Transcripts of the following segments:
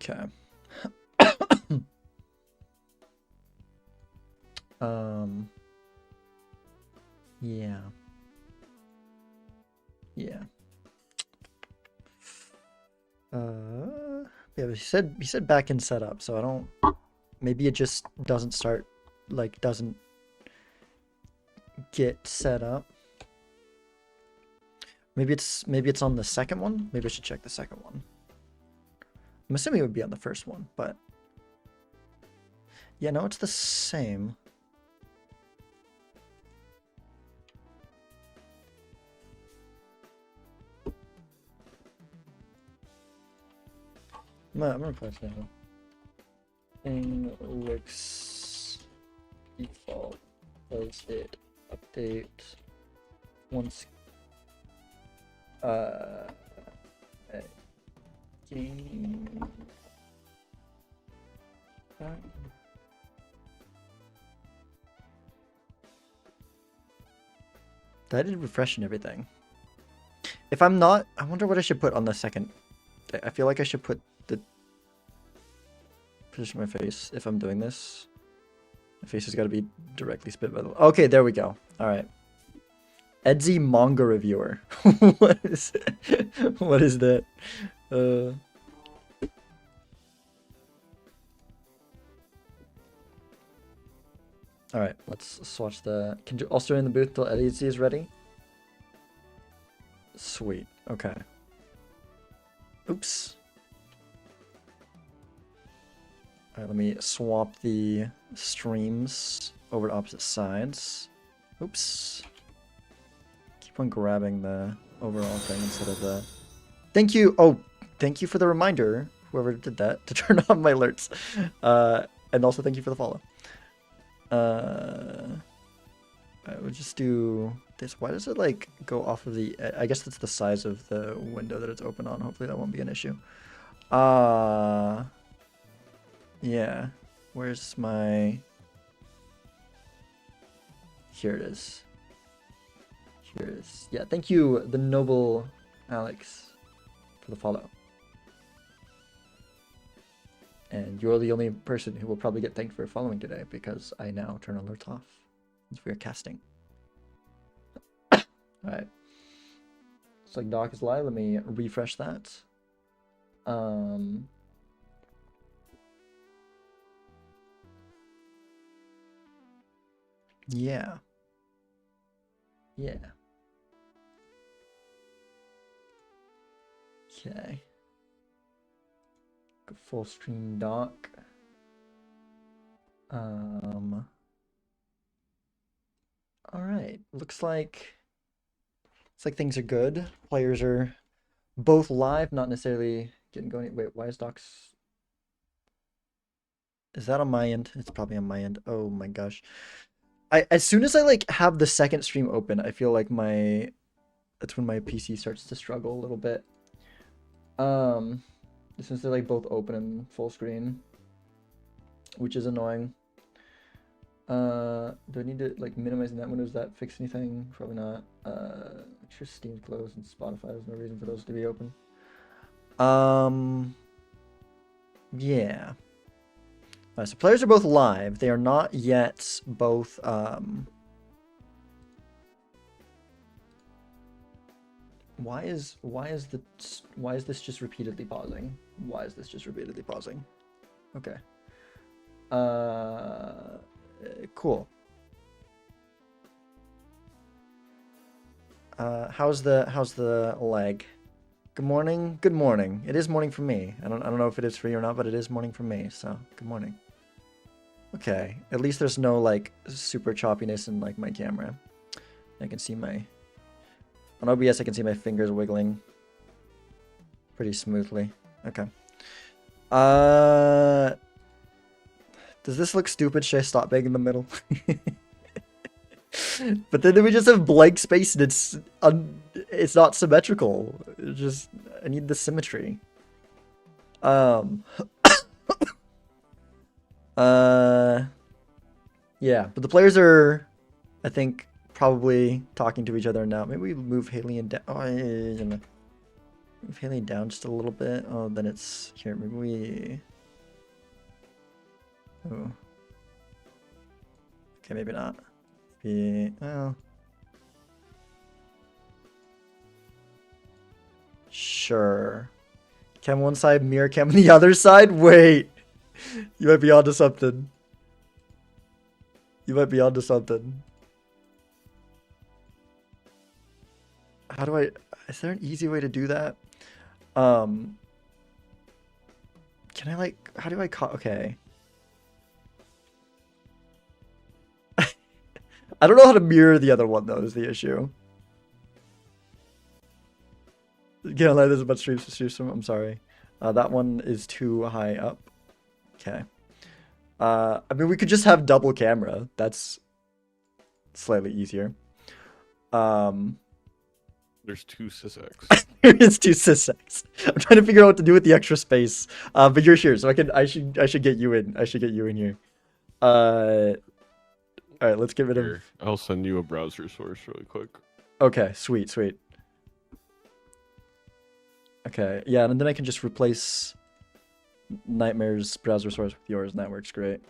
Okay. Yeah. Yeah. Yeah, but he said back in setup, so I don't. Maybe it just doesn't start, like doesn't get set up. Maybe it's on the second one. Maybe I should check the second one. I'm assuming it would be on the first one, but yeah, no, it's the same. I'm gonna press now. Thing looks default. Does it update once? Game. That did refresh and everything. If I'm not, I wonder what I should put on the second. I feel like I should put the position of my face if I'm doing this. My face has got to be directly spit by the. Okay, there we go. All right. Edsy manga reviewer. What is that? All right, let's swatch the. Can you also in the booth till Edsy is ready? Sweet. Okay. Oops. All right, let me swap the streams over to opposite sides. Oops. Keep on grabbing the overall thing instead of the. Thank you. Oh, thank you for the reminder, whoever did that, to turn on my alerts. And also thank you for the follow. I would just do this. Why does it like go off of the? I guess that's the size of the window that it's open on. Hopefully that won't be an issue. Yeah. Where's my? Here it is. Here it is. Yeah. Thank you, the noble Alex, for the follow. And you're the only person who will probably get thanked for following today because I now turn alerts off as we are casting. Alright. Looks like Doc is live. Let me refresh that. Yeah. Yeah. Okay. Full stream Doc. Alright. Looks like things are good. Players are both live, not necessarily getting going. Wait, why is Doc's... Is that on my end? It's probably on my end. Oh my gosh. As soon as I like have the second stream open, I feel like that's when my PC starts to struggle a little bit. Since they're like both open and full screen, which is annoying. Do I need to like minimize that window? Does that fix anything? Probably not. Make sure Steam's closed and Spotify. There's no reason for those to be open. Yeah. So players are both live. They are not yet both. Why is this just repeatedly pausing? Why is this just repeatedly pausing? Okay. Cool. How's the leg? Good morning. Good morning. It is morning for me. I don't know if it is for you or not, but it is morning for me. So good morning. Okay. At least there's no like super choppiness in like my camera. I can see my. On OBS, I can see my fingers wiggling pretty smoothly. Okay. Does this look stupid? Should I stop begging in the middle? But then we just have blank space and it's not symmetrical. It's just I need the symmetry. Yeah, but the players are, I think, probably talking to each other now. Maybe we move Haley and down. Oh, move Haley down just a little bit. Oh, then it's here. Maybe we. Oh. Okay, maybe not. Maybe. Well. Sure. Cam one side, mirror cam on the other side. Wait, you might be onto something. You might be onto something. How do I? Is there an easy way to do that? Can I like? How do I call? Okay. I don't know how to mirror the other one though. Is the issue? Can't let this much streams. I'm sorry. That one is too high up. Okay. I mean, we could just have double camera. That's slightly easier. There's two Sysex. It's two Sysex. I'm trying to figure out what to do with the extra space. But you're here, so I should get you in. I should get you in here. All right, let's get rid of. I'll send you a browser source really quick. Okay, sweet. Okay, yeah, and then I can just replace Nightmare's browser source with yours, and that works great.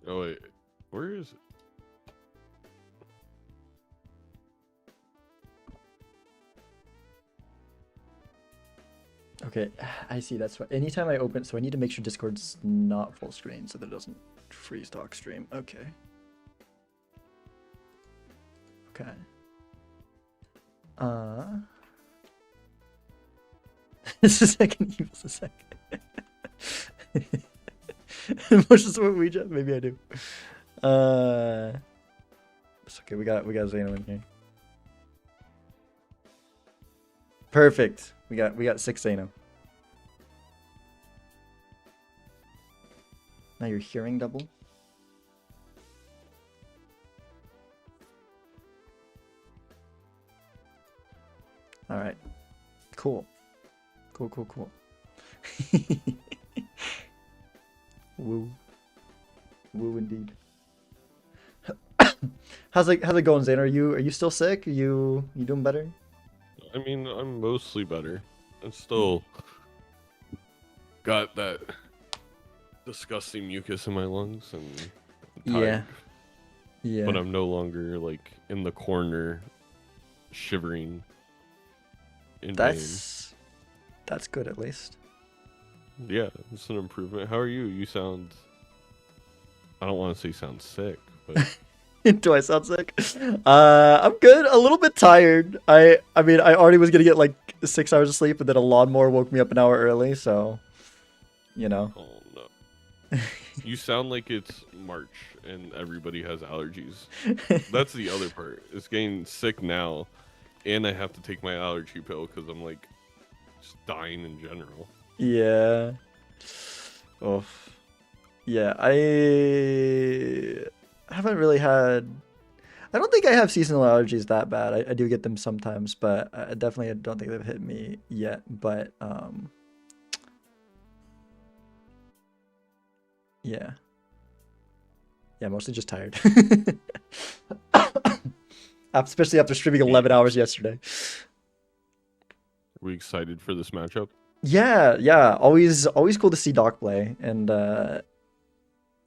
Oh wait, where is it? Okay, I see. That's what. Anytime I open, so I need to make sure Discord's not full screen so that it doesn't freeze talk stream. Okay. Okay. This is second evil's a second. Much as what we just maybe I do. It's okay. We got Zeno in here. Perfect. We got 6 Zeno. Now you're hearing double. All right. Cool. Cool. Woo. Woo indeed. How's it going, Zane? Are you still sick? Are you doing better? I mean, I'm mostly better. I'm still got that disgusting mucus in my lungs and I'm tired. Yeah. But I'm no longer like in the corner shivering in pain. That's good at least. Yeah, it's an improvement. How are you? You sound, I don't want to say sound sick, but do I sound sick? I'm good. A little bit tired. I mean, I already was gonna get like 6 hours of sleep, and then a lawnmower woke me up an hour early. So, you know. Oh no. You sound like it's March and everybody has allergies. That's the other part. It's getting sick now, and I have to take my allergy pill because I'm like just dying in general. Yeah. Oh. Yeah, I haven't really had. I don't think I have seasonal allergies that bad. I do get them sometimes, but I definitely don't think they've hit me yet. But yeah, mostly just tired. Especially after streaming 11 hours yesterday. Are we excited for this matchup? Yeah. Always cool to see Doc play, and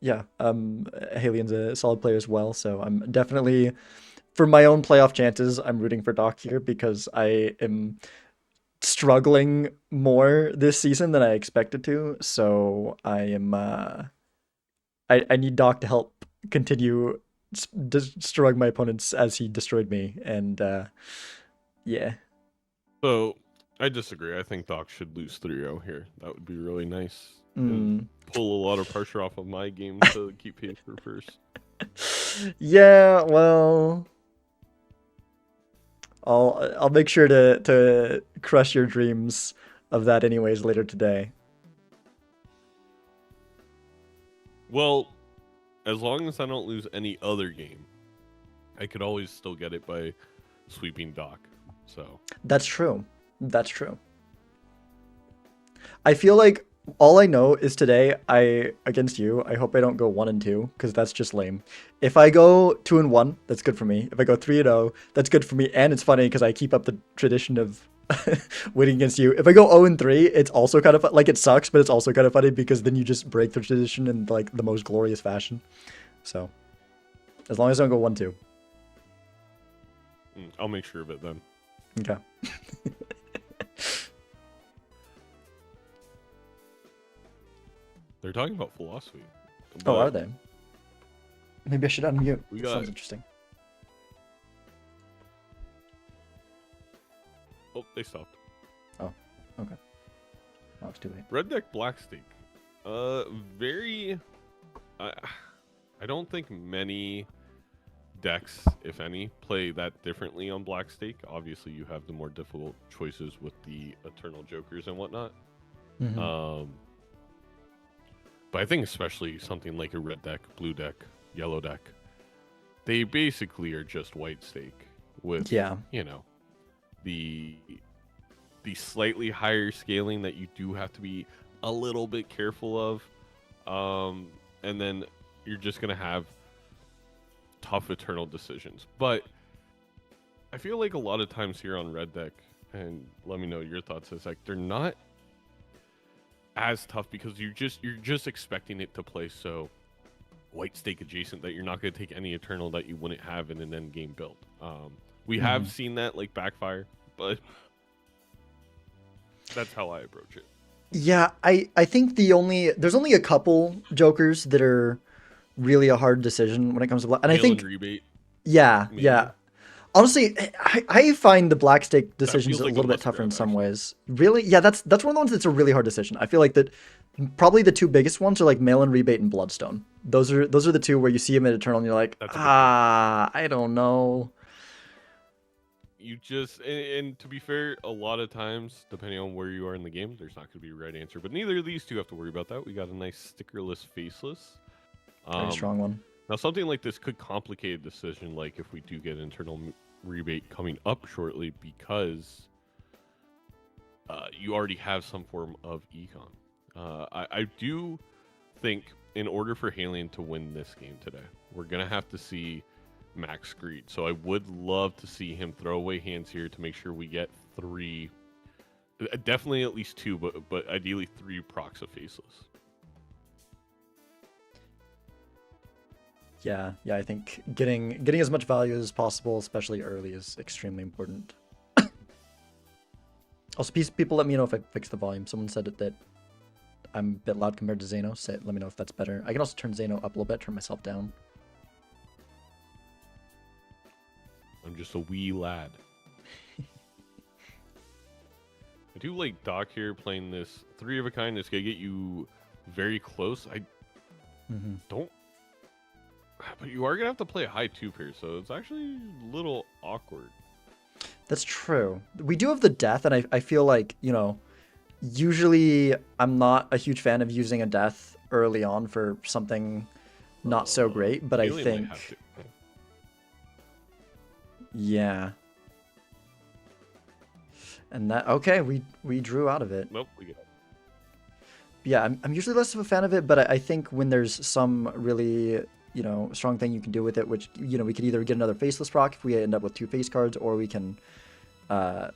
yeah, Halien's a solid player as well, so I'm definitely, for my own playoff chances, I'm rooting for Doc here because I am struggling more this season than I expected to, so I am, I need Doc to help continue destroying my opponents as he destroyed me, and yeah. So, I disagree. I think Doc should lose 3-0 here. That would be really nice. And pull a lot of pressure off of my game to keep pace for first. Yeah, well, I'll make sure to crush your dreams of that anyways later today. Well, as long as I don't lose any other game, I could always still get it by sweeping Doc. So that's true. I feel like All I know is today I against you. I hope I don't go 1-2 because that's just lame. If I go 2-1, that's good for me. If I go 3-0, that's good for me. And it's funny because I keep up the tradition of winning against you. If I go 0-3, it's also kind of like it sucks, but it's also kind of funny because then you just break the tradition in like the most glorious fashion. So as long as I don't go 1-2. I'll make sure of it then. Okay. They're talking about philosophy. Oh, are they? Maybe I should unmute. We That got. sounds interesting. Oh, they stopped. Oh, okay. Oh, it's too late. Red deck black stake. Very. I don't think many decks, if any, play that differently on black stake. Obviously, you have the more difficult choices with the Eternal Jokers and whatnot. Mm-hmm. But I think especially something like a red deck, blue deck, yellow deck, they basically are just white stake with, Yeah. the slightly higher scaling that you do have to be a little bit careful of. And then you're just going to have tough eternal decisions. But I feel like a lot of times here on red deck, and let me know your thoughts, is like they're not as tough because you're just expecting it to play so white stake adjacent that you're not going to take any eternal that you wouldn't have in an end game build. We have seen that like backfire, but that's how I approach it. Yeah, I think there's only a couple jokers that are really a hard decision when it comes to black. And I Mail think and rebate, yeah, maybe. yeah. Honestly, I find the black stake decisions feels a like a little bit must tougher in grab, some actually. ways. Really? Yeah, that's one of the ones that's a really hard decision. I feel like that probably the two biggest ones are like mail and rebate and bloodstone. Those are the two where you see them at eternal and you're like, That's a big one. I don't know. You just and to be fair, a lot of times, depending on where you are in the game, there's not going to be a right answer. But neither of these two have to worry about that. We got a nice stickerless, faceless. Very Um, strong one. Now, something like this could complicate a decision, like if we do get internal rebate coming up shortly, because you already have some form of econ. I do think in order for Halion to win this game today, we're gonna have to see Max Greed. So I would love to see him throw away hands here to make sure we get three, definitely at least two, but ideally three procs of faceless. Yeah, I think getting as much value as possible, especially early, is extremely important. Also, people let me know if I fix the volume. Someone said that I'm a bit loud compared to Zeno. Let me know if that's better. I can also turn Zeno up a little bit, turn myself down. I'm just a wee lad. I do like Doc here playing this 3 of a kind. It's gonna get you very close. I don't, but you are gonna have to play a high 2 pair, so it's actually a little awkward. That's true. We do have the death, and I feel like, usually I'm not a huge fan of using a death early on for something not so great, but I Alien might think have to. yeah. And that okay, we drew out of it. Nope, we get it. Yeah, I'm usually less of a fan of it, but I think when there's some really, strong thing you can do with it, which, we could either get another faceless proc if we end up with 2 face cards, or we can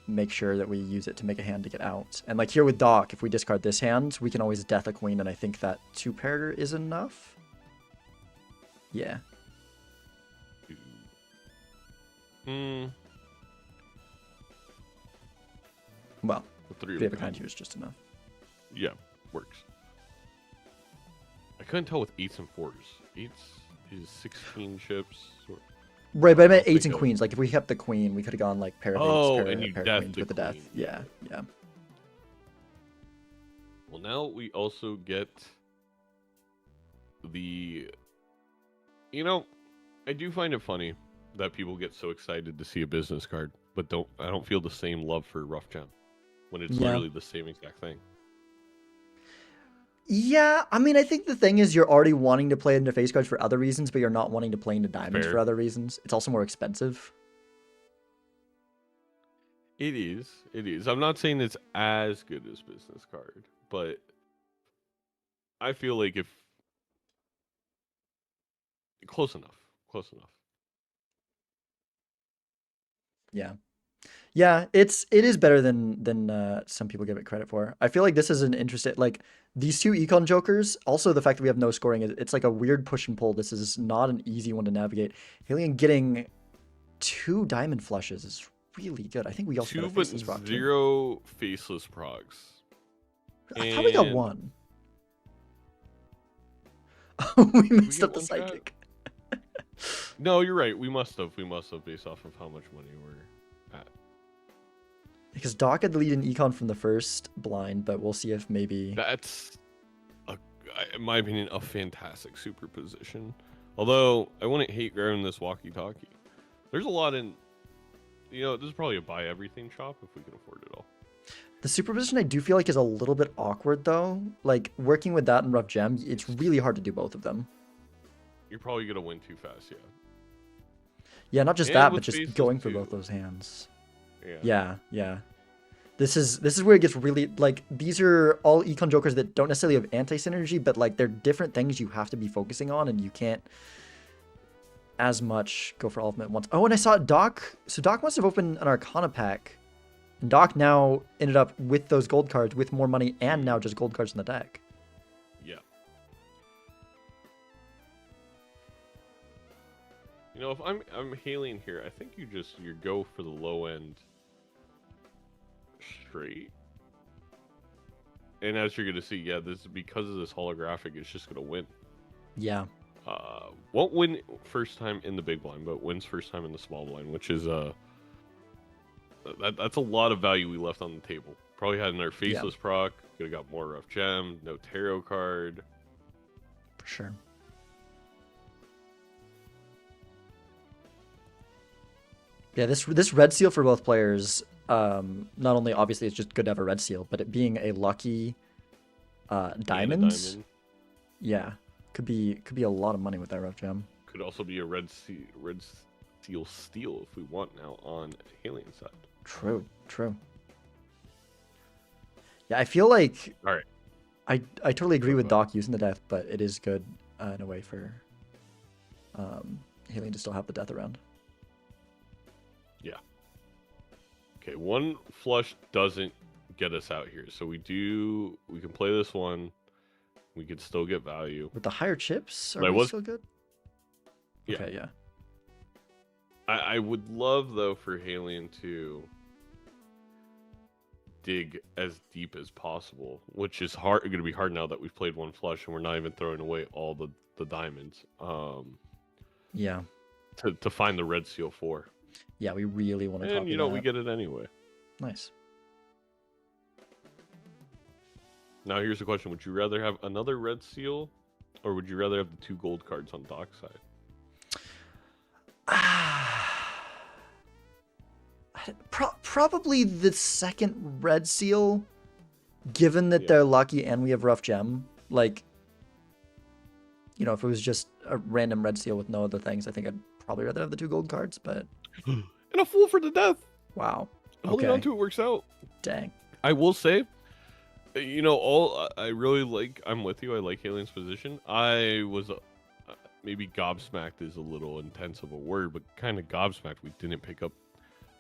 make sure that we use it to make a hand to get out. And like here with Doc, if we discard this hand, we can always death a queen, and I think that 2-pair is enough. Yeah. Well, The 3 3 of of a a kind kind. here is just enough. Yeah, works. I couldn't tell with 8s and 4s. 8s is 16 chips. Right, but I meant I'll 8s take and a- queens. Like if we kept the queen, we could have gone like pair of 8s, Oh, pair, and you pair of death queens the with the death. queen. Yeah. Well, now we also get the. I do find it funny that people get so excited to see a business card, but I don't feel the same love for Rough Gem when it's Yeah. literally the same exact thing. Yeah, I mean, I think the thing is you're already wanting to play into face cards for other reasons, but you're not wanting to play into diamonds Fair. for other reasons. It's also more expensive. It is. It is. I'm not saying it's as good as business card, but I feel like if close enough, close enough. Yeah. Yeah, it is better than some people give it credit for. I feel like this is an interesting like these two econ jokers. Also, the fact that we have no scoring, it's like a weird push and pull. This is not an easy one to navigate. Alien getting two diamond flushes is really good. I think we also got a Two but faceless rock too. zero faceless progs. I thought we got And one. We did we messed get up the one chat? psychic. No, you're right. We must have based off of how much money we're at. Because Doc had the lead in econ from the first blind, but we'll see if maybe That's, in my opinion, a fantastic superposition. Although I wouldn't hate grabbing this walkie-talkie. There's a lot in, this is probably a buy everything shop if we can afford it all. the superposition I do feel like is a little bit awkward though. Like working with that and rough gem, it's really hard to do both of them. You're probably gonna win too fast, yeah. Yeah, not just And that, with but just faceless going for too. both those hands. Yeah. Yeah, yeah. This is where it gets really like these are all econ jokers that don't necessarily have anti-synergy, but like they're different things you have to be focusing on, and you can't as much go for all of them at once. Oh, and I saw Doc. So Doc must have opened an Arcana pack, and Doc now ended up with those gold cards with more money, and now just gold cards in the deck. Yeah. If I'm Halion here, I think you go for the low end straight. And as you're gonna see, yeah, this because of this holographic, it's just gonna win. Yeah. Won't win first time in the big blind, but wins first time in the small blind, which is that's a lot of value we left on the table. Probably had another faceless proc, could have got more rough gem, no tarot card. For sure. Yeah, this red seal for both players, not only obviously it's just good to have a red seal, but it being a lucky diamonds, yeah, could be a lot of money with that rough gem. Could also be a red seal steal if we want now on Halion side. True. Yeah, I feel like All right. I totally agree with Doc using the death, but it is good in a way for Halion to still have the death around. Yeah. Okay, one flush doesn't get us out here, so we can play this one. We could still get value With the higher chips, are we still good? Yeah. Okay, yeah. I would love though for Halion to dig as deep as possible, which is going to be hard now that we've played one flush and we're not even throwing away all the diamonds. Yeah. To find the red seal 4. Yeah, we really want to. And we get it anyway. Nice. Now here's the question: would you rather have another red seal, or would you rather have the 2 gold cards on Doc's side? Probably the second red seal, given that they're lucky and we have rough gem. Like, if it was just a random red seal with no other things, I think I'd probably rather have the 2 gold cards, but... And a fool for the death! Wow. Holding on to it works out. Dang. I will say, I really like, I'm with you, I like Halion's position. I was, maybe gobsmacked is a little intense of a word, but kind of gobsmacked we didn't pick up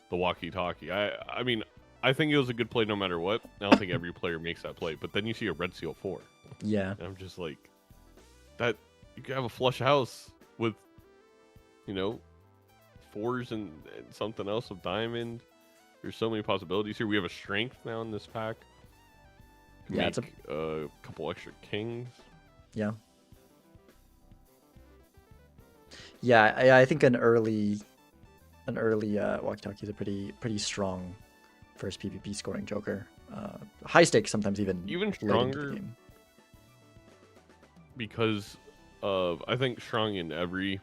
the walkie-talkie. I mean, I think it was a good play no matter what. I don't think every player makes that play, but then you see a red seal 4. Yeah. And I'm just like, that, you could have a flush house with, 4s and something else of diamond. There's so many possibilities here. We have a strength now in this pack. Yeah, it's a couple extra kings. Yeah. Yeah, I think an early walkie-talkie is a pretty strong first PvP scoring joker. High stakes, sometimes even stronger because of, I think, strong in every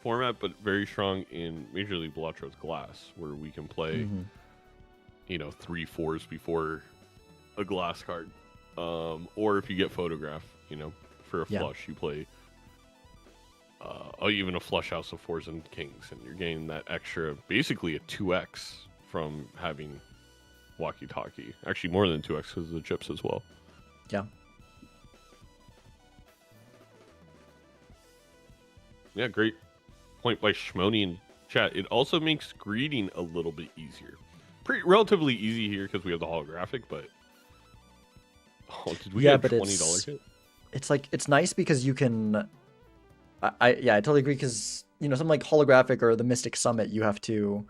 format, but very strong in Major League Balatro's glass, where we can play 3 4s before a glass card, or if you get photograph, for a flush, you play even a flush house of 4s and kings, and you're getting that extra, basically a 2x from having walkie-talkie. Actually, more than 2x because of the chips as well. Yeah. Yeah, great point by Shmoni in chat. It also makes greeting a little bit easier. Relatively easy here because we have the holographic, but did we Yeah, get but a $20 hit? it's like it's nice because you can. I totally agree because something like holographic or the Mystic Summit, you have to.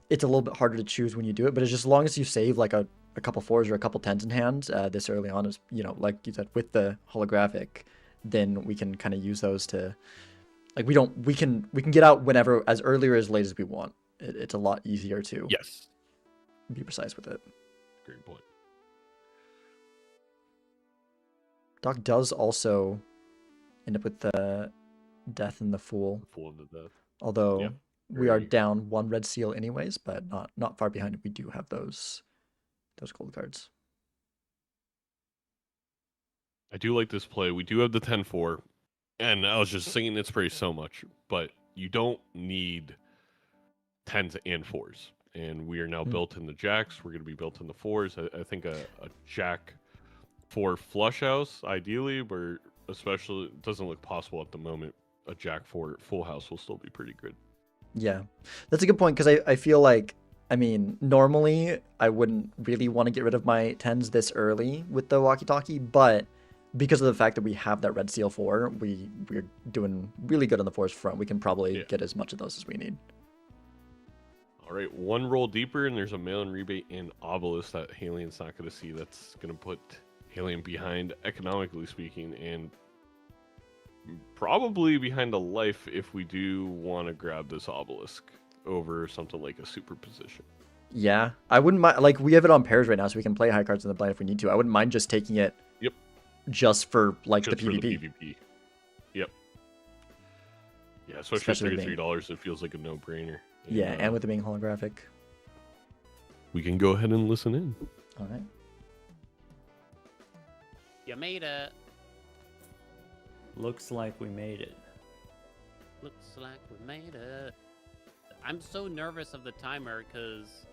It's a little bit harder to choose when you do it, but it's just as long as you save like a couple fours or a couple tens in hand this early on, is like you said with the holographic, then we can kind of use those to like we can get out whenever as early or as late as we want. It's a lot easier to Yes. be precise with it. Great point. Doc does also end up with the Death and the Fool. Full of the death. Although Yep. we are Very- down one red seal anyways, but not far behind. We do have those gold cards. I do like this play. We do have the 10-4, and I was just singing its praise so much, but you don't need 10s and 4s. And we are now built in the jacks. We're going to be built in the 4s. I think a jack 4 flush house, ideally, where especially it doesn't look possible at the moment. A jack 4 full house will still be pretty good. Yeah, that's a good point because I feel like, I mean, normally I wouldn't really want to get rid of my 10s this early with the walkie-talkie, but because of the fact that we have that red seal 4, we're doing really good on the 4s front. We can probably get as much of those as we need. All right, one roll deeper, and there's a mail-in rebate and obelisk that Halien's not going to see. That's going to put Halien behind, economically speaking, and probably behind a life if we do want to grab this obelisk over something like a superposition. Yeah, I wouldn't mind. Like, we have it on pairs right now, so we can play high cards in the blind if we need to. I wouldn't mind just taking it. Yep. Just for like Just the for PvP. the PvP. Yep. Yeah, especially at $33, it feels like a no-brainer. Yeah, and with it being holographic. We can go ahead and listen in. All right. You made it. Looks like we made it. Looks like we made it. I'm so nervous of the timer because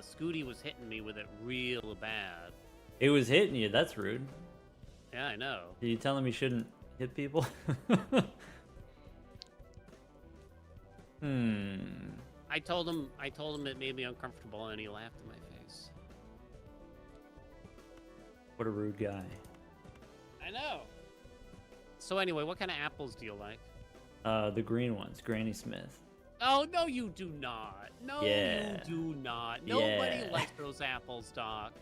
Scooty was hitting me with it real bad. It was hitting you. That's rude. Yeah, I know. Are you telling me shouldn't hit people? I told him it made me uncomfortable, and he laughed in my face. What a rude guy. I know. So anyway, what kind of apples do you like? The green ones, Granny Smith. Oh, no, you do not. No, Yeah. you do not. Nobody Yeah. likes those apples, Doc.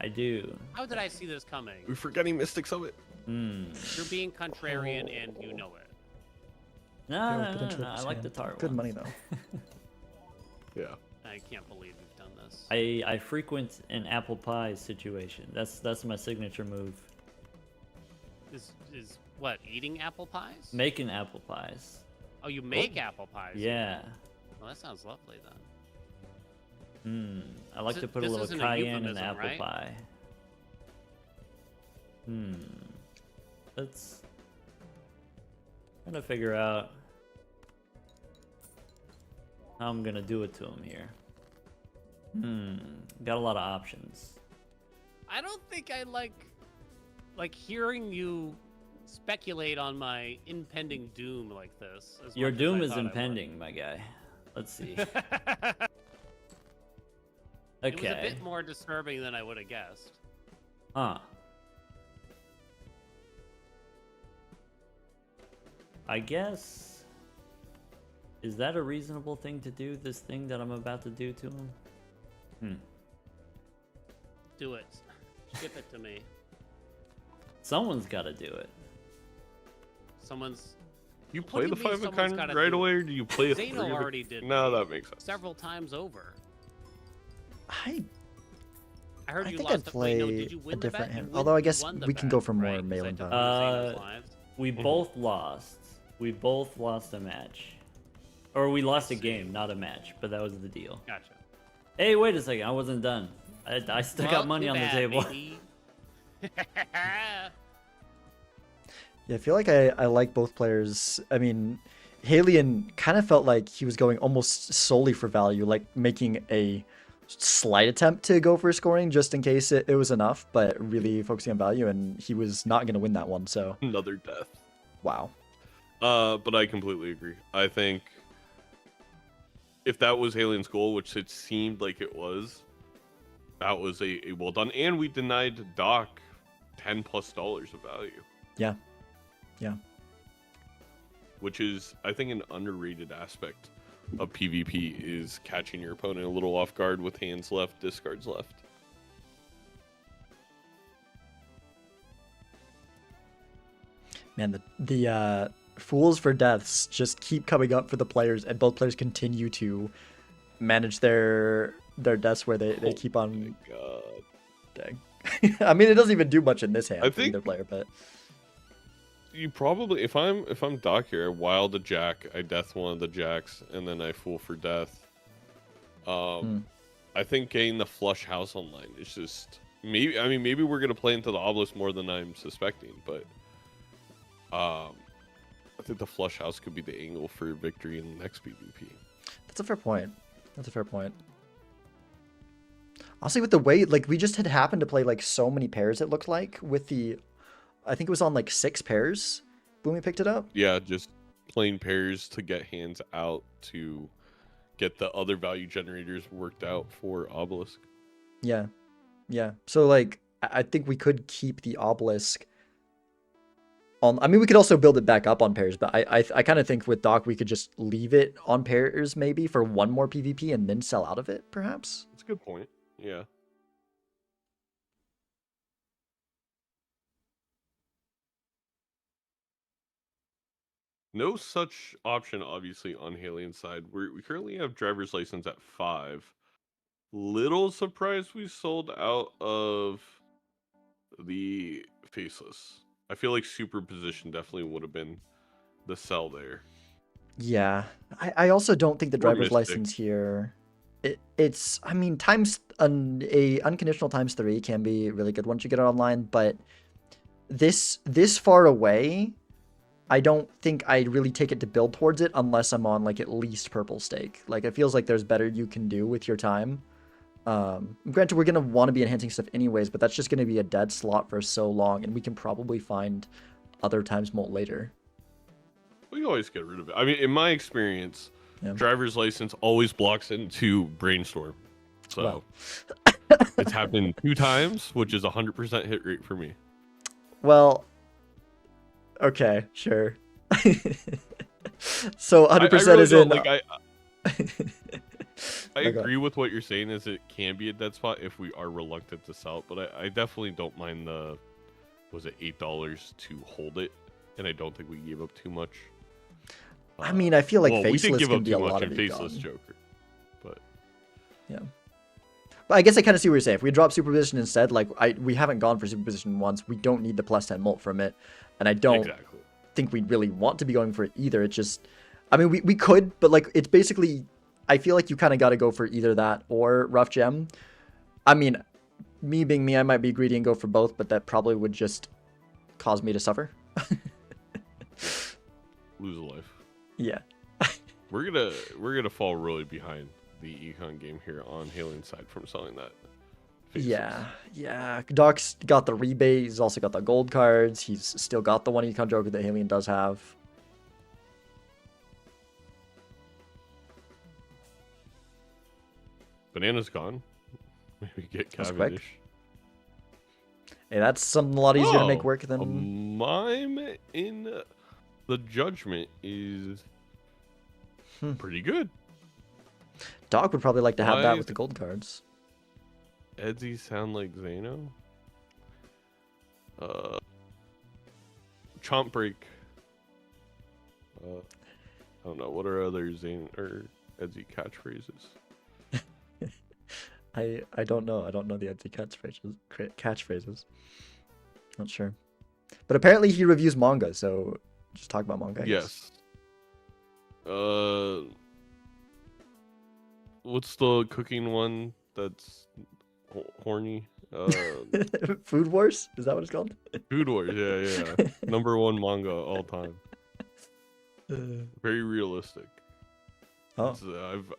I do. How did I see this coming? We're forgetting Mystic Summit. You're being contrarian, and you know it. No, Yeah, no, put no, into no, it I this like hand. the tart Good ones. money though. Yeah. I can't believe you've done this. I frequent an apple pie situation. That's my signature move. Is what, eating apple pies? Making apple pies. Oh, you make apple pies? Yeah. Well, that sounds lovely then. I like to put a this little isn't a cayenne in euphemism, the apple right? pie. Let's trying to figure out how I'm gonna do it to him here. Got a lot of options. I don't think I like hearing you speculate on my impending doom like this. as Your much as doom I is thought I would. impending, my guy. Let's see. It was a Okay. bit more disturbing than I would have guessed. Huh. I guess. Is that a reasonable thing to do, this thing that I'm about to do to him? Do it. Skip it to me. Someone's gotta do it. Someone's You What play do the you mean 5 of someone's kind gotta right do away, or do you play a Zeno 3 of already it? did No, me that makes sense. several times over. I I heard you think lost I'd the play. No, play did you a win the different bet? hand. You Although I you guess won the we can bet, go for more right? 'Cause I mail-in took value. Zeno's lives. We both lost. We both lost a match. Or we lost a game, not a match, but that was the deal. Gotcha. Hey, wait a second. I wasn't done. I still got Well, money too on the bad, table. baby. Yeah, I feel like I like both players. I mean, Halion kind of felt like he was going almost solely for value, like making a slight attempt to go for scoring just in case it was enough, but really focusing on value, and he was not going to win that one, so Another death. wow. But I completely agree. I think if that was Alien's goal, which it seemed like it was, that was a well done. And we denied Doc $10+ of value, Yeah. Yeah. which is, I think, an underrated aspect of PvP is catching your opponent a little off guard with hands left, discards left. Man, the fools for deaths just keep coming up for the players, and both players continue to manage their deaths where they keep on. God. Dang. I mean, it doesn't even do much in this hand I for think- either player, but You probably, if I'm Doc here, I wild a jack, I death one of the jacks, and then I fool for death. I think getting the flush house online is just maybe. I mean, maybe we're gonna play into the obelisk more than I'm suspecting, but I think the flush house could be the angle for victory in the next PvP. that's a fair point. That's a fair point. Honestly, with the way, like, we just had happened to play, like, so many pairs, it looked like, with the, I think it was on, like, 6 pairs when we picked it up. Yeah, just playing pairs to get hands out to get the other value generators worked out for obelisk. Yeah. Yeah. So, like, I think we could keep the obelisk on. I mean, we could also build it back up on pairs, but I kind of think with Doc, we could just leave it on pairs maybe for one more PvP and then sell out of it, perhaps. That's a good point. Yeah. No such option, obviously, on Halien's side. We currently have driver's license at 5. Little surprised we sold out of the faceless. I feel like superposition definitely would have been the sell there. Yeah. I also don't think the Or driver's Mystic. license here. It's, I mean, a unconditional ×3 can be really good once you get it online, but this far away, I don't think I'd really take it to build towards it unless I'm on, like, at least purple stake. Like, it feels like there's better you can do with your time. Granted, we're gonna want to be enhancing stuff anyways, but that's just gonna be a dead slot for so long, and we can probably find other times molt later. We can always get rid of it. I mean, in my experience, Yeah. driver's license always blocks into brainstorm. So Well. it's happened 2 times, which is 100% hit rate for me. Well, okay, sure. So 100% really is in. don't- like, I Okay. agree with what you're saying, is it can be a dead spot if we are reluctant to sell it, but I definitely don't mind the, was it $8 to hold it, and I don't think we gave up too much. I mean, I feel like well, we did faceless give can up be too a much lot in of faceless econ. Joker, but Yeah. But I guess I kind of see what you're saying. If we drop superposition instead, like, we haven't gone for superposition once. We don't need the +10 molt from it, and I don't exactly. think we really want to be going for it either. It's just, I mean, we could, but, like, it's basically, I feel like you kind of got to go for either that or rough gem. I mean, me being me, I might be greedy and go for both, but that probably would just cause me to suffer. Lose a life. Yeah. We're gonna fall really behind the econ game here on Halien's side from selling that. Faceless. Yeah. Doc's got the rebate. He's also got the gold cards. He's still got the one econ Joker that Halien does have. Banana's gone. Maybe get That's quick. Cavendish. Hey, that's something a lot easier to make Oh, work A than. mime in the judgment is pretty good. Doc would probably like to have that Why with is the gold cards. Edsy sound like Zano. Chomp break. I don't know. What are other Zane or Edsy catchphrases? I don't know. I don't know the Etsy catchphrases. Not sure. But apparently he reviews manga, so just talk about manga. I guess. Yes. What's the cooking one that's horny? Food Wars? Is that what it's called? Food Wars. Yeah. #1 manga all time. Very realistic. Oh, It's,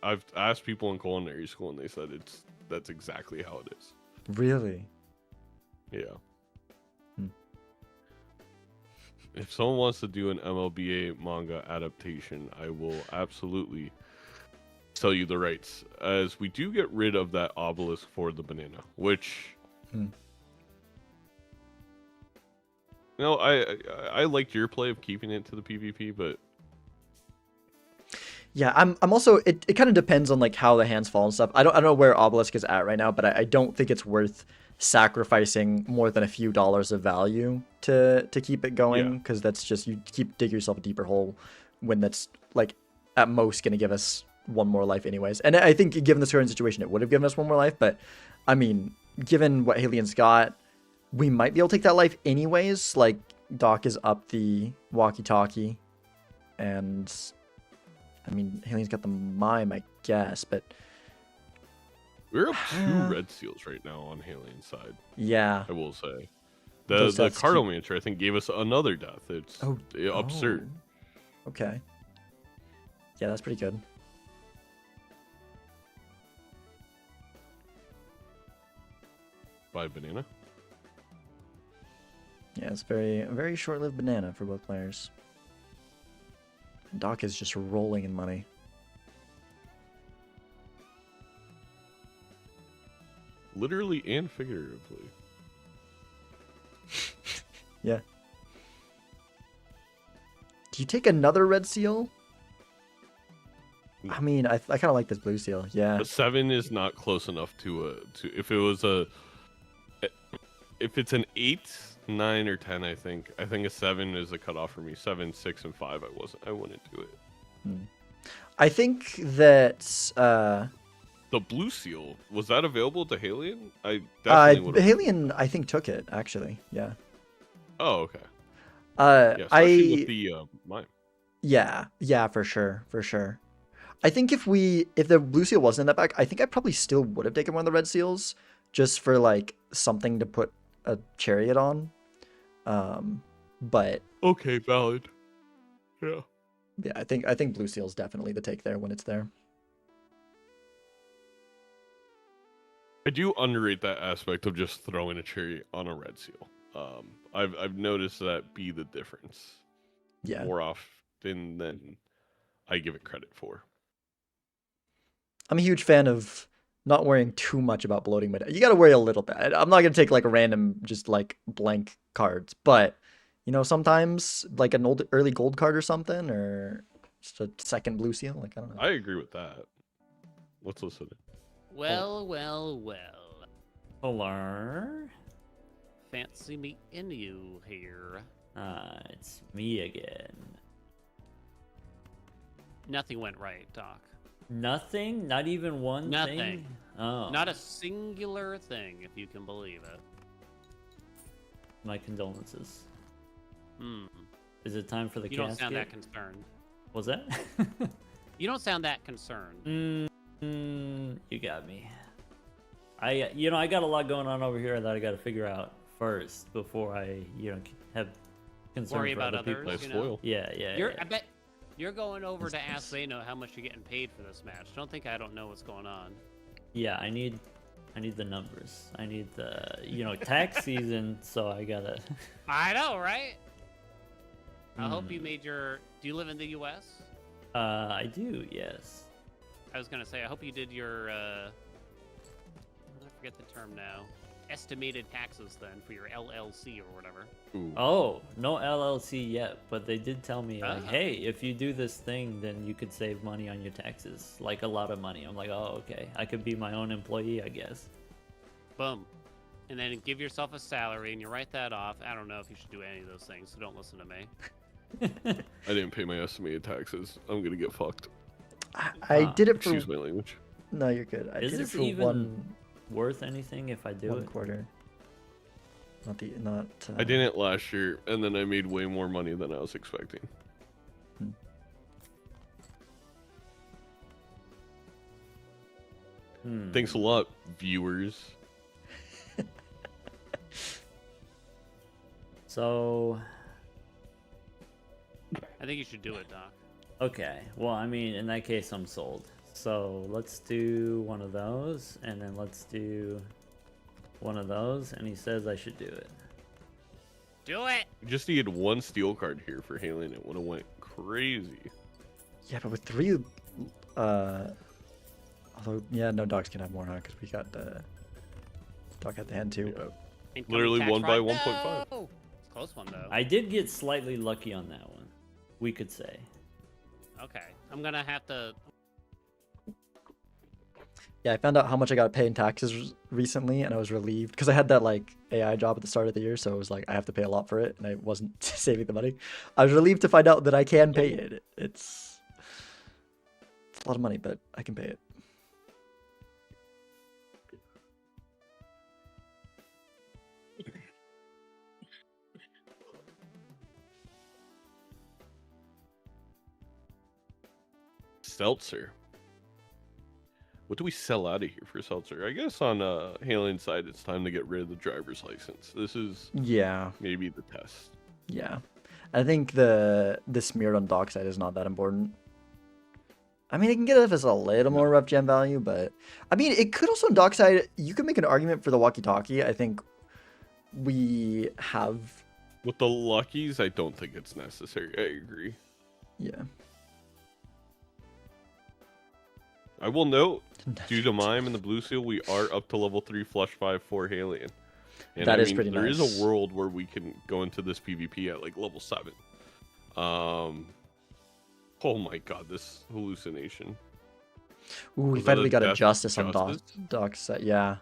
I've asked people in culinary school and they said that's exactly how it is. really? Yeah. If someone wants to do an MLBA manga adaptation, I will absolutely sell you the rights, as we do get rid of that obelisk for the banana, which no, I liked your play of keeping it to the PvP, but Yeah, I'm also it kind of depends on like how the hands fall and stuff. I don't know where Obelisk is at right now, but I don't think it's worth sacrificing more than a few dollars of value to keep it going, because that's just you keep dig yourself a deeper hole when that's like at most gonna give us one more life anyways. And I think given the current situation, it would have given us one more life, but I mean, given what Halien's got, we might be able to take that life anyways. Like Doc is up the walkie-talkie, and I mean, Halien's got the mime, I guess, but we're up 2 red seals right now on Halien's side. yeah, I will say. Those The deaths Cartomancer, I think, gave us another death. It's absurd. Okay. Yeah, that's pretty good. By banana. Yeah, it's a very short-lived banana for both players. Doc is just rolling in money. Literally and figuratively. Yeah. Do you take another red seal? I mean, I kind of like this blue seal. Yeah. A 7 is not close enough to if it was if it's an 8, 9, or 10, I think a 7 is a cutoff for me. 7, 6, and 5, I wouldn't do it. I think that the blue seal, was that available to Halien? I definitely would. Halien, I think, took it actually. Yeah. Oh, okay. Yeah, especially with the mime. Yeah, for sure. I think if the blue seal wasn't in that pack, I think I probably still would have taken one of the red seals just for like something to put a chariot on. But okay, valid. Yeah. Yeah, I think blue seal's definitely the take there when it's there. I do underrate that aspect of just throwing a cherry on a red seal. I've noticed that be the difference. Yeah. More often than I give it credit for. I'm a huge fan of not worrying too much about bloating my deck. You got to worry a little bit. I'm not going to take like random, just like blank cards, but you know, sometimes like an early gold card or something, or just a second blue seal. Like, I don't know. I agree with that. Let's listen. Well. Hello? Fancy meeting you here. It's me again. Nothing went right, Doc. Nothing? Not even one Nothing. thing? Oh. Not a singular thing, if you can believe it. My condolences. Hmm. Is it time for the You casket? don't sound that concerned. Was that? You don't sound that concerned. You got me. I got a lot going on over here that I got to figure out first before I, have concern Worry for about other others. Nice You know? foil. Yeah. I bet you're going over to ask Zeno how much you're getting paid for this match. Don't think I don't know what's going on. Yeah, I need the numbers. I need the, tax season, so I gotta. I know, right? I hope you made your. Do you live in the U.S.? I do, yes. I was gonna say, I hope you did your. I forget the term now. Estimated taxes then for your LLC or whatever. Ooh. Oh, no LLC yet, but they did tell me like, Ah. hey, if you do this thing, then you could save money on your taxes, like a lot of money. I'm like, oh, okay, I could be my own employee, I guess. Boom. And then give yourself a salary and you write that off. I don't know if you should do any of those things, so don't listen to me. I didn't pay my estimated taxes. I'm gonna get fucked. I did it for. Excuse my language. No, you're good. I Is did it this for even worth anything if I do one it? quarter. Not. I didn't last year, and then I made way more money than I was expecting. Thanks a lot, viewers. So, I think you should do it, Doc. okay. Well, I mean, in that case, I'm sold. So let's do one of those, and then let's do one of those, and he says I should do it. Do it. You just needed one steel card here for Halion. It would have went crazy. Yeah, but with 3, although yeah, no, dogs can have more, huh? Because we got the dog had the hand too. Yeah. But Incoming Literally tax 1 by fraud. 1.5. No! It's a close one though. I did get slightly lucky on that one, we could say. Okay, I'm gonna have to. yeah, I found out how much I got to pay in taxes recently, and I was relieved because I had that like AI job at the start of the year, so it was like I have to pay a lot for it, and I wasn't saving the money. I was relieved to find out that I can pay it. It's a lot of money, but I can pay it. Seltzer. What do we sell out of here for seltzer? I guess on Halion's side, it's time to get rid of the driver's license. This is Yeah, maybe the test. yeah. I think the smeared on dockside is not that important. I mean, it can get if it's a little more rough gem value, but I mean, it could also on dockside. You could make an argument for the walkie-talkie. I think we have, With the luckies, I don't think it's necessary. I agree. yeah. I will note, due to Mime and the Blue Seal, we are up to level 3 flush 5 for Halion. And That I is mean, pretty there nice. is a world where we can go into this PvP at like level 7. Oh my god, this hallucination. Ooh, we Was that finally a got a death justice on justice? dockside. Yeah,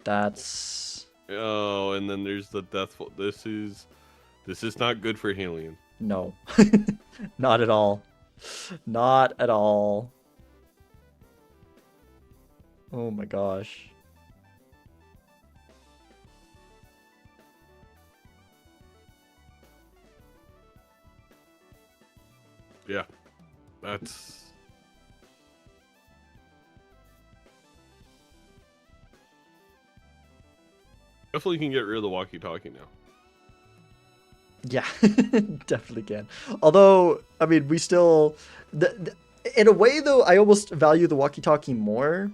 that's Oh, and then there's the deathful. This is not good for Halion. no, not at all, not at all. Oh my gosh. Yeah, that's definitely can get rid of the walkie-talkie now. Yeah, definitely can. Although, I mean, we still, in a way though, I almost value the walkie-talkie more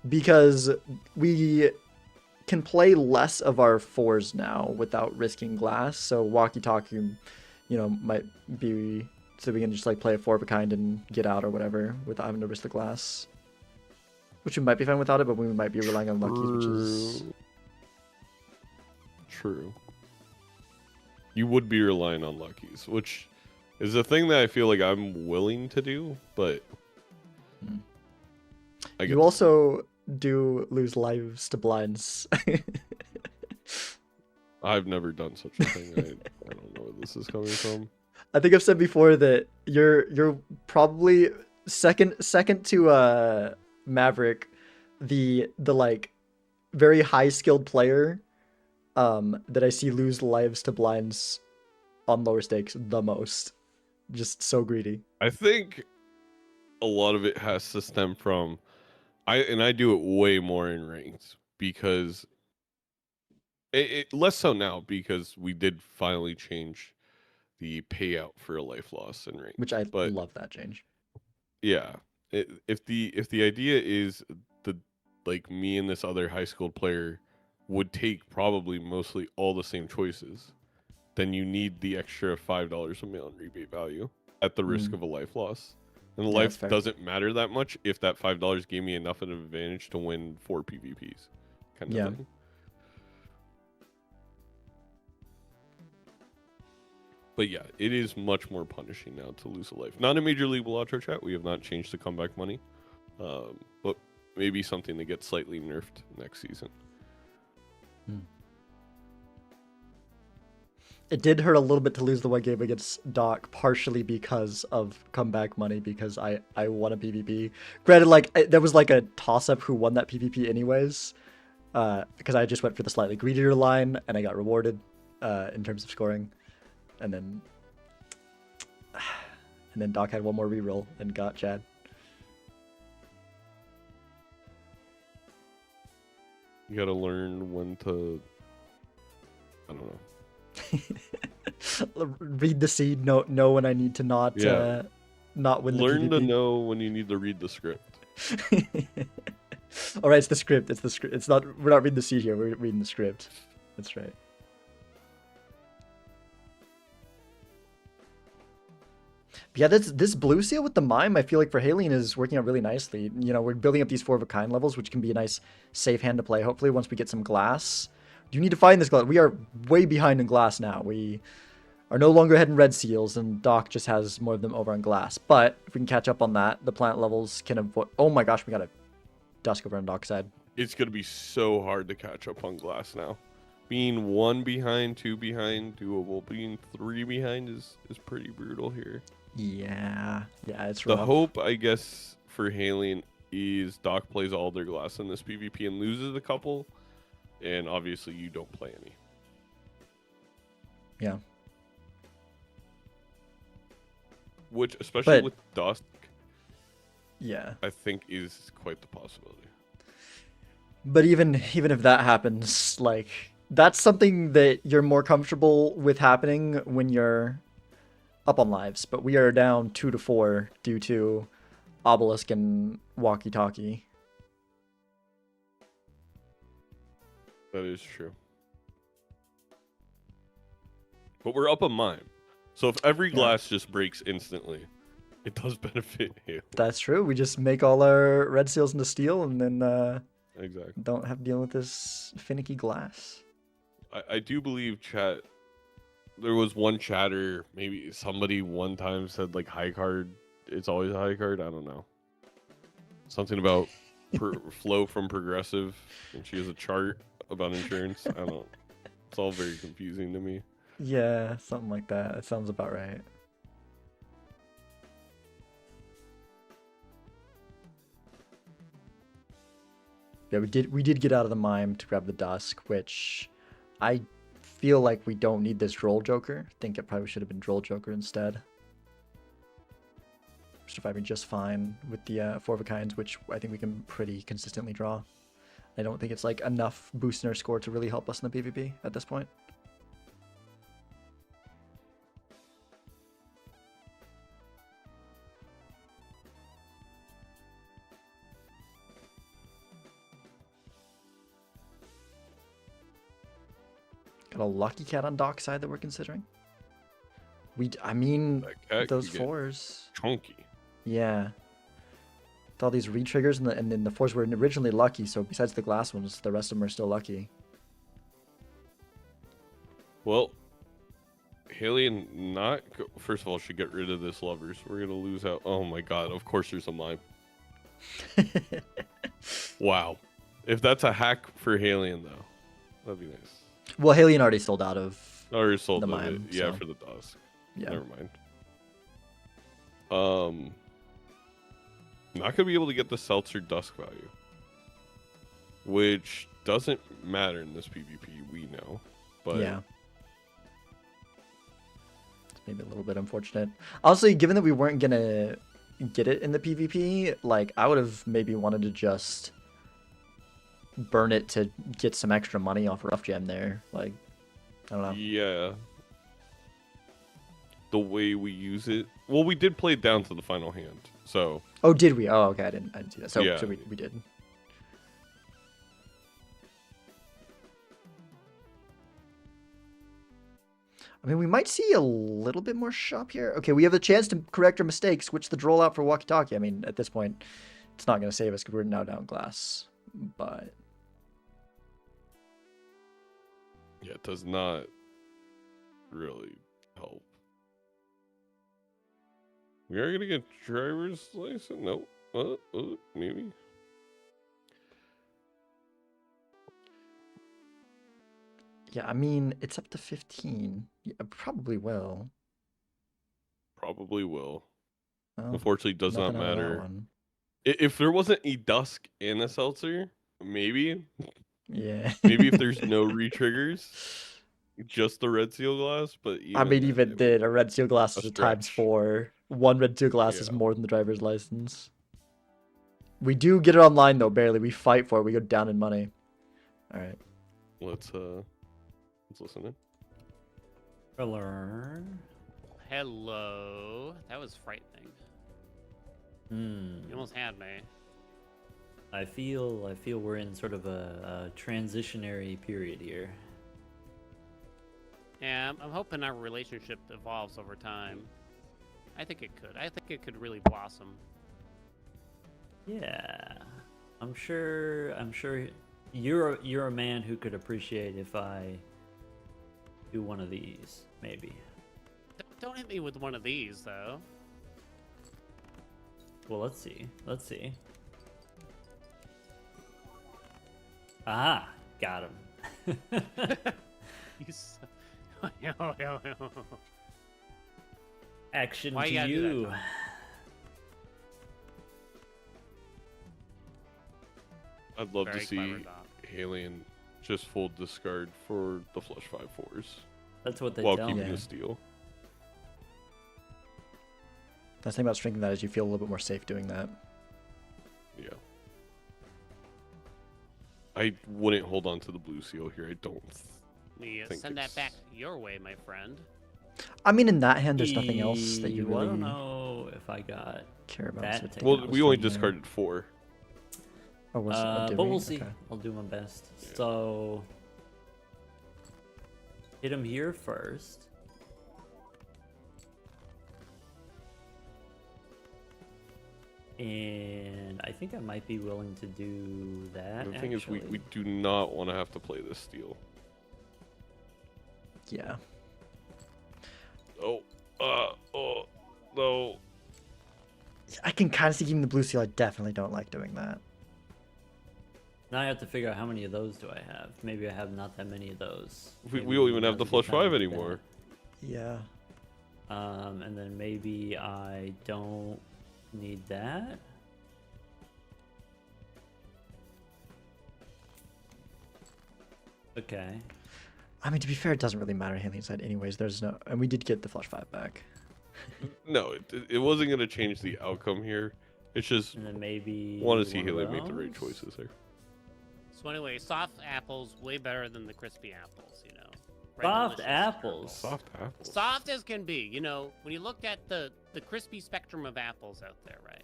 because we can play less of our 4s now without risking glass. So walkie-talkie, might be so we can just like play a 4 of a kind and get out or whatever without having to risk the glass. Which we might be fine without it, but we might be relying on luckies, which is True. You would be relying on luckies, which is a thing that I feel like I'm willing to do, but I get you also do lose lives to blinds. I've never done such a thing. I don't know where this is coming from. I think I've said before that you're probably second to Maverick, the like very high skilled player that I see lose lives to blinds on lower stakes the most. Just so greedy. I think a lot of it has to stem from I do it way more in ranked because it less so now because we did finally change the payout for a life loss in ranked. Which I But love that change. yeah, if the idea is the like me and this other high school player would take probably mostly all the same choices, then you need the extra $5 a mail-in rebate value at the risk of a life loss. And Yeah, that's life fair. doesn't matter that much if that $5 gave me enough of an advantage to win 4 PvPs, kind of Yeah. thing. But yeah, it is much more punishing now to lose a life. Not in Major League Balatro chat. We have not changed the comeback money, but maybe something to get slightly nerfed next season. It did hurt a little bit to lose the one game against Doc, partially because of comeback money, because I won a PvP. Granted, like, there was like a toss-up who won that PvP anyways, because I just went for the slightly greedier line, and I got rewarded in terms of scoring. And then Doc had one more reroll and got Chad. You gotta learn when to. I don't know. Read the seed, know when I need to not not win the Learn to PvP. know when you need to read the script. All right, it's the script. It's the script. It's not. We're not reading the seed here. We're reading the script. That's right. Yeah, this blue seal with the mime, I feel like for Halien is working out really nicely. You know, we're building up these 4 of a kind levels, which can be a nice safe hand to play. Hopefully, once we get some glass. You need to find this glass. We are way behind in glass now. We are no longer ahead in red seals, and Doc just has more of them over on glass. But if we can catch up on that, the plant levels can avoid... Oh my gosh, we got a dusk over on Doc's side. It's gonna be so hard to catch up on glass now. Being 1 behind, 2 behind, doable. Being 3 behind is pretty brutal here. Yeah, it's The rough. hope, I guess, for Halien is Doc plays all their glass in this PvP and loses a couple, and obviously you don't play any. Yeah. Which, especially But- with Dusk, Yeah. I think is quite the possibility. But even if that happens, like, that's something that you're more comfortable with happening when you're up on lives. But we are down 2 to 4 due to Obelisk and Walkie Talkie. That is true. But we're up a mime. So if every Yeah. glass just breaks instantly, it does benefit you. That's true. We just make all our red seals into steel and then Exactly. don't have to deal with this finicky glass. I do believe chat. There was one chatter, maybe somebody one time said like high card. It's always a high card. I don't know. Something about flow from progressive, and she has a chart about insurance. I don't. It's all very confusing to me. Yeah, something like that. That sounds about right. Yeah, we did get out of the mime to grab the dusk, which I feel like we don't need this Droll Joker. I think it probably should have been Droll Joker instead. Surviving just fine with the 4 of a kinds, which I think we can pretty consistently draw. I don't think it's like enough boost in our score to really help us in the PvP at this point. Got a lucky cat on Doc's side that we're considering. I mean, That cat those could get 4s. chunky. Yeah. With all these re-triggers, and then the 4s were originally lucky, so besides the glass ones, the rest of them are still lucky. Well, Halien first of all, should get rid of this lovers. We're gonna lose out. Oh my god! Of course, there's a mime. Wow. If that's a hack for Halien, though, that'd be nice. Well, Halien already sold out of... Or sold The the mime, yeah, so- for the dusk. Yeah. Never mind. Not gonna be able to get the Seltzer dusk value, which doesn't matter in this PvP. We know, but Yeah. It's maybe a little bit unfortunate. Honestly, given that we weren't gonna get it in the PvP, like, I would have maybe wanted to just burn it to get some extra money off Rough Gem there. Like, I don't know. yeah. The way we use it, well, we did play it down to the final hand, so Oh, did we? Oh, okay. I didn't see that. So, Yeah. so we did. I mean, we might see a little bit more shop here. Okay, we have a chance to correct our mistakes, switch the Droll out for Walkie Talkie. I mean, at this point, it's not going to save us because we're now down glass. But yeah, it does not really help. We are gonna get driver's license. Nope. Maybe. yeah, I mean, it's up to 15. Yeah, probably will. Probably will. Well, Unfortunately, does not nothing out of that matter. one. If there wasn't a dusk and a seltzer, maybe. Yeah. Maybe if there's no re-triggers, just the red seal glass. But I mean, then, even it then, a red seal glass a is a times stretch. 4. One red seal glass is Yeah. more than the driver's license. We do get it online though, barely. We fight for it. We go down in money. All right. Let's listen in. Learn. Hello. That was frightening. Hmm. You almost had me. I feel we're in sort of a transitionary period here. Yeah, I'm hoping our relationship evolves over time. I think it could. I think it could really blossom. Yeah, I'm sure. You're a man who could appreciate if I do one of these, maybe. Don't hit me with one of these, though. Well, let's see. Let's see. Ah, got him. You s- Action Why to you gotta do that, you. Tom? I'd love Very to see clever, Doc. Alien just full discard for the flush 5/4s That's what they while tell keeping me. the steal. The thing about shrinking that is you feel a little bit more safe doing that. Yeah. I wouldn't hold on to the blue seal here. I don't. We think send that it's- back your way, my friend. I mean, in that hand, there's nothing else that you I really don't know if I got. care about. that so taken taking Well, that we was only from there. discarded 4. Oh, did But we? we'll see. Okay. I'll do my best. Yeah. So hit him here first. And I think I might be willing to do that. The thing is, we actually. do not want to have to play this steal. Yeah. Oh, oh, no. I can kind of see giving the blue seal. I definitely don't like doing that. Now I have to figure out how many of those do I have. Maybe I have not that many of those. We Maybe don't even have now's the a good flush time to 5 do that. anymore. Yeah. And then maybe I don't need that. Okay. I mean, to be fair, it doesn't really matter Alien side anyways. There's no, and we did get the flush 5 back. No, it wasn't going to change the outcome here. It's just And then maybe want to see one of Haley make the right those? choices there. So anyway, soft apples way better than the crispy apples, you know. Red Soft Delicious, apples. Soft apples. Soft as can be, you know. When you look at the crispy spectrum of apples out there, right?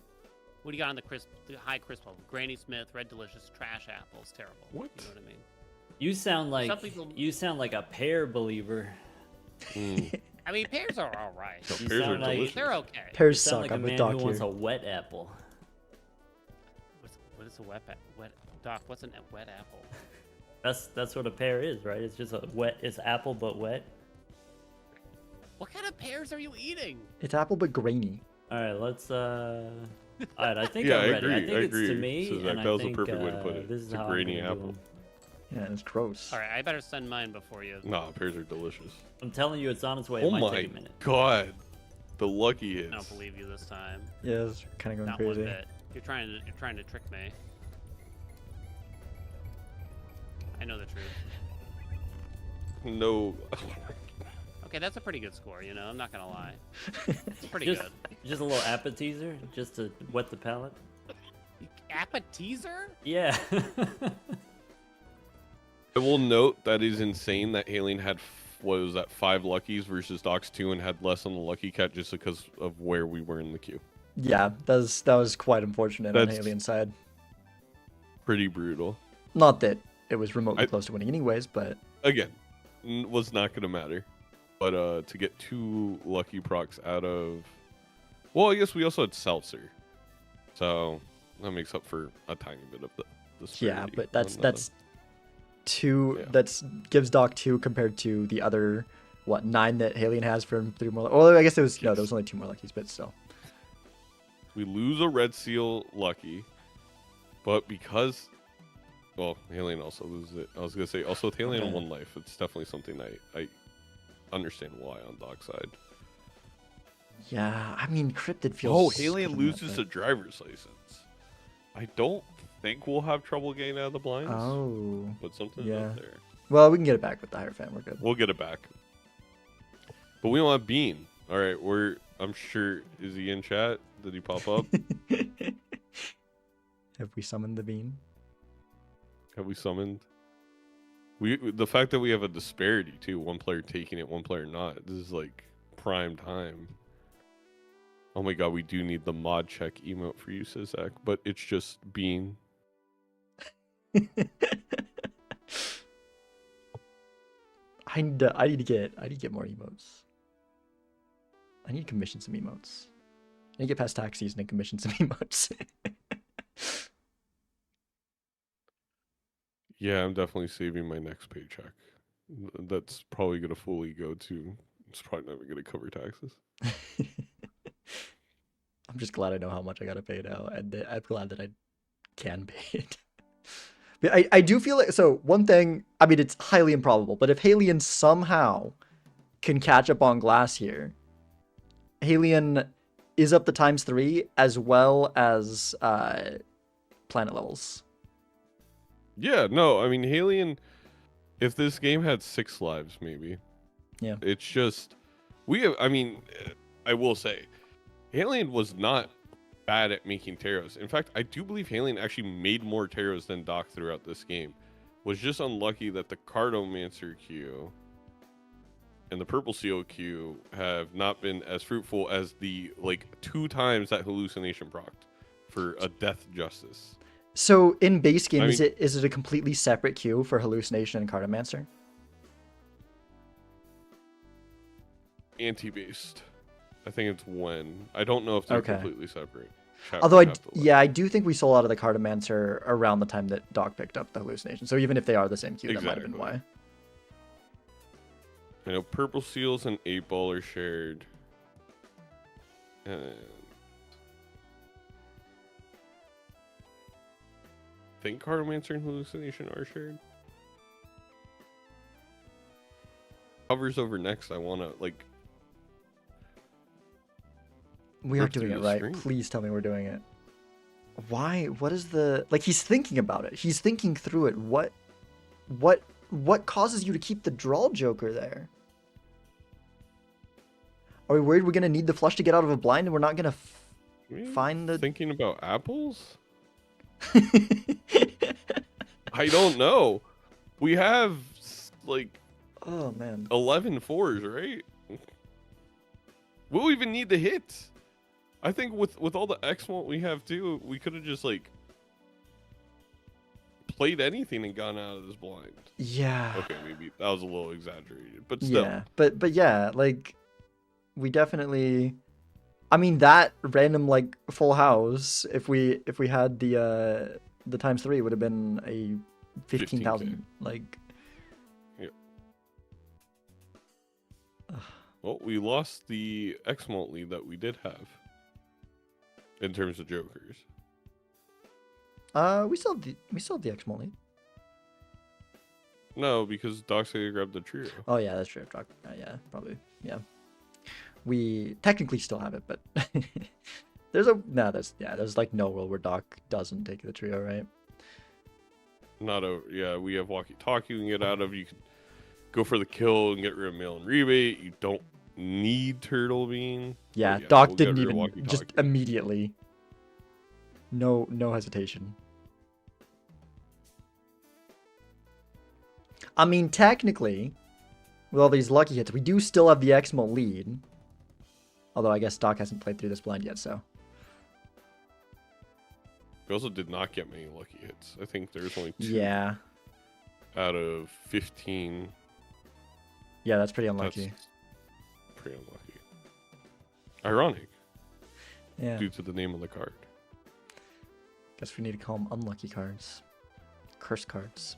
What do you got on the high crisp level? Granny Smith, Red Delicious, trash apples, terrible. What? You know what I mean? You sound like Some people- you sound like a pear believer. Mm. I mean, pears are all right. No, You pears are sound like- delicious. They're okay. You Pears sound suck. like a I'm with man Doc who wants here. a wet apple. What is a wet Doc? What's a wet apple? That's what a pear is, right? It's just a wet. It's apple but wet. What kind of pears are you eating? It's apple but grainy. All right, let's. All right, I think Yeah, I'm I ready. agree, I think I it's to agree. me, So, Zach, and I that was a think, perfect way to put it. This is It's a how I'm grainy gonna do apple. 'em. Yeah, and it's gross. All right, I better send mine before you. Nah, pears are delicious. I'm telling you, it's on its way. Oh It might my take a minute. god. The lucky I hits. don't believe you this time. Yeah, it's kind of going Not crazy. one bit. You're trying to trick me. I know the truth. No. Okay, that's a pretty good score, you know. I'm not gonna lie. It's pretty Just, good. just a little appetizer, just to wet the palate. Appetizer? Yeah. I will note that is insane that Alien had, what was that, 5 luckies versus Doc's 2 and had less on the lucky cat just because of where we were in the queue. Yeah, that was quite unfortunate on That's- Alien side. Pretty brutal. Not that it was remotely I- close to winning anyways, but Again, was not going to matter. But to get 2 lucky procs out of... Well, I guess we also had Seltzer. So that makes up for a tiny bit of the yeah, disparity but that's on that's 2. Yeah. That's gives Doc 2 compared to the other 9 that Alien has from 3 more. Well, I guess it was no, there was only 2 more luckies, but still. We lose a red seal lucky, but because, well, Alien also loses it. I was gonna say also with Alien on Yeah. 1 life, it's definitely something I understand why on Doc's side. Yeah, I mean, Cryptid feels. Oh, Alien good in that, loses but- a driver's license. I don't think we'll have trouble getting out of the blinds, Oh, but something's yeah. up there. well, we can get it back with the higher fan. We're good. We'll get it back. But we don't have Bean. All right, I'm sure. Is he in chat? Did he pop up? Have we summoned the bean? Have we summoned? The fact that we have a disparity too, one player taking it, one player not. This is like prime time. Oh my god, we do need the mod check emote for you, says Zach, but it's just Bean. I need to get more emotes. I need to commission some emotes. I need to get past tax season and commission some emotes. Yeah, I'm definitely saving my next paycheck. That's probably gonna fully go to. It's probably never gonna cover taxes. I'm just glad I know how much I gotta pay now, and I'm glad that I can pay it. But I do feel like, so one thing, I mean, it's highly improbable, but if Halion somehow can catch up on Glass here, Halion is up the ×3 as well as planet levels. Yeah, no, I mean Halion. If this game had 6 lives, maybe. Yeah. It's just we have. I mean, I will say, Halion was not bad at making taros. In fact, I do believe Halion actually made more taros than Doc throughout this game. Was just unlucky that the Cartomancer queue and the Purple Seal queue have not been as fruitful as the 2 times that hallucination procced for a death justice. So in base game, I is mean- it a completely separate queue for hallucination and Cartomancer? Anti-based. I think it's when. I don't know if they're Okay. completely separate. Chat Although would have to look. I do think we saw a lot of the Cartomancer around the time that Doc picked up the hallucination. So even if they are the same queue, that might have been Exactly. why. I know Purple Seals and 8 Ball are shared. And I think Cartomancer and Hallucination are shared. Hovers over next. I want to We are Rip doing through it the right. screen. Please tell me we're doing it. Why? What is the he's thinking about it. He's thinking through it. What causes you to keep the draw joker there? Are we worried we're gonna need the flush to get out of a blind and we're not gonna find the thinking about apples. I don't know. We have Oh man. 11 fours, right? We'll even need the hit. I think with all the X-Mult we have too, we could have just played anything and gone out of this blind. Yeah. Okay, maybe that was a little exaggerated, but still. Yeah. But yeah, we definitely, I mean, that random full house, if we had the ×3 would have been a 15,000 Yep. Well, we lost the X-Mult lead that we did have in terms of jokers. We still have the X lead. No, because Doxia grabbed the trio. Oh yeah, that's true. Yeah, probably. Yeah. We technically still have it, but there's no rule where Doc doesn't take the trio, right? We have walkie-talkie we can get out of. You can go for the kill and get rid of mail and rebate. You don't need Turtle Bean. Yeah, But Doc we'll get didn't rid of even just walkie-talkie. immediately. No hesitation. I mean, technically, with all these lucky hits, we do still have the Exmo lead. Although I guess Doc hasn't played through this blind yet, so. We also did not get many lucky hits. I think there's only 2 Yeah. out of 15. Yeah, that's pretty unlucky. That's pretty unlucky. Ironic, Yeah. due to the name of the card. Guess we need to call them unlucky cards. Curse cards.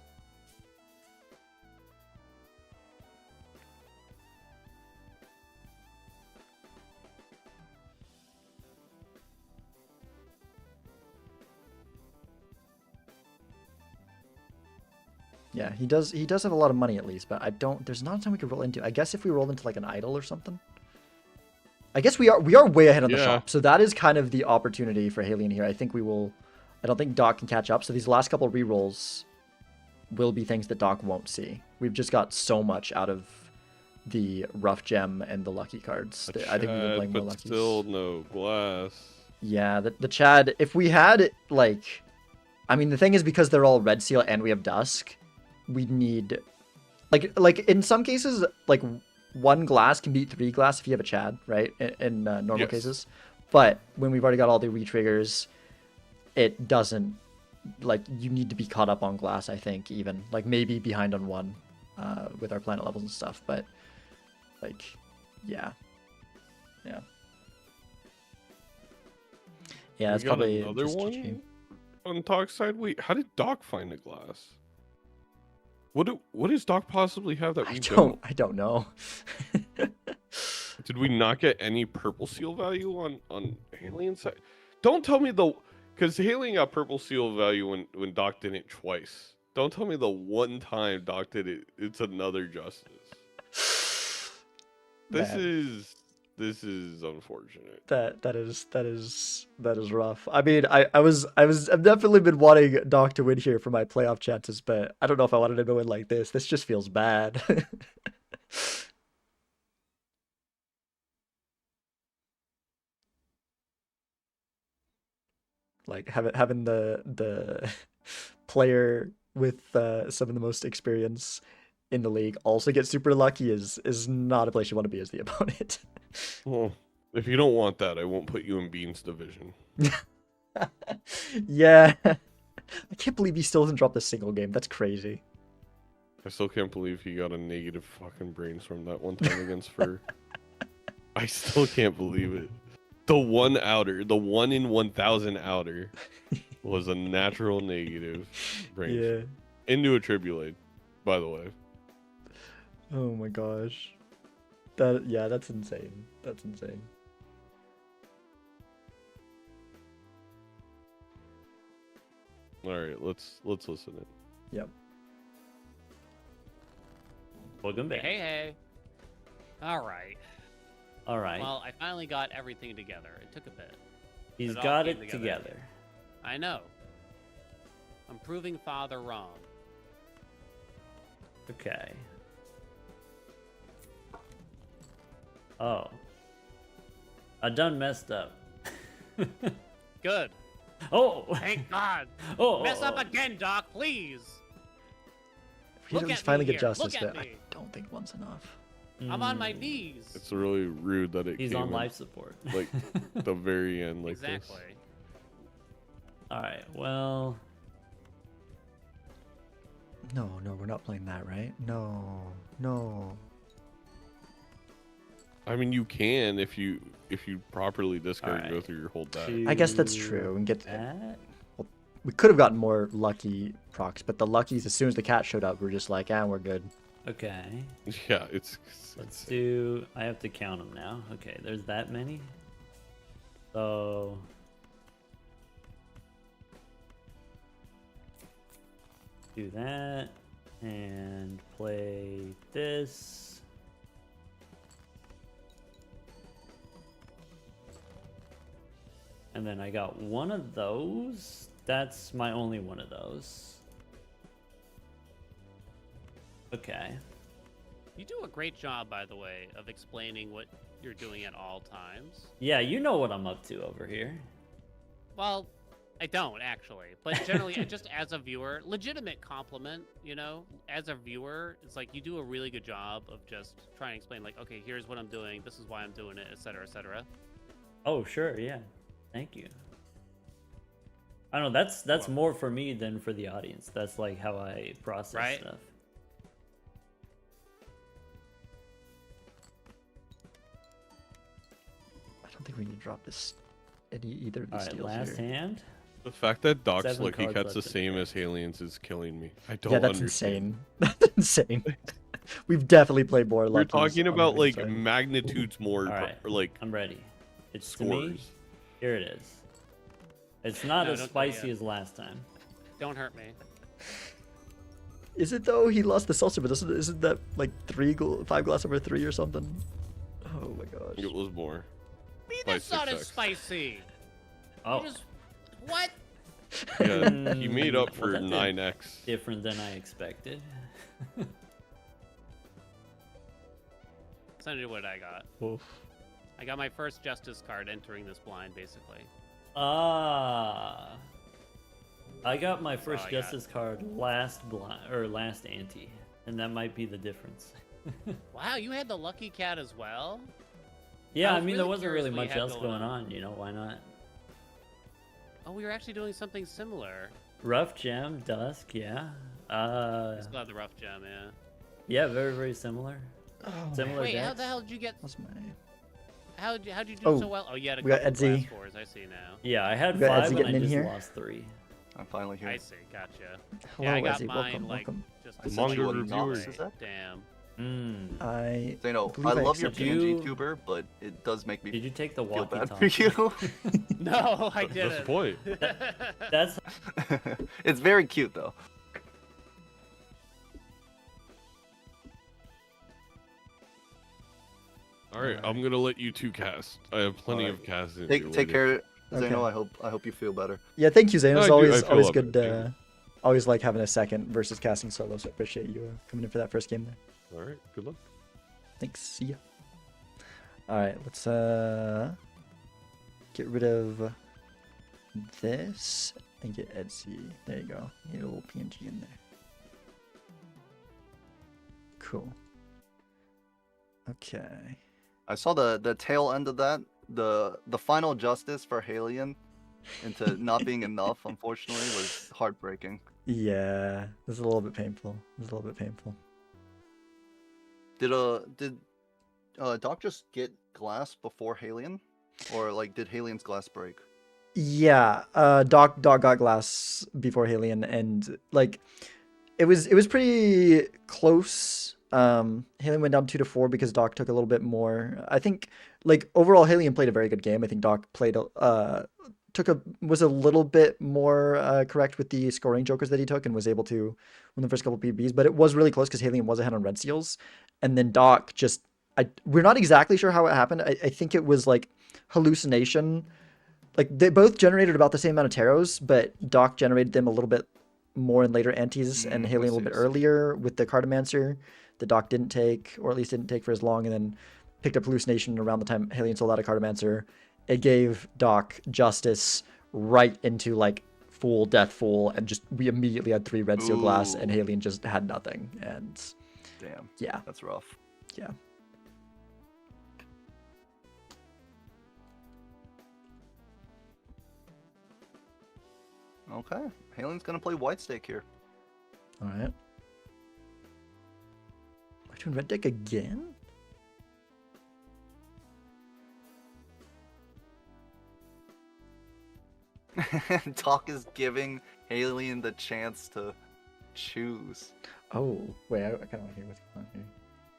Yeah, he does have a lot of money at least, but there's not a ton we could roll into. I guess if we roll into an idol or something. I guess we are way ahead on the Yeah. shop. So that is kind of the opportunity for Halion here. I don't think Doc can catch up. So these last couple rerolls will be things that Doc won't see. We've just got so much out of the rough gem and the lucky cards. I think we've been playing more but luckies. still no glass. Yeah, the Chad, if we had I mean, the thing is, because they're all red seal and we have dusk, we'd need in some cases, one glass can beat 3 glass if you have a Chad, right? In normal Yes. cases. But when we've already got all the retriggers, it doesn't, you need to be caught up on glass, I think, even. Maybe behind on 1 with our planet levels and stuff. But, yeah. Yeah. Yeah, We it's got probably another just one GG. on Doc's side. Wait, how did Doc find a glass? What does Doc possibly have that we don't? I don't know. Did we not get any purple seal value on Alien side? Don't tell me because Alien got purple seal value when Doc did it twice. Don't tell me the one time Doc did it, it's another justice. Man, This is unfortunate. that is rough. I mean, I've definitely been wanting Doc to win here for my playoff chances, but I don't know if I wanted him to win like this. This just feels bad. Like having the player with some of the most experience in the league also get super lucky is not a place you want to be as the opponent. Well, if you don't want that, I won't put you in Bean's division. Yeah. I can't believe he still hasn't dropped a single game. That's crazy. I still can't believe he got a negative fucking brainstorm that one time against Fur. I still can't believe it. The one outer, the 1 in 1,000 outer, was a natural negative brainstorm. Yeah. Into a tribulate, by the way. Oh my gosh. That's insane. That's insane. All right, let's listen in. Yep. Welcome back. Hey. All right. All right. Well, I finally got everything together. It took a bit. He's it all got came it together. together. I know. I'm proving Father wrong. Okay. Oh. I done messed up. Good. Oh. Thank God. Oh. Mess up again, Doc, please. If we Look at least at finally me get here. justice, Look at but I me. don't think one's enough. I'm on my Mm, knees. It's really rude that it He's came on in, life support. like the very end like Exactly. this. All right. Well, No, we're not playing that, right? No. I mean, you can if you properly discard and go Alright. through your whole deck. I guess that's do true. And get that. we could have gotten more lucky procs, but the luckies, as soon as the cat showed up, we're just like, we're good. Okay. Yeah, it's Let's do. I have to count them now. Okay, there's that many. So. Do that. And play this. And then I got one of those. That's my only one of those. Okay. You do a great job, by the way, of explaining what you're doing at all times. Yeah, you know what I'm up to over here. Well, I don't actually, but generally, just as a viewer, legitimate compliment. You know, as a viewer, it's like you do a really good job of just trying to explain, like, okay, here's what I'm doing, this is why I'm doing it, etc., etc. Oh, sure, yeah. Thank you. I don't know, that's more for me than for the audience. That's like how I process Right. stuff. I don't think we need to drop this either of these All right, deals last here. hand. the fact that Doc's 7 Lucky cards Cat's the left in same the as Aliens is killing me. I don't Yeah, that's understand. insane. That's insane. We've definitely played more We're luckies talking on the about green like side. magnitudes more, All right. or like I'm ready. It's to me. scores. Here it is. It's not No, as don't- spicy yeah. as last time. Don't hurt me. Is it though? He lost the seltzer, but isn't that like 5 glass over 3 or something? Oh my gosh. It was more. That's By not as 6x. spicy. Oh, You just what? Yeah, he made up Well, for that did 9x. different than I expected. That's not what I got. Oof. I got my first justice card entering this blind, basically. Ah. I got my all first I got. justice card last last ante, and that might be the difference. Wow, you had the lucky cat as well. Yeah, I was mean there really wasn't curious really what you much had else going going on. on, you know, why not? Oh, we were actually doing something similar. Rough Gem, Dusk, yeah. Just got the rough gem, yeah. Yeah, very, very similar. Oh, Similar Wait, how decks. the hell did you get? That's my. How'd you do Oh, so well? Oh, you had a we got couple glass Edsy. scores. I see now. Yeah, I had We got 5 Edsy and getting I in just here. lost 3. I'm finally here. I see. Gotcha. Hello, Yeah, I got Ezzy. mine Welcome, like welcome. just I a sent you Manga a reviewers. Nox, is that? Damn. Mm. I Zeno, I love your accepted you- PNG tuber, but it does make me Did you take the feel bad for walkie-talkie? you. No, I That's the didn't. point. That's It's very cute though. All right, I'm gonna let you two cast. I have plenty Alright. of casts. in Take here take later. care, Zeno. Okay. I hope you feel better. Yeah, thank you, Zane. No, It's I do. I always feel always love good. it. Thank you. Always like having a second versus casting solo. So I appreciate you coming in for that first game there. All right, good luck. Thanks. See ya. All right, let's get rid of this and get Etsy. There you go. Need a little PNG in there. Cool. Okay. I saw the tail end of that. The final justice for Halion into not being enough, unfortunately, was heartbreaking. Yeah, this is a little bit painful. This is a little bit painful. Did Doc just get glass before Halion, or like did Halion's glass break? Yeah, Doc got glass before Halion, and like it was pretty close. Halion went down 2-4 because Doc took a little bit more. I think like overall Halion played a very good game. I think Doc played was a little bit more correct with the scoring jokers that he took and was able to win the first couple of PBs, but it was really close because Halion was ahead on red seals, and then Doc just we're not exactly sure how it happened. I think it was like hallucination. Like they both generated about the same amount of taros, but Doc generated them a little bit more in later antes, and Halion a little bit earlier with the Cartomancer that Doc didn't take, or at least didn't take for as long, and then picked up hallucination around the time Halion sold out a Cartomancer. It gave Doc justice right into like full death full, and just we immediately had 3 red seal glass, and Ooh. Halion just had nothing. And Damn, yeah, that's rough. yeah. Okay, Halion's gonna play white stake here. All right. Are we doing red deck again? Doc is giving Halion the chance to choose. Oh, wait, I kind of want to hear what's going on here.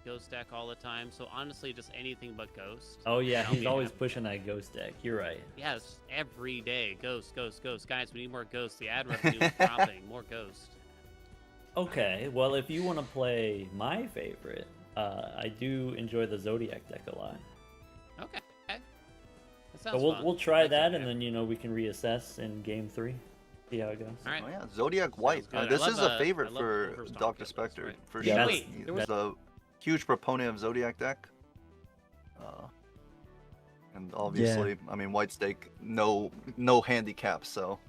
Ghost deck all the time. So honestly, just anything but ghost. Oh yeah, I'll he's be always happy. pushing that ghost deck. You're right. Yes, every day. Ghost, ghost, ghost. Guys, we need more ghosts. The ad revenue is dropping. More ghost. Okay, well if you want to play my favorite, I do enjoy the Zodiac deck a lot. Okay. That So sounds we'll fun. we'll try Like that, and then we can reassess in game 3, see how it goes. All right. Oh yeah, Zodiac White. good. I this love, is a I favorite love for Overstorm Dr. Goodness, Spectre. right? For Yeah, sure. Wait, He there was a huge proponent of Zodiac deck. And obviously, I mean, white stake, no handicap, so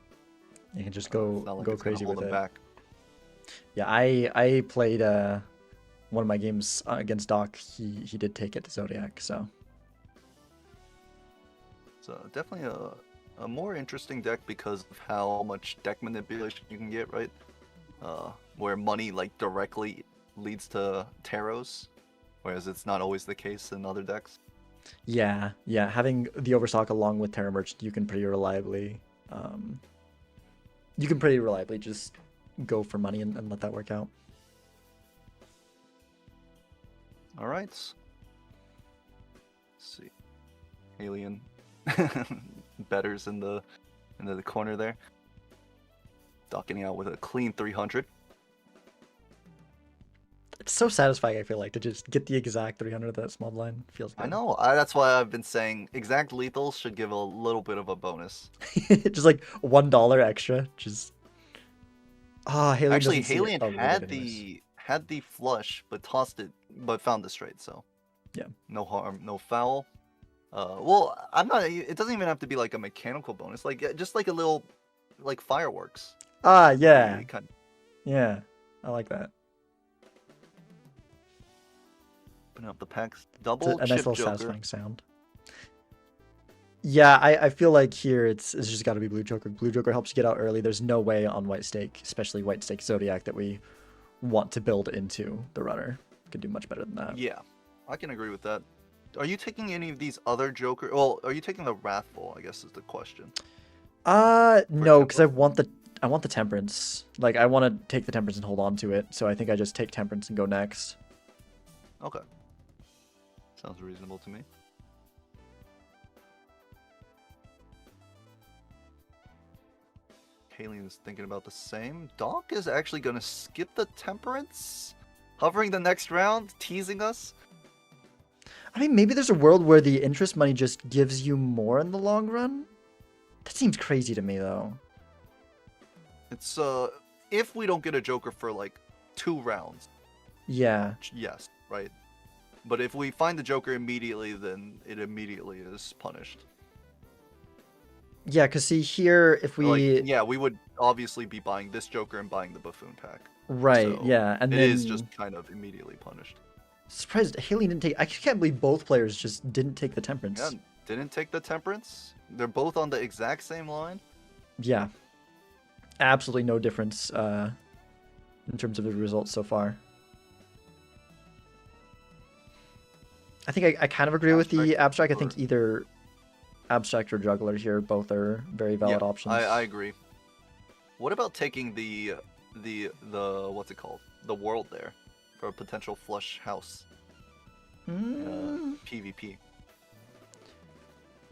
You can just it's not go like go it's gonna crazy hold with him it. back. Yeah, I played one of my games against Doc. He did take it to Zodiac, so It's definitely a more interesting deck because of how much deck manipulation you can get, right? Where money like directly leads to taros, whereas it's not always the case in other decks. yeah, having the overstock along with Terra Merchant, you can pretty reliably just go for money and let that work out. All right. Let's see. Alien betters in the corner there. Docking out with a clean 300. It's so satisfying, I feel like, to just get the exact 300 of that small blind. Feels good. I know. That's why I've been saying exact lethals should give a little bit of a bonus. Just like $1 extra. Just Halion Actually, doesn't see it. Halion Oh, we had did anyways. the flush, but tossed it, but found the straight. So Yeah. no harm, no foul. Well, I'm not. It doesn't even have to be like a mechanical bonus. Like just like a little, like fireworks. Yeah, You kind of yeah, I like that. open up the packs. It's Double a nice chip little joker. satisfying sound. Yeah, I feel like here it's just got to be Blue Joker. Blue Joker helps you get out early. There's no way on White Stake, especially White Stake Zodiac, that we want to build into the runner. Could do much better than that. Yeah, I can agree with that. Are you taking any of these other Joker? Well, are you taking the Wrathful? I guess is the question. No, because I want the Temperance. Like, I want to take the Temperance and hold on to it. So I think I just take Temperance and go next. Okay. Sounds reasonable to me. Alien's thinking about the same. Doc is actually gonna skip the Temperance, hovering the next round, teasing us. I mean, maybe there's a world where the interest money just gives you more in the long run. That seems crazy to me, though. It's if we don't get a Joker for like 2 rounds, Yeah. yes, right. But if we find the Joker immediately, then it immediately is punished. Yeah, because see here, if we... Like, yeah, we would obviously be buying this Joker and buying the Buffoon pack. Right, So yeah, and it then... is just kind of immediately punished. Surprised Haley didn't take... I can't believe both players just didn't take the Temperance. Yeah, didn't take the Temperance. They're both on the exact same line. Yeah. Absolutely no difference in terms of the results so far. I think I kind of agree with the Abstract. I think either Abstract or Juggler here, both are very valid options. I agree. What about taking the what's it called? The world there for a potential flush house PvP.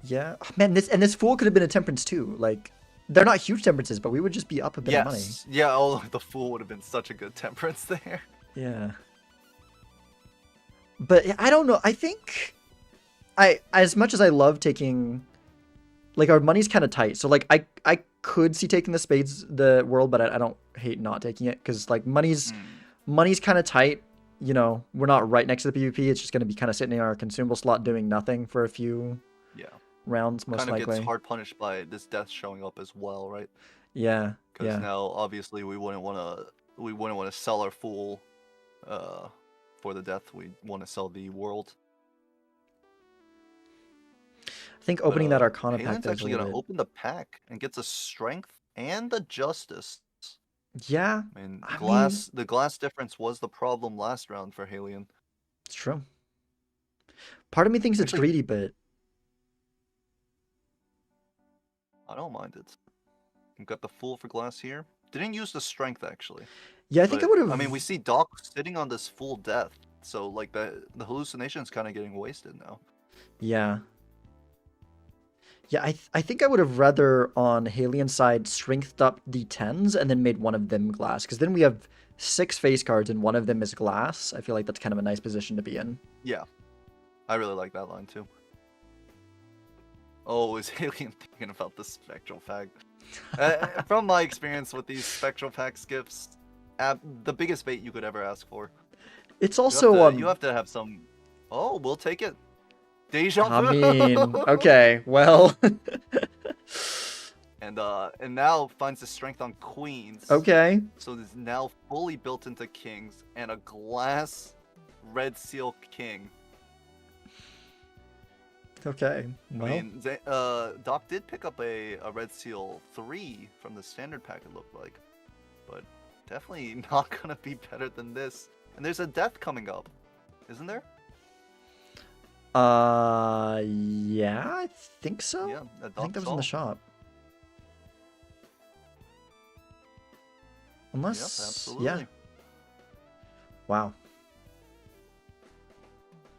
Yeah, oh, man, this Fool could have been a Temperance too. Like, they're not huge Temperances, but we would just be up a bit of money. Yeah. Oh, the Fool would have been such a good Temperance there. Yeah. But I don't know. I think as much as I love taking, like, our money's kind of tight. So like I could see taking the world, but I don't hate not taking it because like money's kind of tight. You know, we're not right next to the PvP. It's just going to be kind of sitting in our consumable slot doing nothing for a few rounds, most likely. Kind of gets hard punished by this death showing up as well, right? Yeah. Because now obviously we wouldn't want to sell our Fool for the death. We want to sell the world. I think opening that Arcana pack Halen's there's actually a going little to open the pack and gets a Strength and the Justice. Yeah. I mean, the glass difference was the problem last round for Halion. It's true. Part of me thinks it's greedy, but I don't mind it. We've got the Fool for glass here. Didn't use the Strength actually. Yeah, I think I would have. I mean, we see Doc sitting on this full death, so like the hallucination's kind of getting wasted now. Yeah. Yeah, I think I would have rather on Halion's side strengthed up the 10s and then made one of them glass, because then we have 6 face cards and one of them is glass. I feel like that's kind of a nice position to be in. Yeah, I really like that line too. Oh, is Halion thinking about the Spectral pack? From my experience with these Spectral pack skips, the biggest bait you could ever ask for. It's also you have to have some. Oh, we'll take it. Deja vu. I mean, okay, well. and now finds the strength on queens. Okay. So it's now fully built into kings and a glass red seal king. Okay. Well. I mean, Doc did pick up a red seal 3 from the standard pack. It looked like, but definitely not gonna be better than this. And there's a death coming up, isn't there? Yeah, I think so. Yeah, I think that was in the shop. Unless, yep, absolutely. Yeah. Wow.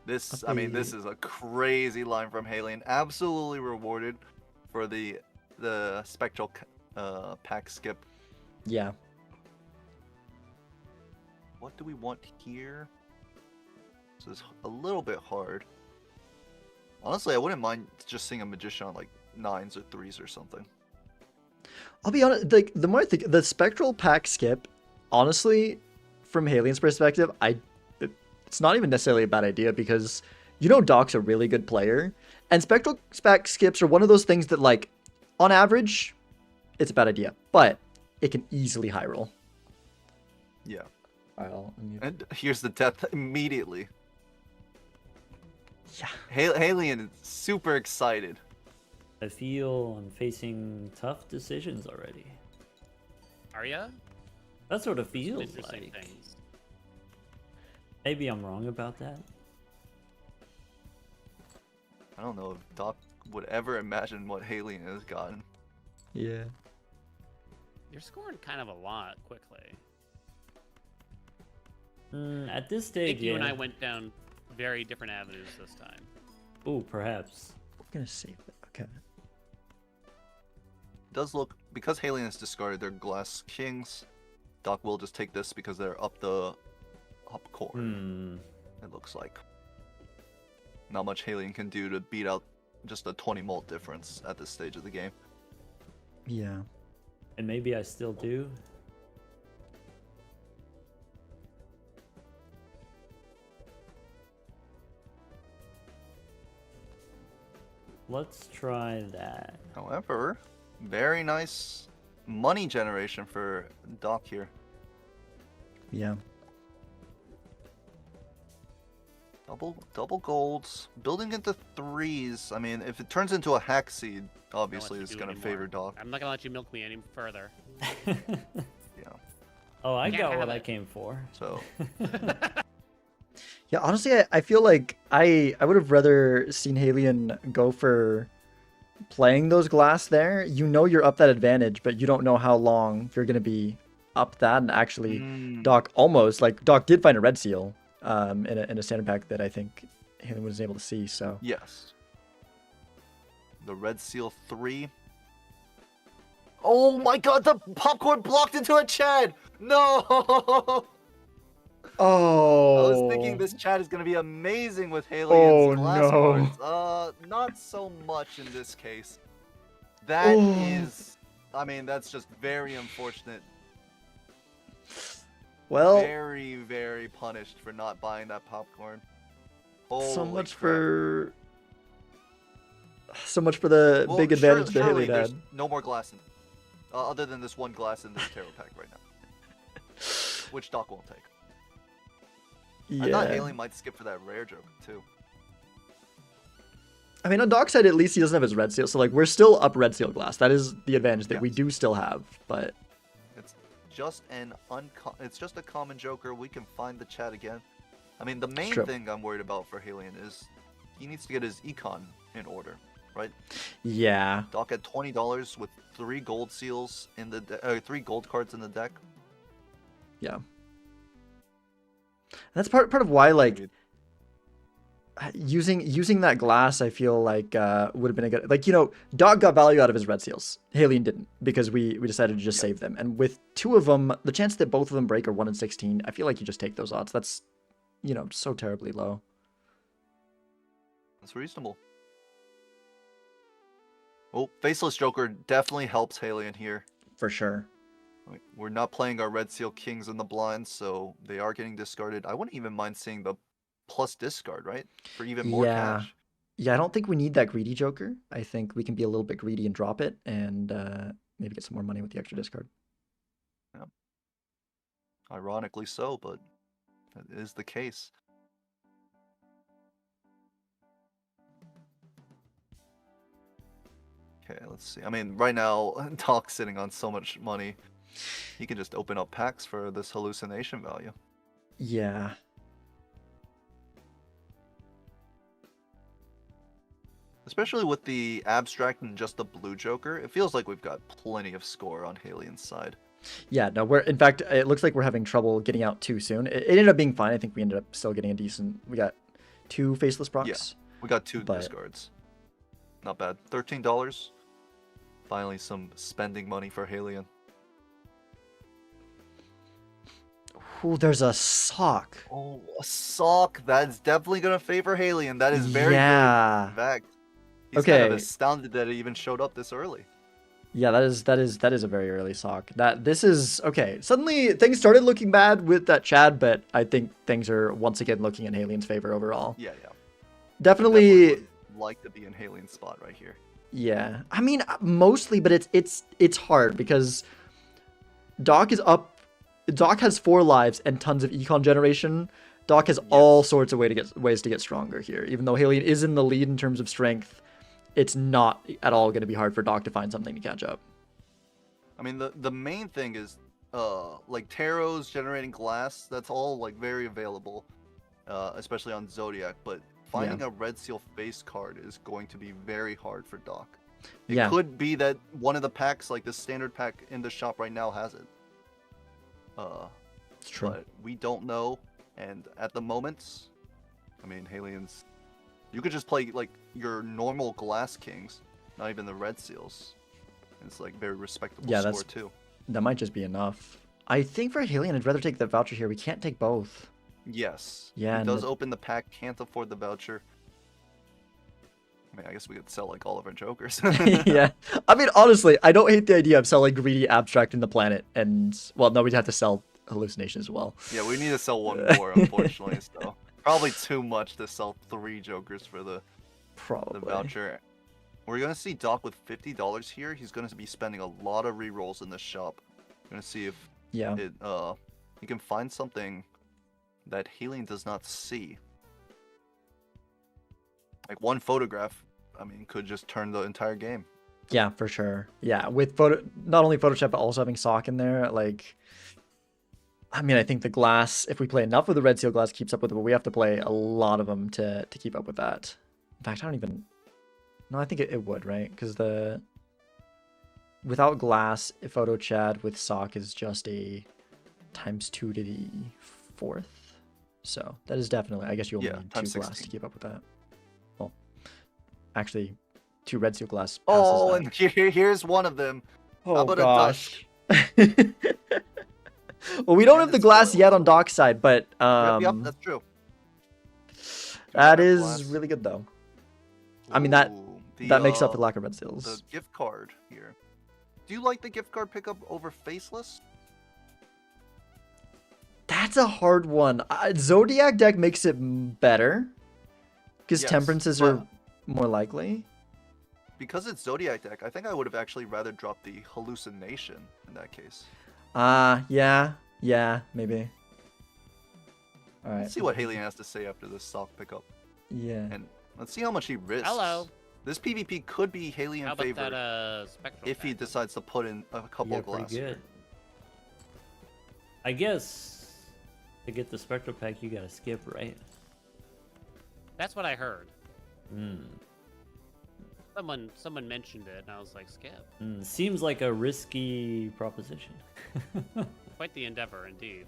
This, I mean, this is a crazy line from Halion. Absolutely rewarded for the Spectral pack skip. Yeah. What do we want here? This is a little bit hard. Honestly, I wouldn't mind just seeing a Magician on like 9s or 3s or something. I'll be honest, like, the more I think, the Spectral pack skip, honestly, from Halion's perspective, it's not even necessarily a bad idea because, you know, Doc's a really good player, and Spectral pack skips are one of those things that, like, on average, it's a bad idea, but it can easily high roll. Yeah. Alright, and here's the death immediately. Yeah. Halion is super excited. I feel I'm facing tough decisions already. Are ya? That's what it feels Interesting like. things. Maybe I'm wrong about that. don't know if Doc would ever imagine what Halien has gotten. Yeah. You're scoring kind of a lot quickly. At this I stage, think you and yeah. I went down very different avenues this time. Ooh, perhaps. I'm gonna save it. Okay. Does look, because Halien has discarded their glass kings, Doc will just take this because they're up court. It looks like. Not much Halien can do to beat out just a 20 mult difference at this stage of the game. Yeah. And maybe I still do. Let's try that. However, very nice money generation for Doc here. Yeah. Double golds, building into threes. I mean, if it turns into a hack seed, obviously you it's do gonna anymore. favor Doc. I'm not gonna let you milk me any further. Yeah. Oh, I Can't got have what I it. came for. So Yeah, honestly, I feel like I would have rather seen Halien go for playing those glass there. You know you're up that advantage, but you don't know how long you're going to be up that. And actually, Doc Doc did find a red seal in a standard pack that I think Halien was able to see. So yes, the red seal 3. Oh my God! The popcorn blocked into a Chad. No. oh, I was thinking this chat is going to be amazing with Halien's Oh, glass no. cards. Not so much in this case. That is, Oh. I mean, that's just very unfortunate. Well, Very, very punished for not buying that popcorn. so Holy much crap. for the Well, big advantage that surely Halien there's had. no more glass in, other than this one glass in this tarot pack right now, which Doc won't take. I thought Yeah. Halien might skip for that rare joke too. I mean, on Doc's side, at least he doesn't have his red seal. So, like, we're still up red seal glass. That is the advantage that we Yes. do still have. But It's just it's just a common joker. We can find the chat again. I mean, the main true. thing I'm worried about for Halien is he needs to get his econ in order, right? yeah, Doc had $20 with 3 gold seals in the 3 gold cards in the deck. yeah. That's part of why, like, Maybe- using that glass, I feel like would have been a good. Like, you know, Doc got value out of his red seals. Halien didn't because we decided to just save them. And with 2 of them, the chance that both of them break are 1 in 16. I feel like you just take those odds. That's, you know, so terribly low. That's reasonable. Oh, Faceless Joker definitely helps Halien here. For sure. Like, we're not playing our Red Seal Kings in the blinds, so they are getting discarded. I wouldn't even mind seeing the plus discard, right? For even more Yeah. cash. Yeah, I don't think we need that greedy Joker. I think we can be a little bit greedy and drop it and maybe get some more money with the extra discard. Ironically so, but that is the case. Okay, let's see. I mean, right now, Doc's sitting on so much money. He can just open up packs for this hallucination value. Yeah. Especially with the abstract and just the blue Joker, it feels like we've got plenty of score on Halien's side. Yeah, no, in fact, it looks like we're having trouble getting out too soon. It ended up being fine. I think we ended up still getting a decent, we got 2 faceless procs. Yeah. We got 2 But- discards. Not bad. $13. Finally some spending money for Halien. Ooh, there's a sock. Oh, a sock. That's definitely going to favor Halien. That is very good. Yeah. In fact, he's kind of Okay. astounded that it even showed up this early. Yeah, that is a very early sock. This is okay. Suddenly things started looking bad with that Chad, but I think things are once again looking in Halien's favor overall. Yeah. Definitely, would like to be in Halien's spot right here. yeah. I mean, mostly, but it's hard because Doc is up. Doc has 4 lives and tons of econ generation. Doc has all sorts of ways to get stronger here. Even though Halien is in the lead in terms of strength, it's not at all going to be hard for Doc to find something to catch up. I mean, the main thing is, like tarots generating glass. That's all like very available, especially on Zodiac. But finding a red seal face card is going to be very hard for Doc. It Yeah. could be that one of the packs, like the standard pack in the shop right now, has it. It's true. But we don't know, and at the moment, I mean, Halien's. You could just play like your normal Glass Kings, not even the red seals. It's like very respectable score too. That might just be enough. I think for Halien, I'd rather take the voucher here. We can't take both. Yes. Yeah, He and does open the pack, can't afford the voucher. I mean, I guess we could sell like all of our jokers. Yeah. I mean, honestly, I don't hate the idea of selling greedy abstract in the planet, and well, no, we'd have to sell hallucination as well. Yeah, we need to sell one more, unfortunately. So probably too much to sell 3 jokers for the voucher. We're gonna see Doc with $50 here. He's gonna be spending a lot of rerolls in the shop. We're gonna see if he can find something that Healing does not see. Like one photograph, I mean, could just turn the entire game. Yeah, for sure. Yeah, with not only Photoshop but also having Sock in there, like. I mean, I think the glass, if we play enough of the red seal glass, keeps up with it, but we have to play a lot of them to keep up with that. In fact, I don't even. No, I think it would, right? Because without glass, photo Chad with Sock is just a ×2 to the 4th. So that is definitely, I guess you only need 2 glass 16. to keep up with that. Well, actually, 2 red seal glass passes Oh, that. and here's one of them. Oh, How about gosh. Well, we don't have the glass yet on Doc's side, but yep, that's true. that is really good though. I mean that makes up for lack of red The seals. gift card here. Do you like the gift card pickup over Faceless? That's a hard one. Zodiac deck makes it better because Yes, temperances but- are more likely. Because it's Zodiac deck, I think I would have actually rather dropped the hallucination in that case. Yeah, maybe. All right. Let's see what Halien has to say after this Sock pickup. Yeah. And let's see how much he risks. Hello. This PvP could be How Halien about favored that spectral if he pack? decides to put in a couple of glass. pretty good. I guess to get the spectral pack, you gotta skip, right? That's what I heard. Hmm. Someone mentioned it, and I was like, skip. Seems like a risky proposition. Quite the endeavor, indeed.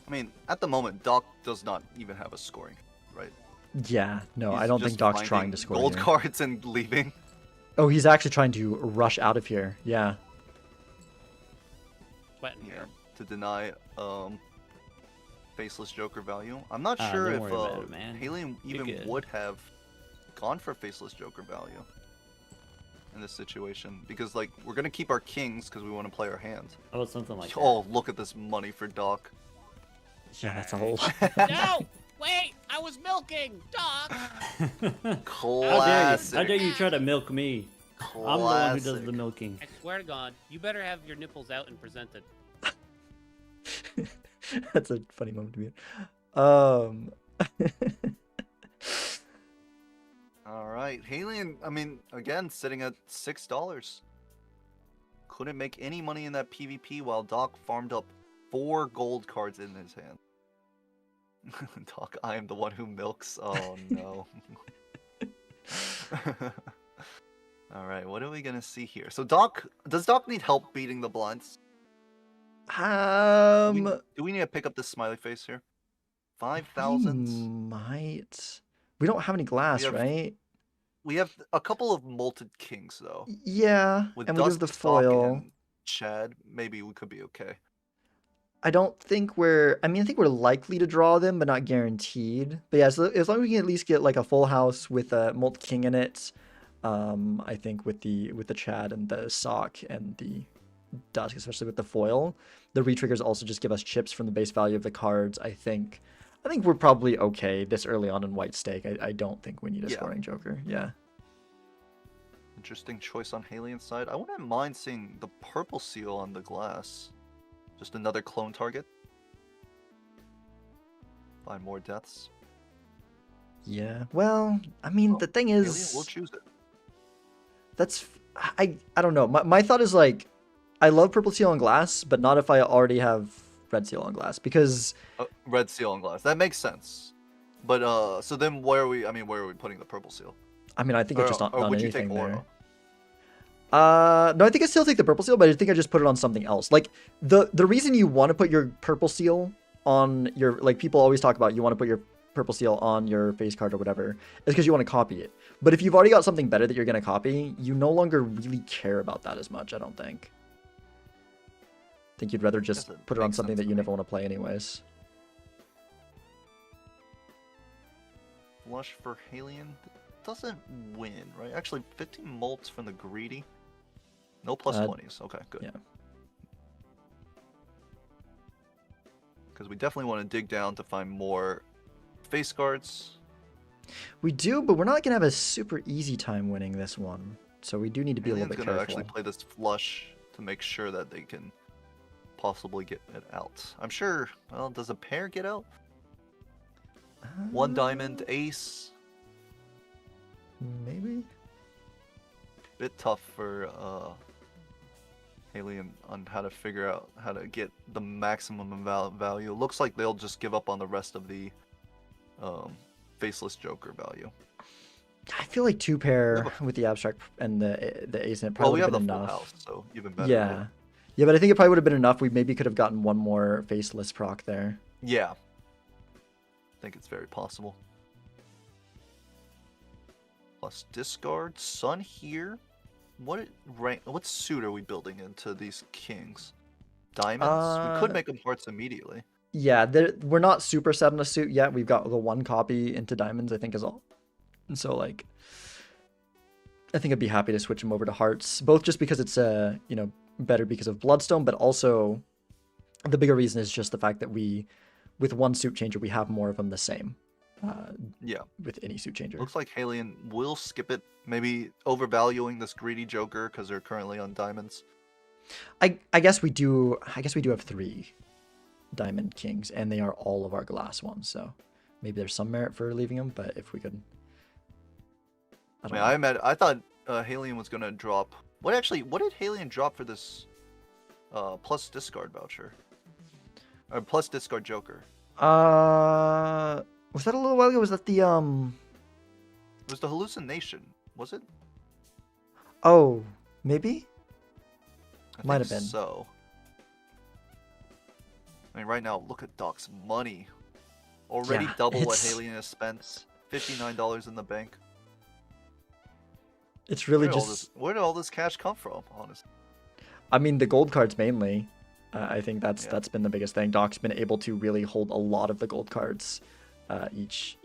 I mean, at the moment, Doc does not even have a scoring, right? Yeah. No, He's I don't think just Doc's trying finding to score gold here. cards and leaving. Oh, he's actually trying to rush out of here. Yeah. Sweating Yeah, here. to deny Faceless Joker value. I'm not Ah, sure don't if worry about it, man. Halien You're even good. would have gone for Faceless Joker value in this situation because, like, we're gonna keep our kings because we want to play our hands. How about something like Oh, look at this money for Doc. Yeah, that's a whole. No! Wait! I was milking! Doc! that? Classic. How dare you try to milk me? I'm the one who does the Classic. milking. I swear to God, you better have your nipples out and presented. That's a funny moment to be in. All right, Halien. I mean, again, sitting at $6. Couldn't make any money in that PvP while Doc farmed up 4 gold cards in his hand. Doc, I am the one who milks. Oh no. All right, what are we gonna see here? So does Doc need help beating the blinds? Do we need to pick up this smiley face here? 5,000. Might. We don't have any glass, have- right? We have a couple of molted kings though. Yeah, With and we have Dust, the Sock, foil. and Chad, maybe we could be okay. I don't think we're. I mean, I think we're likely to draw them, but not guaranteed. But yeah, so as long as we can at least get like a full house with a Molt King in it, I think with the Chad and the Sock and the Dusk, especially with the foil, the retriggers also just give us chips from the base value of the cards. I think we're probably okay this early on in White Stake. I don't think we need a Yeah. scoring Joker. Yeah. Interesting choice on Halien's side. I wouldn't mind seeing the purple seal on the glass. Just another clone target. Find more deaths. Yeah. Well, I mean, Well, the thing Halien is, will choose it. that's I don't know. My thought is like, I love purple seal on glass, but not if I already have red seal on glass because Red seal on glass. That makes sense. But so then where are we? I mean, where are we putting the purple seal? I mean I think it's just not Or on would you take anything there. aura? No, I think I still take the purple seal, but I think I just put it on something else. Like the reason you want to put your purple seal on your, like, people always talk about you want to put your purple seal on your face card or whatever, is because you want to copy it. But if you've already got something better that you're going to copy, you no longer really care about that as much, I don't think. I think you'd rather just That put it on makes something sense that to you me. never want to play anyways. Flush for Halion doesn't win, right? Actually, 15 molts from the greedy. No plus 20s. Okay, good. Yeah. Because we definitely want to dig down to find more face guards. We do, but we're not going to have a super easy time winning this one. So we do need to be a little Halion's bit gonna careful. actually play this flush to make sure that they can possibly get it out. I'm sure. Well, does a pair get out? One diamond, ace. Maybe? Bit tough for Halion on how to figure out how to get the maximum value. Looks like they'll just give up on the rest of the faceless Joker value. I feel like two pair with the abstract and the ace in it Well, probably we would have have the been full enough. house, so even better. Yeah. right? Yeah, but I think it probably would have been enough. We maybe could have gotten one more faceless proc there. Yeah. I think it's very possible. Plus discard, sun here. What rank? What suit are we building into these kings? Diamonds. We could make them hearts immediately. Yeah, we're not super set on a suit yet. We've got the one copy into diamonds, I think, is all. And so, like, I think I'd be happy to switch them over to hearts, both just because it's better because of Bloodstone, but also the bigger reason is just the fact that with one suit changer, we have more of them the same. Yeah. With any suit changer. Looks like Halion will skip it, maybe overvaluing this greedy Joker because they're currently on diamonds. I guess we do. I guess we do have 3 diamond kings, and they are all of our glass ones. So maybe there's some merit for leaving them. But if we could, I thought Halion was gonna drop. What did Halion drop for this plus discard voucher? Or plus discard Joker? Was that a little while ago? Was that the It was the hallucination, was it? Oh, maybe. I Might think have been. So. I mean, right now, look at Doc's money. Already Yeah, double what it's- Halion has spent. $59 in the bank. It's really Where did just. where did all this cash come from, honestly? I mean, the gold cards mainly. I think that's Yeah. that's been the biggest thing. Doc's been able to really hold a lot of the gold cards, each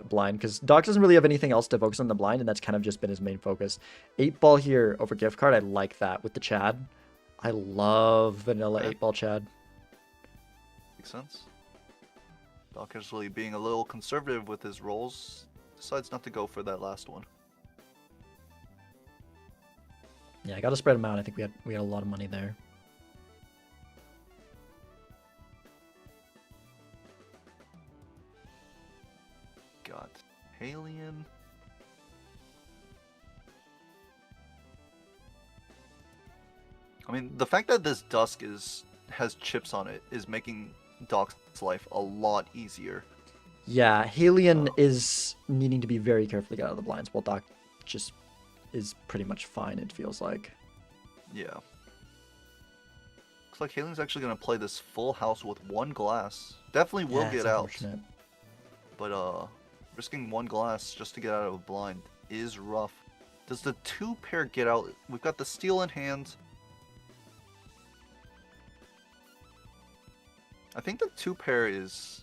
blind, because Doc doesn't really have anything else to focus on the blind, and that's kind of just been his main focus. 8-ball here over gift card. I like that with the Chad. I love vanilla Yeah. 8-ball Chad. Makes sense. Doc is really being a little conservative with his rolls. Decides not to go for that last one. Yeah, I got to spread them out. I think we had a lot of money there. Got Halion. I mean, the fact that this Dusk has chips on it is making Doc's life a lot easier. Yeah, Halion is needing to be very careful to get out of the blinds, while Doc just is pretty much fine, it feels like. Yeah. Looks like Halion's actually going to play this full house with one glass. Definitely will Yeah, get it's out. unfortunate. But risking one glass just to get out of a blind is rough. Does the 2-pair get out? We've got the steel in hand. I think the 2-pair is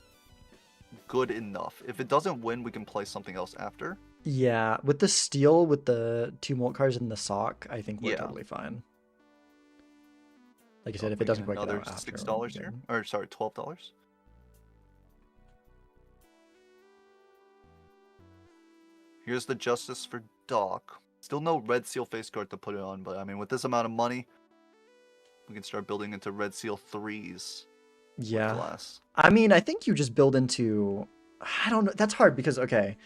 good enough. If it doesn't win, we can play something else after. Yeah, with the steel, with the 2 molt cards and the sock, I think we're Yeah. totally fine. Like I said, Oh, if we it doesn't get quite get another out after, $6 here, or sorry, $12. Here's the justice for Doc. Still no red seal face card to put it on, but I mean, with this amount of money, we can start building into red seal 3s. Yeah. Glass. I mean, I think you just build into... I don't know. That's hard because, okay.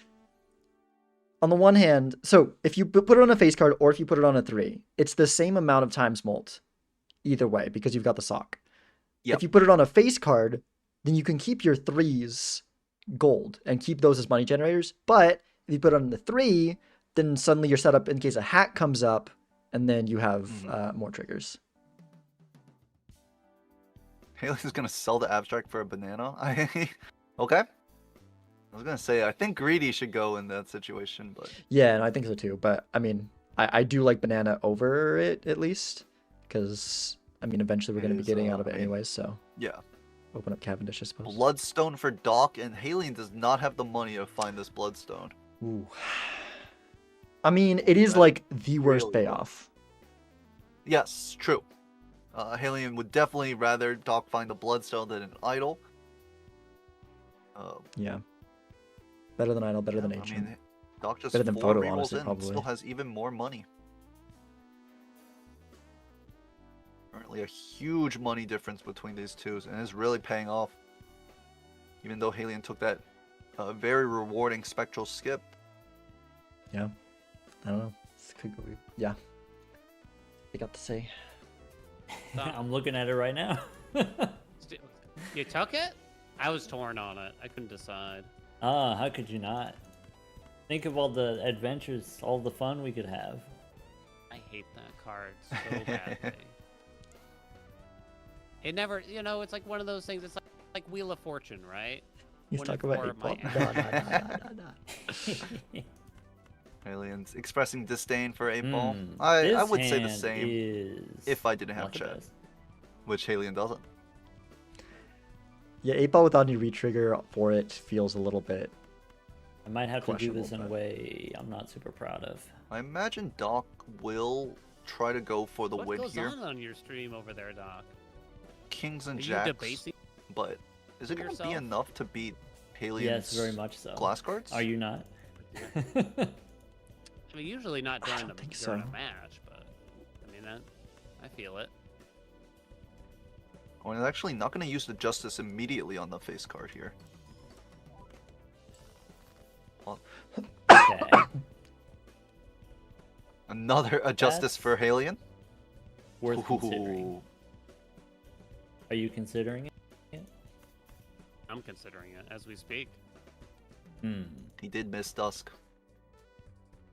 On the one hand, so if you put it on a face card or if you put it on a 3, it's the same amount of times molt. either way because you've got the sock. Yep. If you put it on a face card, then you can keep your 3s gold and keep those as money generators. But if you put it on the 3, then suddenly you're set up in case a hat comes up, and then you have more triggers. Haley's gonna sell the abstract for a banana. Okay. I was gonna say I think greedy should go in that situation, but Yeah, and I think so too. But I mean, I do like banana over it at least, because I mean, eventually we're It going to be is, getting out of it I mean, anyways. So yeah. open up Cavendish, I suppose. Bloodstone for Doc, and Haley does not have the money to find this Bloodstone. Ooh. I mean, it is That like the worst really payoff. Yes, true. Halion would definitely rather Doc find the Bloodstone than an idol. Yeah. Better than Idol, better than I Ancient. mean, Doc just Better than 4 Photo, rerolls honestly, in, probably. still has even more money. Currently a huge money difference between these two, and it's really paying off. Even though Halion took that very rewarding spectral skip. Yeah. I don't know. This could go. Yeah. I got to say. I'm looking at it right now. You took it? I was torn on it. I couldn't decide. Ah, how could you not? Think of all the adventures, all the fun we could have. I hate that card so badly. It never, it's like one of those things. It's like Wheel of Fortune, right? He's One talking in about four 8 of ball. my Nah. Halion's expressing disdain for 8 ball. Hmm, I this would say the hand same is if I didn't have not the chat, best. which Halion doesn't. Yeah, 8 ball without any retrigger for it feels a little bit. I might have to do this questionable, in a but- way I'm not super proud of. I imagine Doc will try to go for the What win goes here. on your stream over there, Doc? Kings and Are you jacks, debasing but is it going to be yourself? enough to beat Halion's Yes, very much so. glass cards? Are you not? I mean, usually not during don't think during so. a match, but I mean, I feel it. Oh, and actually not going to use the Justice immediately on the face card here. Okay. Another a Justice That's for Halion. Worth considering. Ooh. Are you considering it? I'm considering it as we speak. Hmm. He did miss Dusk.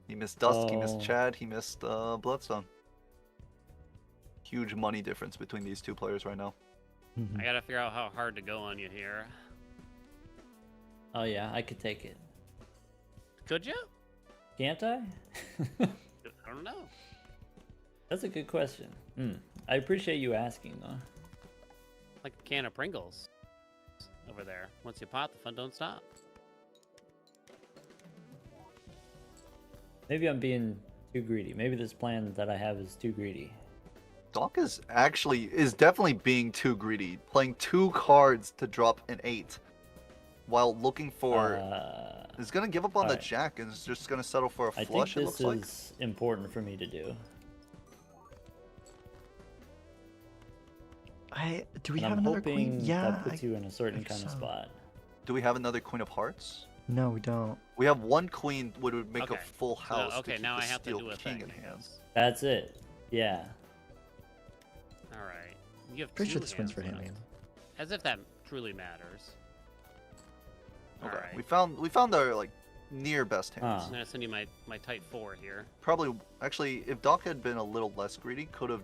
He missed Dusk, he missed Oh. Chad, he missed Bloodstone. Huge money difference between these two players right now. I gotta figure out how hard to go on you here. Oh yeah, I could take it. Could you? Can't I? I don't know. That's a good question. Hmm. I appreciate you asking though. Like a can of Pringles over there. Once you pop, the fun don't stop. Maybe I'm being too greedy. Maybe this plan that I have is too greedy. Doc is definitely being too greedy, playing 2 cards to drop an 8, while looking for. Is gonna give up on the alright. jack and is just gonna settle for a I think flush. It this looks like. is important for me to do. Do we And have I'm another hoping queen? Yeah. that puts you in a certain think kind of so. spot. Do we have another Queen of Hearts? No, we don't. We have 1 queen would make Okay. a full So, house. to okay, keep now the I have to Steel do a King thing. in I hand. guess. That's it. Yeah. All right. You have Pretty sure two this wins for hands Haley. left. As if that truly matters. Okay, All right. we found our like near best hands. I'm gonna send you my type 4 here. Probably, actually, if Doc had been a little less greedy, could have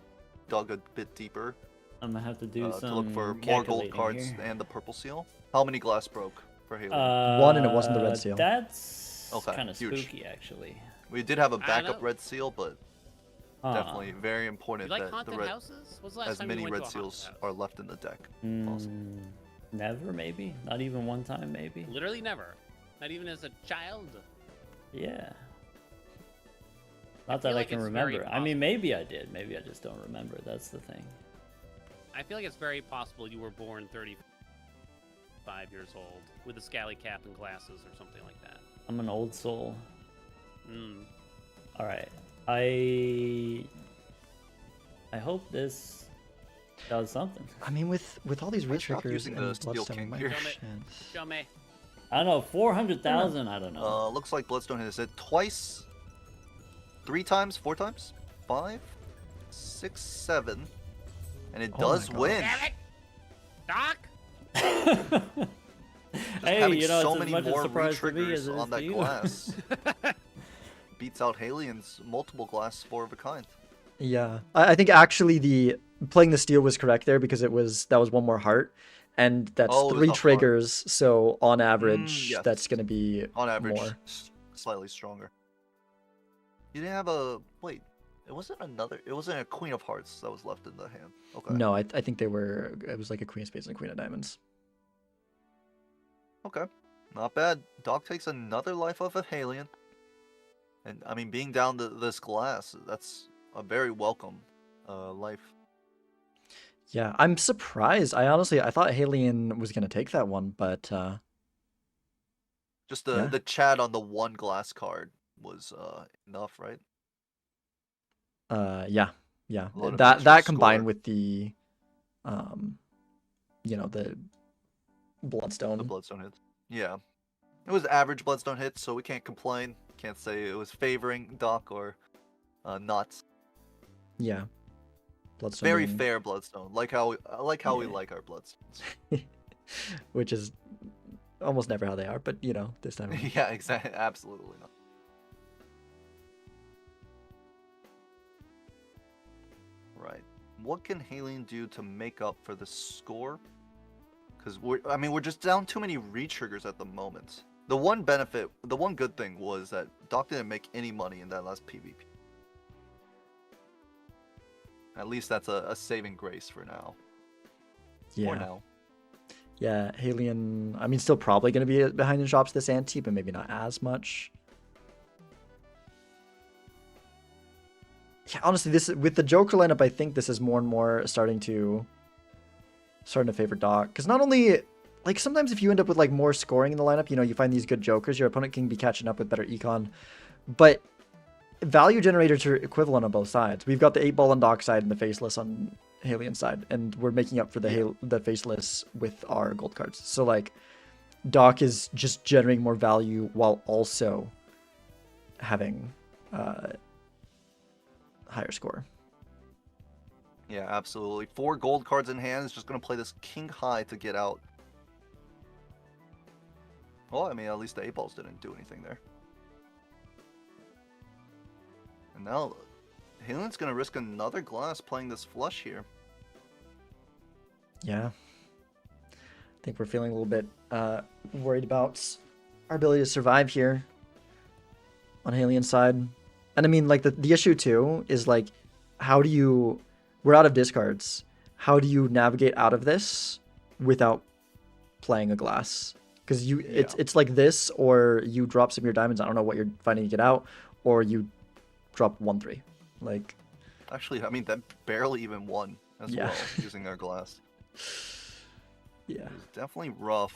dug a bit deeper I'm gonna have to do some to look for more gold calculating cards here. and the purple seal. How many glass broke for Haley? One, and it wasn't the red seal. That's Okay, kind of huge. spooky, actually. We did have a I backup know. red seal, but Huh. definitely very You important like that the haunted red, houses? When's the last as time many you went red to a haunted seals house? are left in the deck. Never, maybe. Not even one time, maybe. Literally never. Not even as a child. Yeah. Not that feel I like can it's very remember. I mean, maybe I did. Maybe I just don't remember. That's the thing. I feel like it's very possible you were born 35 years old with a scally cap and glasses or something like that. I'm an old soul. Mm. All right. I hope this does something. I mean, with all these I stopped retriggers using the and Steel Bloodstone, King we might here. have a Show me. chance. Show me. I don't know. 400,000. I don't know. Looks like Bloodstone has hit twice, 3 times, 4 times, 5, 6, 7. And it Oh my does God. win. Damn it, Doc. Just Hey, having you know, so it's as many much a more surprise to me as re-triggers it is on to that you. glass beats out Halien's multiple glass Spore of a Kind. Yeah, I think actually the playing the steel was correct there because that was one more heart, and that's Oh, it was three a heart. triggers. So on average, yes. that's gonna be On average, more. slightly stronger. You didn't have a wait. It wasn't another. It wasn't a Queen of Hearts that was left in the hand. Okay. No, I think they were. It was like a queen of spades and a queen of diamonds. Okay. Not bad. Doc takes another life off of Halien. And I mean, being down to this glass, that's a very welcome life. Yeah, I'm surprised. I thought Halien was gonna take that one, but Just yeah. the chat on the one glass card was enough, right? Yeah. A lot of That extra combined score. with the, the The bloodstone. Bloodstone hits. Yeah. It was average Bloodstone hits, so we can't complain. Can't say it was favoring Doc or not. Yeah, bloodstone. Very being- fair Bloodstone. Like how we like Yeah. our Bloodstones. which is almost never how they are, but this time. Yeah, exactly. Absolutely not. Right. What can Halien do to make up for the score? Because we're just down too many re-triggers at the moment. The one good thing was that Doc didn't make any money in that last PvP. At least that's a saving grace for now. Yeah. For now. Yeah, Halien. I mean, still probably going to be behind in shops this ante, but maybe not as much. Yeah, honestly, this with the Joker lineup, I think this is more and more starting to favor Doc. Because not only, like, sometimes if you end up with like more scoring in the lineup, you find these good Jokers, your opponent can be catching up with better econ. But value generators are equivalent on both sides. We've got the 8-ball on Doc side and the faceless on Halien side, and we're making up for the faceless with our gold cards. So like, Doc is just generating more value while also having higher score. Yeah, absolutely. 4 gold cards in hand is just going to play this king high to get out. Well, I mean, at least the 8-balls didn't do anything there. And now, Halien's going to risk another glass playing this flush here. Yeah. I think we're feeling a little bit worried about our ability to survive here on Halien's side. And I mean, like, the issue, too, is, like, we're out of discards. How do you navigate out of this without playing a glass? Because it's like this, or you drop some of your diamonds. I don't know what you're finding to get out, or you drop 1-3. Like, actually, I mean, that barely even won as well, using our glass. Yeah. It's definitely rough.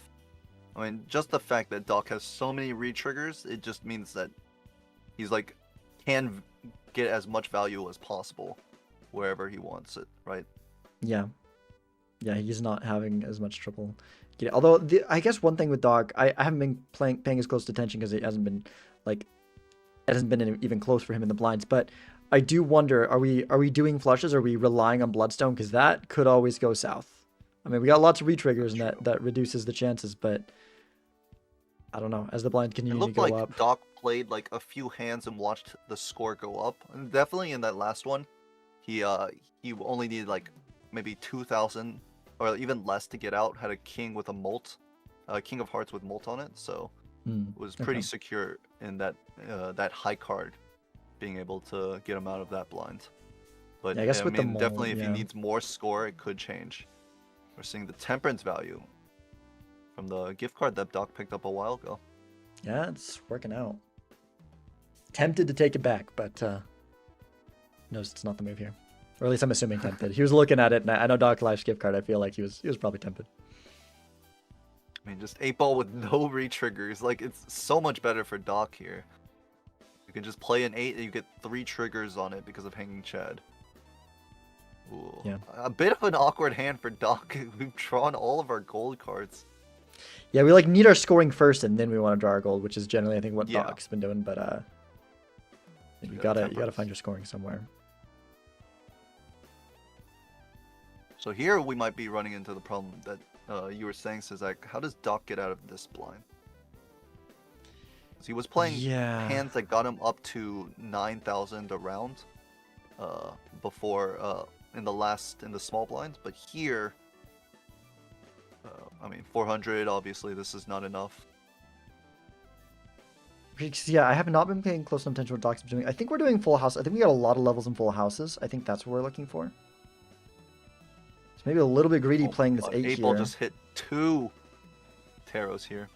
I mean, just the fact that Doc has so many re-triggers, it just means that he's like, can get as much value as possible wherever he wants it, right? Yeah. Yeah, he's not having as much trouble. Although, I guess one thing with Doc, I haven't been paying as close attention because it hasn't been even close for him in the blinds. But I do wonder, are we doing flushes? Are we relying on Bloodstone? Because that could always go south. I mean, we got lots of re-triggers, and that reduces the chances, but I don't know. As the blinds continue to go like up. Doc played like a few hands and watched the score go up. And definitely in that last one, he only needed like maybe 2,000 or even less to get out. Had a king with a molt, king of hearts with molt on it, so it was pretty secure in that that high card, being able to get him out of that blind. But yeah, I guess with mean, the definitely if yeah. he needs more score, it could change. We're seeing the temperance value from the gift card that Doc picked up a while ago. Yeah, it's working out. Tempted to take it back, but knows it's not the move here. Or at least I'm assuming tempted. He was looking at it, and I know Doc Life's gift card. I feel like he was probably tempted. I mean, just 8-ball with no re-triggers. Like, it's so much better for Doc here. You can just play an 8 and you get 3 triggers on it because of Hanging Chad. Ooh. Yeah. A bit of an awkward hand for Doc. We've drawn all of our gold cards. Yeah, we like need our scoring first, and then we want to draw our gold, which is generally I think what Doc's been doing. But you gotta find your scoring somewhere. So here we might be running into the problem that you were saying, Sizak. How does Doc get out of this blind? So he was playing Yeah. hands that got him up to 9,000 a round before in the small blinds, but here, I mean, 400. Obviously, this is not enough. Because, yeah, I have not been paying close enough attention to what Doc's been doing. I think we're doing full house. I think we got a lot of levels in full houses. I think that's what we're looking for. So maybe a little bit greedy playing this 8 8 ball here. just hit 2 taros here.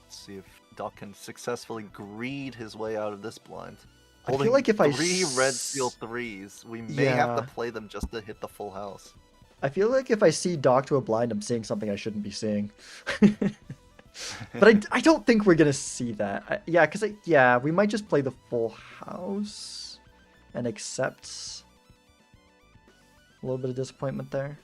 Let's see if Doc can successfully greed his way out of this blind. I feel like if I 3 red seal 3s, we may have to Yeah. play them just to hit the full house. I feel like if I see Doc to a blind, I'm seeing something I shouldn't be seeing. But I don't think we're gonna see that. Yeah, because yeah, we might just play the full house and accept a little bit of disappointment there.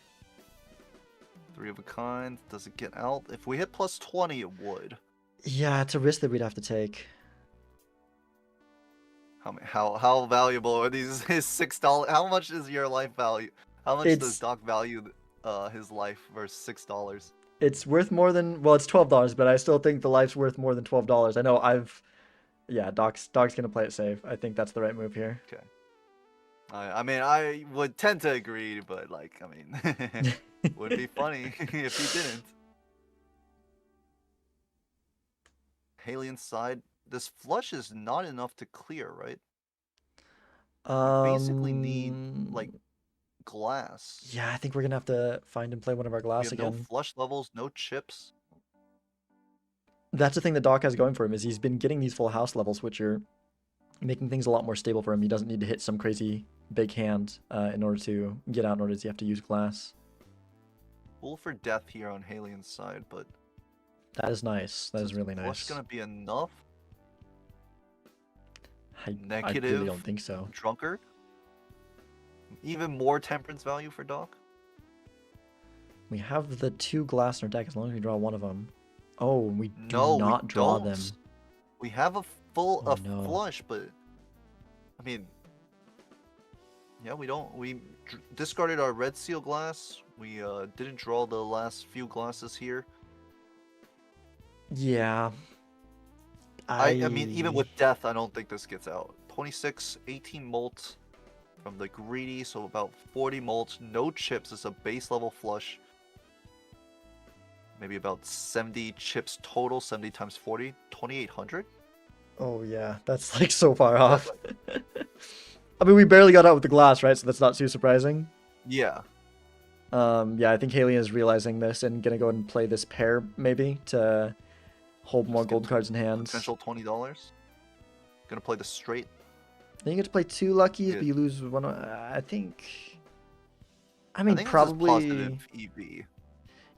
3 of a kind. Does it get out? If we hit plus 20, it would. Yeah, it's a risk that we'd have to take. How valuable are these? His $6. How much is your life value? How much does It's- Doc value his life versus $6? It's worth more than, well, it's $12, but I still think the life's worth more than $12. I know yeah, Doc's gonna play it safe. I think that's the right move here. Okay. I mean, I would tend to agree, but like, I mean, would be funny if he didn't. Halien's side, this flush is not enough to clear, right? Basically need like glass. Yeah, I think we're gonna have to find and play one of our We glass have again. no flush levels, no chips. That's the thing that Doc has going for him, is he's been getting these full house levels, which are making things a lot more stable for him. He doesn't need to hit some crazy big hand in order to get out, nor does he have to use glass. Pull for death here on Halien's side, but That is nice. That is really flush nice. gonna be enough. I Negative. really don't think so. Drunkard. Even more temperance value for Doc. We have the 2 glass in our deck as long as we draw one of them. Oh, we do No, not we draw don't. them. We have a full Oh, no. flush, but I mean, yeah, we don't. We discarded our red seal glass. We didn't draw the last few glasses here. Yeah. I mean, even with death, I don't think this gets out. 26, 18 molt from the greedy, so about 40 molt. No chips. It's a base level flush. Maybe about 70 chips total. 70 times 40, 2,800. Oh yeah, that's like so far off. I mean, we barely got out with the glass, right? So that's not too surprising. Yeah. Yeah, I think Haley is realizing this and gonna go ahead and play this pair maybe to hold more Just get gold cards in hand. Potential $20. Gonna play the straight. Then you get to play 2 luckies, Yeah. but you lose one. I think. I I mean, think probably. this is positive EV.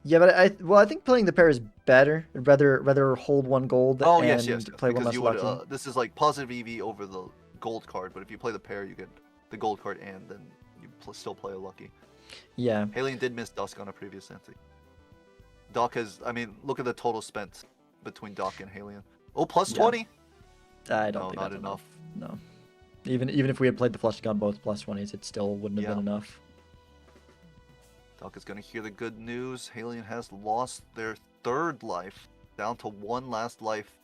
Yeah, but I think playing the pair is better. I'd rather hold 1 gold Oh and yes, yes. play one Because less you would. lucky. This is like positive EV over the gold card, but if you play the pair, you get the gold card and then you still play a lucky. Yeah, Halion did miss Dusk on a previous ante. Doc has. I mean, look at the total spent between Doc and Halion. Oh, plus Yeah. 20. I don't No, think not that's enough. No. Even if we had played the flush gun both plus 20s, it still wouldn't have been Yeah. enough. Doc is gonna hear the good news. Halion has lost their 3rd life, down to 1 last life.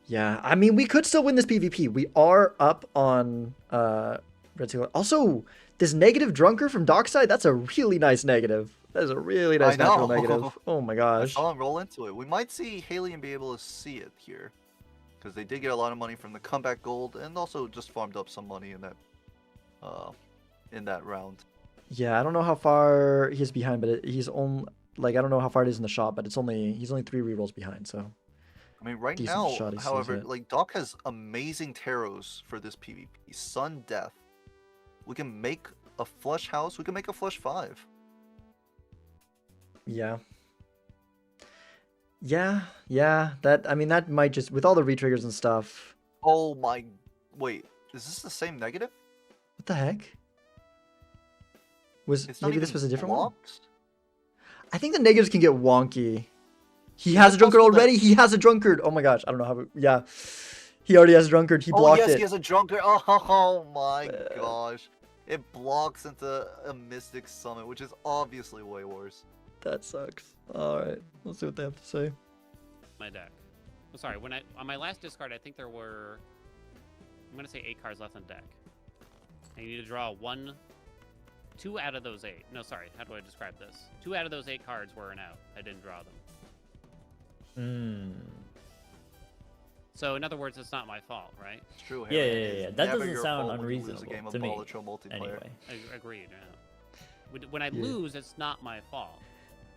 Yeah, I mean, we could still win this PvP. We are up on Red Seal. Also, this negative drunker from Dockside, that's a really nice negative. That is a really nice I natural know. negative. Oh my I gosh. saw him roll into it. We might see Halion be able to see it here, because they did get a lot of money from the comeback gold, and also just farmed up some money in that round. Yeah, I don't know how far he's behind, but he's only like I don't know how far it is in the shot, but he's only 3 rerolls behind. So I mean, right Decent now, shot he sees however, it. like Doc has amazing taros for this PvP. Sun Death. We can make a flush house. We can make a flush 5. yeah, That I mean that might just with all the retriggers and stuff. Oh my! Wait, is this the same negative? What the heck? It's not Maybe this even was a different one? blocked? I think the negatives can get wonky. He Is has it a drunkard possible that- already. He has a drunkard. Oh my gosh, I don't know how. Yeah, he already has a drunkard. He Oh blocked yes, it. he has a drunkard. Oh my Uh, gosh! It blocks into a Mystic Summit, which is obviously way worse. That sucks. All right, let's see what they have to say. My deck. Oh, sorry, on my last discard, I think there were, I'm gonna say 8 cards left on deck. And you need to draw 2 out of those 8. No, sorry, how do I describe this? 2 out of those 8 cards were an out. I didn't draw them. So in other words, it's not my fault, right? It's true. Yeah, Harry. yeah, It's yeah. That never doesn't your sound fault when you lose unreasonable a game of to me. Balatro multiplayer. Anyway. Agreed. Yeah. When I lose, it's not my fault.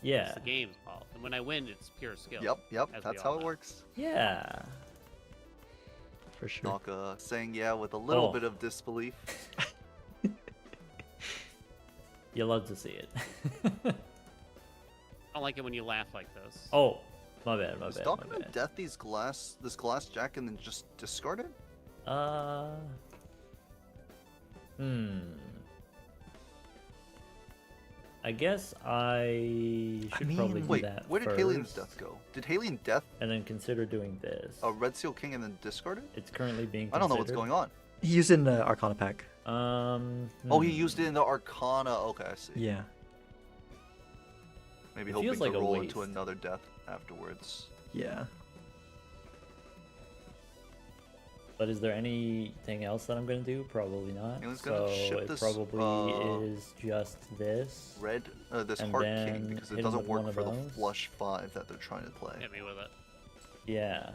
Yeah. It's the game's fault. And when I win, it's pure skill. Yep. as we That's all how it know. works. Yeah. For sure. Naka saying yeah with a little Oh. bit of disbelief. You love to see it. I don't like it when you laugh like this. Oh, my bad, my Is bad, Doc my gonna bad. death this glass jack and then just discard it? I guess I should probably do Wait, that where did first, Halien's death go? Did Halien death and then consider doing this. a Red Seal King and then discard it? It's currently being I don't know what's considered. going on. He used it in the Arcana pack. Oh, he used it in the Arcana. Okay, I see. Yeah. Maybe It hoping feels to like a roll into waste. another death afterwards. Yeah. But is there anything else that I'm gonna do? Probably not. Alien's So gonna ship it this, probably is just this. Red, this And Heart then King because hit it him doesn't with one work of for the those. flush 5 that they're trying to play. Hit me with it. Yeah.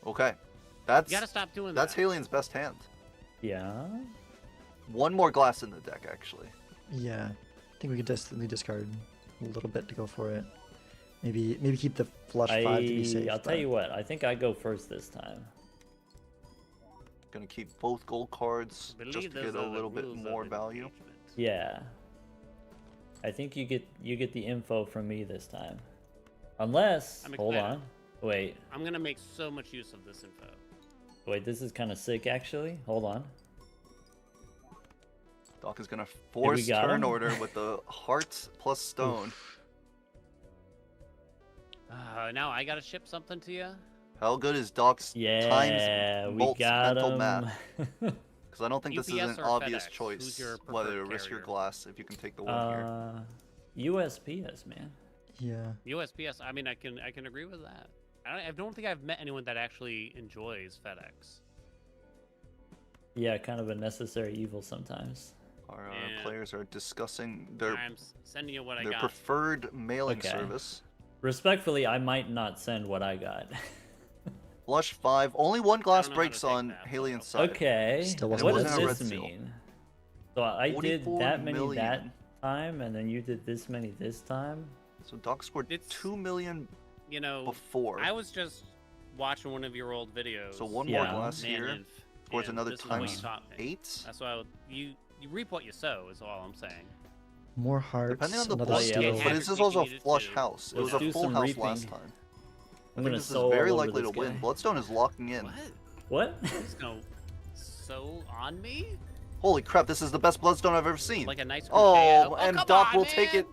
Okay, that's You gotta stop doing that's that. Halien's best hand. Yeah. One more glass in the deck actually. Yeah. I think we could definitely discard a little bit to go for it. Maybe keep the flush 5 to be safe. I'll tell but- you what. I think I go first this time. Gonna keep both gold cards Believe just to those get a are the little bit rules of more value. engagement. Yeah. I think you get the info from me this time. Unless I'm hold excited. on. Wait. I'm gonna make so much use of this info. Wait, this is kind of sick actually. Hold on. Doc is gonna force got turn him? order with the heart plus stone. Now I gotta ship something to you. How good is Doc's Yeah, times we Bolt's got mental him. math? Because I don't think this is UPS an or obvious FedEx? choice Who's your whether to preferred risk your carrier? glass if you can take the win here. USPS, man. Yeah. USPS. I mean, I can agree with that. I don't think I've met anyone that actually enjoys FedEx. Yeah, kind of a necessary evil sometimes. Our Yeah. players are discussing their I'm sending you what I their got. preferred mailing Okay. service. Respectfully, I might not send what I got. Flush 5. Only one glass know how to breaks take on that, but Halien's okay. side. Okay. Still What wasn't does a red this seal. mean? So I did 44 that many that million. time, and then you did this many this time. So Doc scored It's- 2 million You know, before. I was just watching one of your old videos. So one more more glass Man, here. and- Towards and another this is what you times taught me. 8. That's why you reap what you sow. Is all I'm saying. More hearts. Depending on the another blood, yeah, steel. let's but have this your is also a cake and eat it flush too. house. It Let's was do a full some house reaping. last time. I'm I think gonna this is sow very all over likely to this win. guy. Bloodstone is locking in. What? What? It's gonna sow on me Holy crap, this is the best Bloodstone I've ever seen. like a nice. Oh, Crochet. and come Doc on, will take it.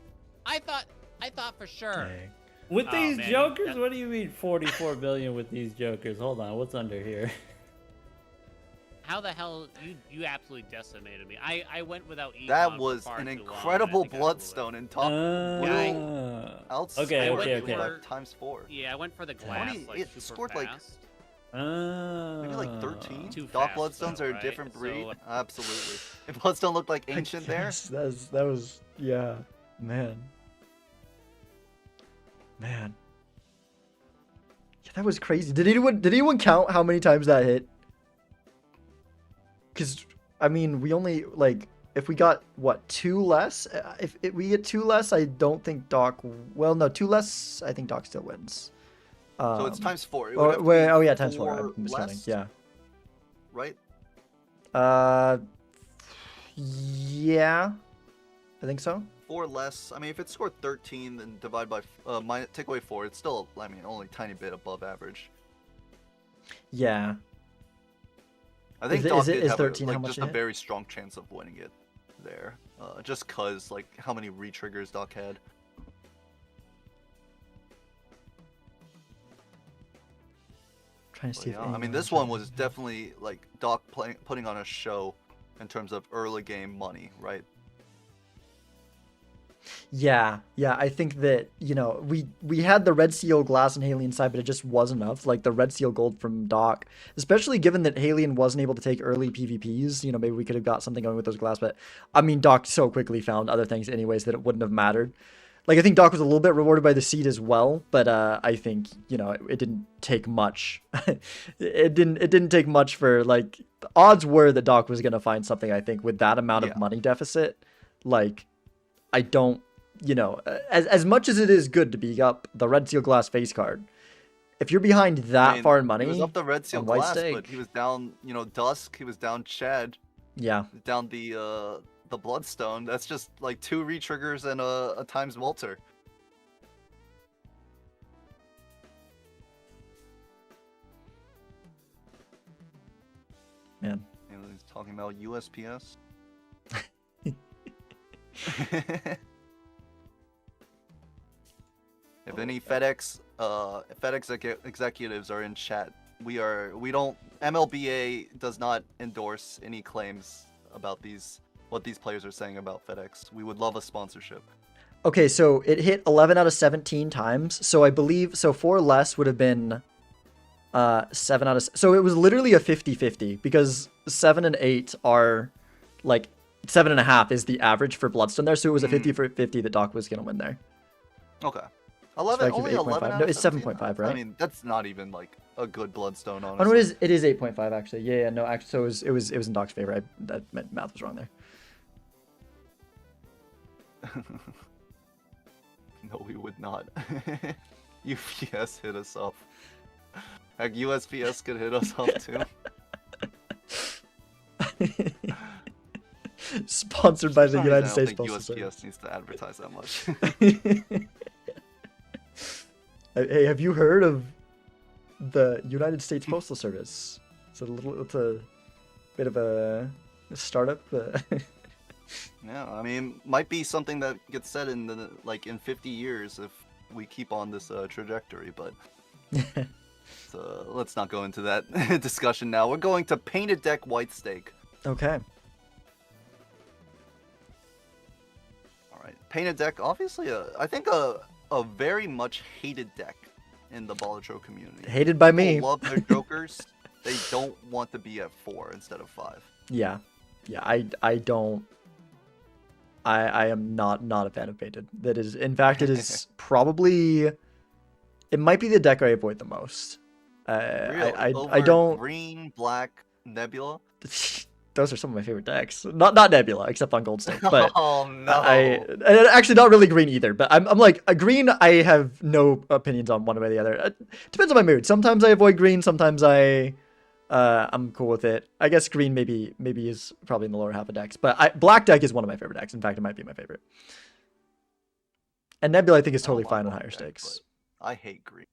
man! I thought for sure. Dang. With Oh, these man, jokers? that- What do you mean 44 billion with these jokers? Hold on, what's under here? How the hell you absolutely decimated me? I went without eating. That for was far an too long, and I incredible think I blew it. Bloodstone and top outscored Okay, okay, it okay. by times 4. Yeah, I went for the glass 20, like it super scored, like, fast. Maybe like 13. Too Doc fast, Bloodstones though, are a right? different So, breed. Absolutely. If Bloodstone looked like I ancient there, guess that was yeah, man. Man. Yeah, that was crazy. Did anyone count how many times that hit? Cuz I mean, we only like if we got what 2 less, if we get 2 less, I don't think Doc well no, 2 less, I think Doc still wins. so it's times 4. It would Oh, have to wait, be oh yeah, times 4. 4 I'm miscounting. less, Yeah. right? Yeah. I think so. 4 less. I mean, if it scored 13, then divide by take away 4. It's still, I mean, only a tiny bit above average. Yeah. I think Is Doc it- did is have 13 a, how like much just it a hit? very strong chance of winning it there, just cause like how many re-triggers Doc had. trying to see if Yeah, I mean, anyone this tried one to was definitely like Doc putting on a show in terms of early game money, right? Yeah, I think that, we had the Red Seal glass and Haley inside, but it just wasn't enough. Like the Red Seal gold from Doc, especially given that Haley wasn't able to take early PvPs, maybe we could have got something going with those glass, but I mean, Doc so quickly found other things anyways that it wouldn't have mattered. Like I think Doc was a little bit rewarded by the seed as well, but I think, it didn't take much. it didn't take much for like the odds were that Doc was gonna find something, I think, with that amount of Yeah. money deficit. Like I don't, as much as it is good to be up the Red Seal Glass face card, if you're behind that I mean, far in money, he was up the Red Seal on White glass, Stake, but he was down, Dusk. He was down Chad. yeah, Down the Bloodstone. That's just like 2 re-triggers and a times Walter. man. And he's talking about USPS. If any FedEx executives are in chat, we don't MLBA does not endorse any claims about what these players are saying about FedEx. We would love a sponsorship. Okay, so it hit 11 out of 17 times. So I believe, 4 less would have been 7 out of... So it was literally a 50-50 because 7 and 8 are like 7.5 is the average for Bloodstone there. So it was a 50-50 that Doc was going to win there. Okay. 11, Spike of only 11 8.5. out No, of it's 17? 7.5, right? I mean, that's not even like a good Bloodstone, Oh honestly. no, it is 8.5 actually. Yeah, no, actually, so it was in Doc's favor. That math was wrong there. No, we would not. UPS hit us up. Heck, USPS could hit us up too. Sponsored by For the some United reason, States I don't Postal think Service. USPS needs to advertise that much. Hey, have you heard of the United States Postal Service? It's a bit of a startup. Yeah, I mean, might be something that gets said in 50 years if we keep on this trajectory, but let's not go into that discussion now. We're going to Painted Deck White Stake. Okay. All right, Painted Deck, obviously, I think a very much hated deck in the Balatro community. Hated by me. People love their jokers. They don't want to be at 4 instead of 5. Yeah, I don't. I am not a fan of Painted. That is, in fact, it is probably. It might be the deck I avoid the most. Really? I Over don't. Green, Black, Nebula. Those are some of my favorite decks. Not Nebula, except on Gold Stake. But Oh no! and actually not really green either. But I'm like a green. I have no opinions on one way or the other. It depends on my mood. Sometimes I avoid green. Sometimes I'm cool with it. I guess green maybe is probably in the lower half of decks. But black deck is one of my favorite decks. In fact, it might be my favorite. And Nebula I think is totally I fine on love higher deck, stakes. but I hate green,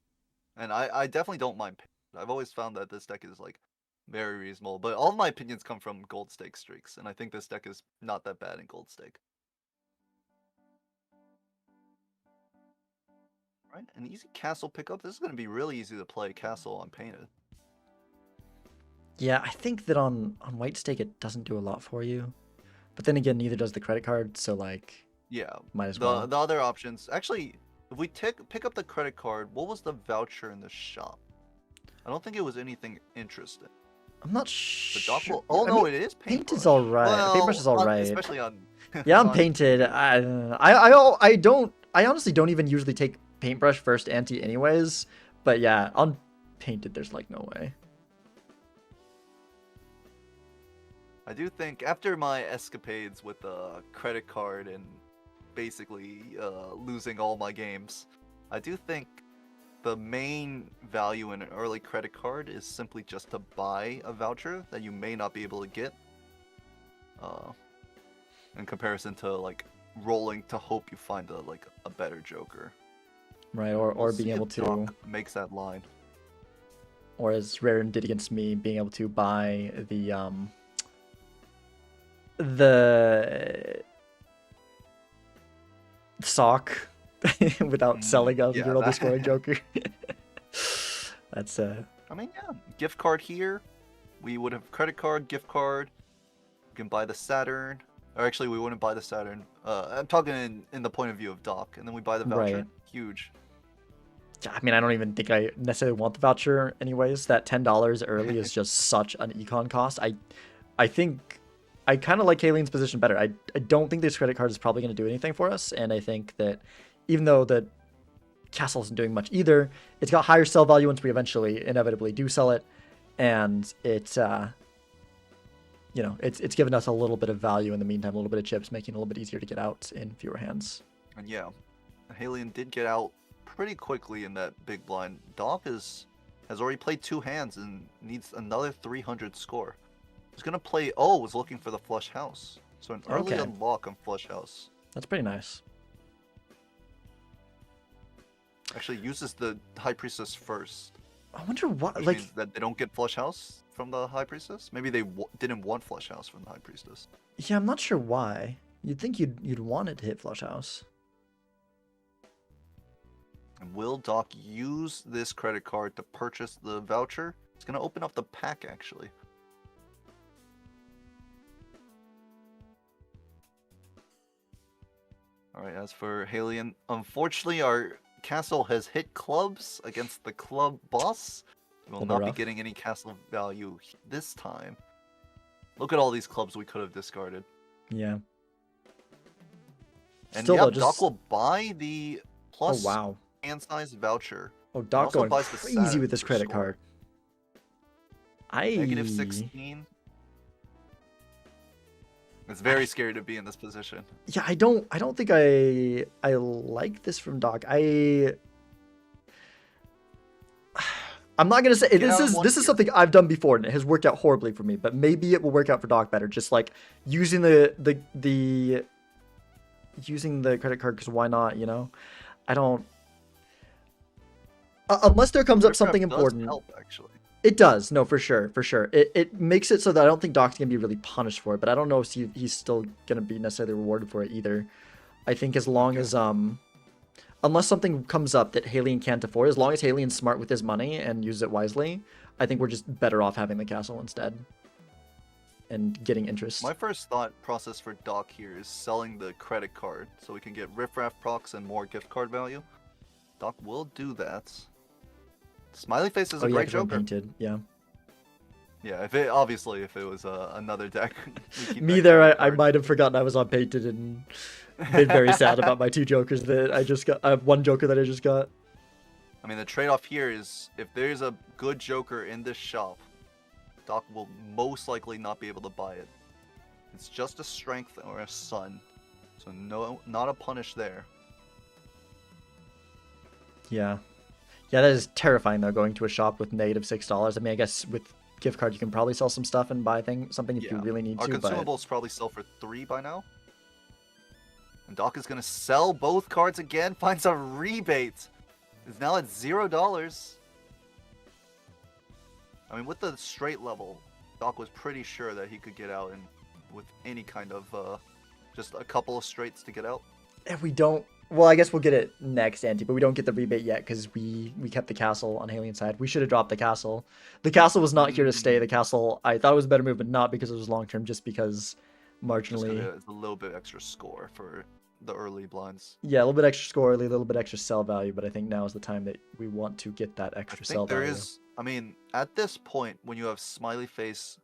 and I definitely don't mind. I've always found that this deck is like very reasonable, but all of my opinions come from gold stake streaks, and I think this deck is not that bad in gold stake. Right, an easy castle pickup. This is going to be really easy to play castle on Painted. Yeah, I think that on white stake it doesn't do a lot for you. But then again, neither does the credit card, so like Yeah, might as well. the other options. Actually, if we pick up the credit card, what was the voucher in the shop? I don't think it was anything interesting. I'm not The dock sure. will... Oh I no, mean, it is Painted's paintbrush. alright. Well, Paintbrush is alright. especially on. Yeah, I'm on painted. TV. I honestly don't even usually take paintbrush first anti anyways. But yeah, on painted there's like no way. I do think after my escapades with the credit card and basically losing all my games, I do think the main value in an early credit card is simply just to buy a voucher that you may not be able to get. In comparison to like rolling to hope you find a better Joker. Right, or We'll being see able if to, Doc makes that line. or as Raren did against me, being able to buy the sock without selling a yeah, your that- destroying Joker. That's I mean, yeah, gift card here. We would have credit card, gift card. We can buy the Saturn. Or actually, we wouldn't buy the Saturn. I'm talking in the point of view of Doc. And then we buy the voucher. Right. Huge. I mean, I don't even think I necessarily want the voucher anyways. That $10 early is just such an econ cost. I think I kind of like Kaylene's position better. I don't think this credit card is probably going to do anything for us, and I think that even though the castle isn't doing much either, it's got higher sell value once we eventually inevitably do sell it, and it's it's given us a little bit of value in the meantime, a little bit of chips, making it a little bit easier to get out in fewer hands. And yeah, Halion did get out pretty quickly in that big blind. Doc has already played 2 hands and needs another 300 score. He's gonna play. Oh, was looking for the flush house. So an early unlock on flush house. That's pretty nice. Actually uses the high priestess first. I wonder what Which like means that they don't get flush house from the high priestess. Maybe they didn't want flush house from the high priestess. yeah, I'm not sure why. You'd think you'd want it to hit flush house. And will Doc use this credit card to purchase the voucher? It's gonna open up the pack actually. Alright, as for Halion, unfortunately our castle has hit clubs against the club boss. We will Little not be rough. getting any castle value this time. Look at all these clubs we could have discarded. Yeah. And Still yeah, though, Doc just will buy the oh plus wow. hand size voucher. Oh, Doc also going buys the crazy Saturn with this for credit score. card. I Negative 16. It's very scary to be in this position. Yeah, I don't think I like this from Doc. I'm not gonna say Get this out of is one this is here. something I've done before and it has worked out horribly for me, but maybe it will work out for Doc better. Just like using the using the credit card, because why not? You know, I don't unless there comes up Riff something Raff does important. help, actually. It does, no, for sure, for sure. It makes it so that I don't think Doc's gonna be really punished for it, but I don't know if he's still gonna be necessarily rewarded for it either. I think as long as unless something comes up that Halion can't afford, as long as Halion's smart with his money and uses it wisely, I think we're just better off having the castle instead and getting interest. My first thought process for Doc here is selling the credit card so we can get Riff Raff procs and more gift card value. Doc will do that. Smiley Face is a oh yeah, great 'cause I'm joker. painted. Yeah. Yeah, if it if it was another deck. we keep Me that there, credit I card. might have forgotten I was on painted and been very sad about my 2 jokers that I just got. I have 1 joker that I just got. I mean, the trade-off here is if there's a good joker in this shop, Doc will most likely not be able to buy it. It's just a strength or a sun, so no, not a punish there. Yeah. Yeah, that is terrifying though, going to a shop with negative $6. I mean, I guess with gift card you can probably sell some stuff and buy something if you really need Our to, but consumables probably sell for 3 by now. And Doc is gonna sell both cards again, finds a rebate. Is now at $0. I mean, with the straight level, Doc was pretty sure that he could get out and with any kind of just a couple of straights to get out. if we don't, well, I guess we'll get it next, Auntie, but we don't get the rebate yet because we kept the castle on Halion's side. We should have dropped the castle. The castle was not here to stay. The castle, I thought it was a better move, but not because it was long term, just because Just marginally. it's a little bit extra score for the early blinds. Yeah, a little bit extra score, a little bit extra sell value, but I think now is the time that we want to get that I extra sell think there value. is. I mean, at this point, when you have Smiley Face,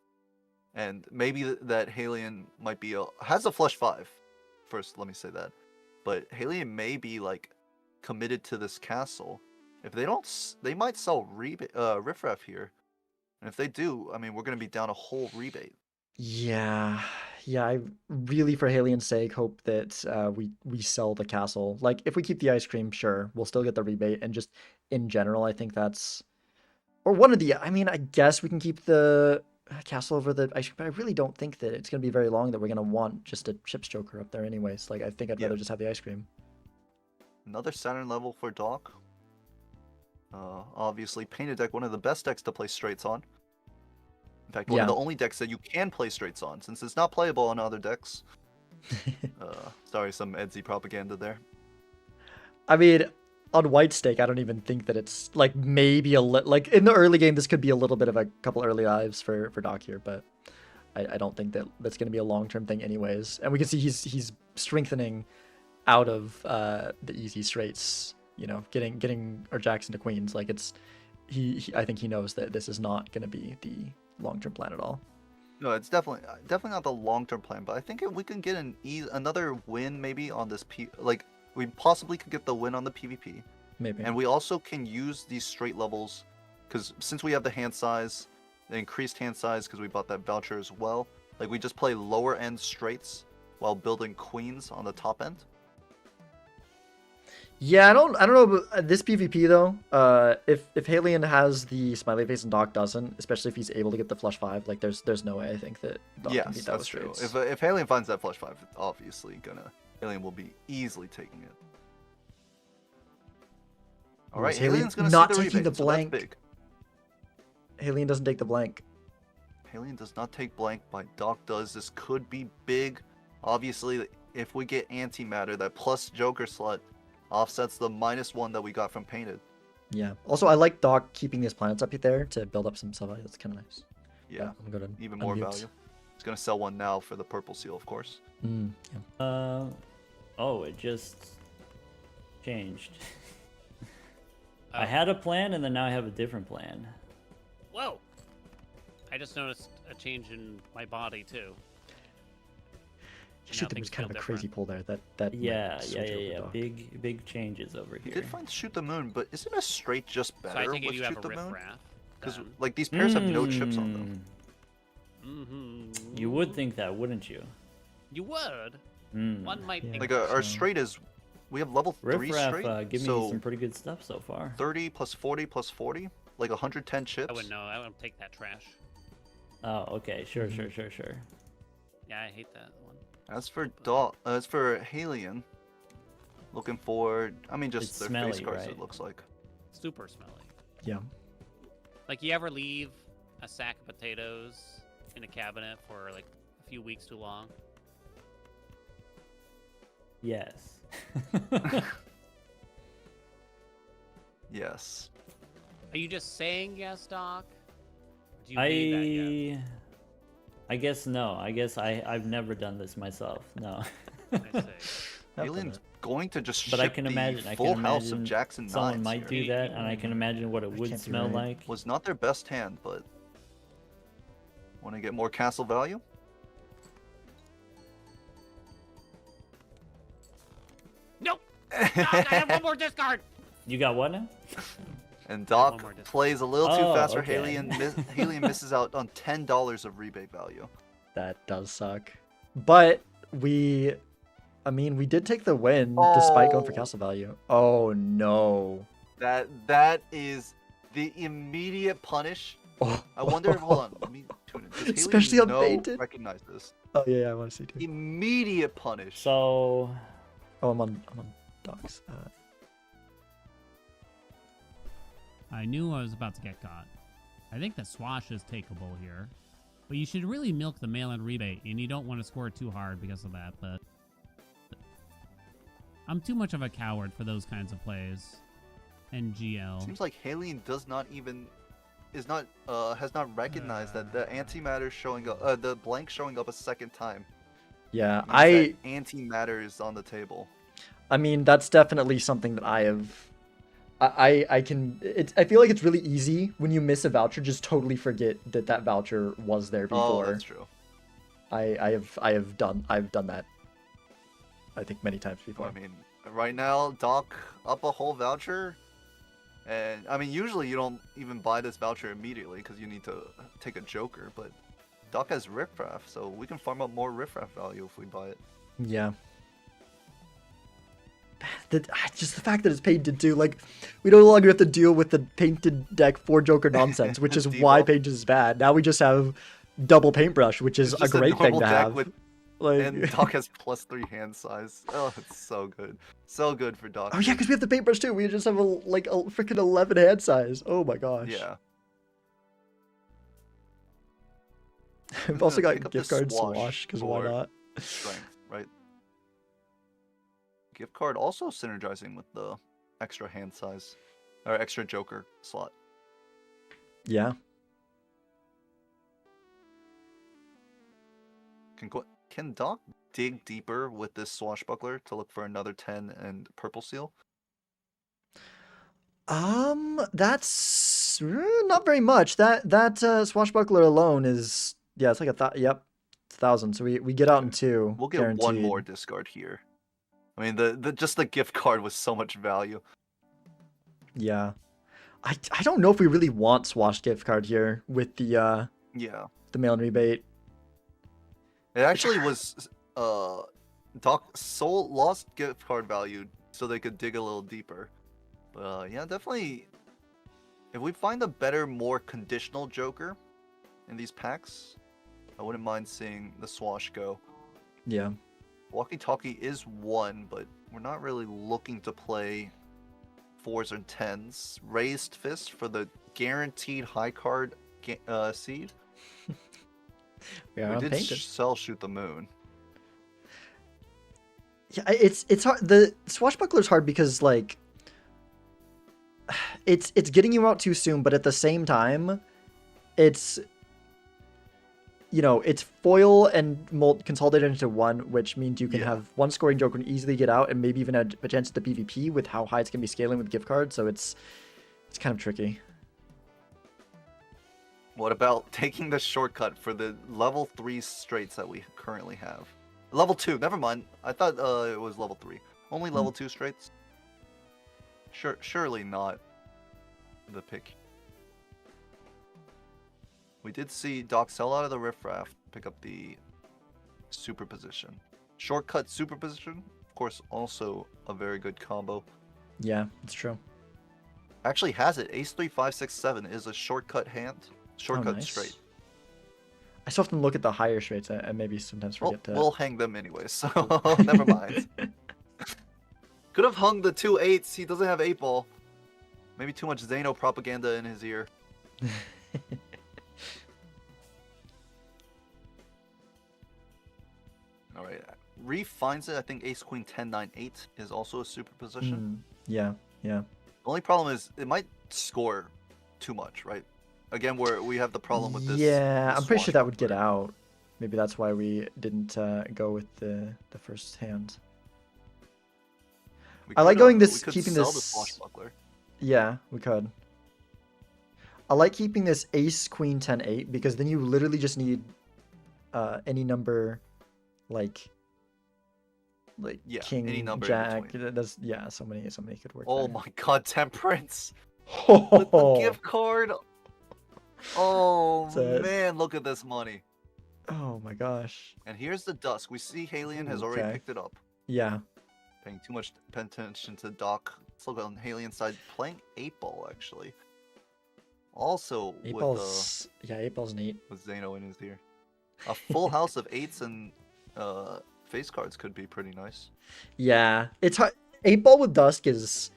and maybe that Halion might be has a flush 5. First, let me say that. But Halion may be like committed to this castle. If they don't, they might sell Riff Raff here. And if they do, I mean, we're gonna be down a whole rebate. Yeah, yeah. I really, for Halion's sake, hope that we sell the castle. Like, if we keep the ice cream, sure, we'll still get the rebate. And just in general, I think that's, or one of the. I mean, I guess we can keep the castle over the ice cream, but I really don't think that it's gonna be very long that we're gonna want just a chips joker up there, anyways. Like, I think I'd rather just have the ice cream. Another Saturn level for Doc. Obviously, Painted Deck, one of the best decks to play straights on. In fact, one of Yeah. the only decks that you can play straights on, since it's not playable on other decks. Sorry, some Edsy propaganda there. I mean, on white stake, I don't even think that it's like maybe like in the early game, this could be a little bit of a couple early lives for Doc here, but I don't think that that's going to be a long-term thing anyways. And we can see he's strengthening out of the easy straights, you know, getting our jacks into queens. Like it's I think he knows that this is not going to be the long-term plan at all. No, it's definitely not the long-term plan, but I think if we can get another win maybe on this like we possibly could get the win on the PvP. Maybe. And we also can use these straight levels because since we have the hand size, the increased hand size because we bought that voucher as well. Like we just play lower end straights while building queens on the top end. Yeah, I don't know about this PvP though. If Halion has the smiley face and Doc doesn't, especially if he's able to get the flush 5, like there's no way I think that Doc can beat that with that's true. straights. If Halion finds that flush 5, obviously Halion will be easily taking it. All right, Halion's gonna not see the taking rebate, the blank. So that's big. Halion doesn't take the blank. Halion does not take blank, but Doc does. This could be big. Obviously, if we get antimatter, that plus Joker slot offsets the -1 that we got from Painted. Yeah. Also, I like Doc keeping his planets up there to build up some value. That's kind of nice. Yeah, I'm gonna even more unmute. value. He's gonna sell one now for the purple seal, of course. Yeah. Oh, it just changed. I had a plan, and then now I have a different plan. Whoa! I just noticed a change in my body too. Shoot, there was kind of a crazy pull there. That Yeah, might switch over Doc. Big changes over He here. did find Shoot the Moon, but isn't a straight just So I better take it with you have Shoot a the riff Moon? raff. Because like these pairs have no chips on them. You would think that, wouldn't you? You would. Mm. One might Yeah. think. Like our straight is, we have level 3 Riff straight, Raff, give me so some pretty good stuff so far. 30 plus 40 plus 40, like 110 chips. I wouldn't know. I wouldn't take that trash. Oh, okay, sure. Yeah, I hate that one. As for Halion, looking for, I mean, just It's their smelly, face cards. right? It looks like. Super smelly. Yeah. Like, you ever leave a sack of potatoes in a cabinet for like a few weeks too long? Yes. Yes. Are you just saying yes, Doc? Or do you mean that yes? I guess no. I guess I've never done this myself. No. I see. Halion's going to just But ship I can imagine. the I full can house imagine of Jackson someone Nines might here. do that, and I can imagine what it would can't be smell right. like. Was not their best hand, but want to get more castle value? Nope! Doc, I have one more discard! You got what now? And one Doc more discard. plays a little too Oh, fast for okay. Halion misses out on $10 of rebate value. That does suck. But we did take the win despite going for Oh. castle value. Oh no. That is the immediate punish. Oh. I wonder. Hold on, let me tune in. Does Especially Halion on know- Painted. recognize this? Oh yeah, I want to see too. Immediate punish. So Oh, I'm on Docs. I knew I was about to get caught. I think the swash is takeable here. But you should really milk the mail-in rebate, and you don't want to score too hard because of that, but I'm too much of a coward for those kinds of plays. And GL. Seems like Halion has not recognized that the antimatter showing up, the blank showing up a second time. Yeah, means that antimatter is on the table. I mean, that's definitely something that I have. I feel like it's really easy when you miss a voucher, just totally forget that voucher was there before. Oh, that's true. I've done that. I think many times before. I mean, right now Doc up a whole voucher, and I mean usually you don't even buy this voucher immediately because you need to take a Joker, but Doc has riffraff, so we can farm up more riffraff value if we buy it. Yeah. Just the fact that it's painted too, like we no longer have to deal with the painted deck 4 Joker nonsense, which is why Default. painted is bad. Now we just have double paintbrush, which is It's a just great thing normal to deck have. with- Like, And Doc has +3 hand size. Oh, it's so good. So good for Doc. oh yeah, because we have the paintbrush too. We just have a freaking 11 hand size. Oh my gosh. Yeah. We've also gonna pick got up gift the card Swash swash because why for- not? Strength, right? Gift card also synergizing with the extra hand size or extra Joker slot. Yeah. Can Doc dig deeper with this swashbuckler to look for another 10 and purple seal? That's not very much. That swashbuckler alone is, yeah, it's like yep, 1,000. So we get out in 2, We'll get guaranteed. one more discard here. I mean, the just the gift card was so much value. Yeah. I don't know if we really want Swash gift card here with the Yeah. mail and rebate. It actually was Doc lost gift card value so they could dig a little deeper. But yeah, definitely if we find a better, more conditional Joker in these packs, I wouldn't mind seeing the Swash go. Yeah. Walkie Talkie is 1, but we're not really looking to play 4s or 10s. Raised Fist for the guaranteed high card seed. Yeah, we did painted. sell Shoot the Moon. Yeah, it's hard. The swashbuckler's hard because like it's getting you out too soon, but at the same time, it's it's foil and consolidated into 1, which means you can have 1 scoring Joker and easily get out, and maybe even a chance at the PvP with how high it's gonna be scaling with gift cards. So it's kind of tricky. What about taking the shortcut for the level 3 straights that we currently have? Level 2, never mind. I thought it was level 3. Only level 2 straights? Surely not the pick. We did see Doc sell out of the Riffraff, pick up the Superposition. Shortcut Superposition, of course, also a very good combo. Yeah, it's true. Actually has it. Ace 3, 5, 6, 7 is a shortcut hand. Shortcut nice. straight. I still often look at the higher straights and maybe sometimes forget to. We'll hang them anyway, so never mind. Could have hung the 2 8s. He doesn't have 8-ball. Maybe too much Zeno propaganda in his ear. Alright. Reef finds it. I think Ace Queen 10 9 8 is also a superposition. Yeah. The only problem is it might score too much, right? Again, we have the problem with this. Yeah, this I'm pretty sure that would get swashbuckler. out. Maybe that's why we didn't go with the first hand. We I like could, going we this, could keeping sell this. the swashbuckler. Yeah, we could. I like keeping this Ace Queen 10 8 because then you literally just need any number, like Yeah, King, any number in Jack. between. That's so many could work. Oh there. my God, Temperance with the gift card. Oh That's it. man, look at this money. Oh my gosh. And here's the Dusk. We see Halion has already Okay. picked it up. Yeah. Paying too much attention to Doc. Let's look on Halion's side. Playing 8-ball, actually. Also Eight with, balls. Yeah, 8 balls neat. with Zeno in his ear. A full house of 8s and face cards could be pretty nice. Yeah, it's hard. 8 ball with Dusk it's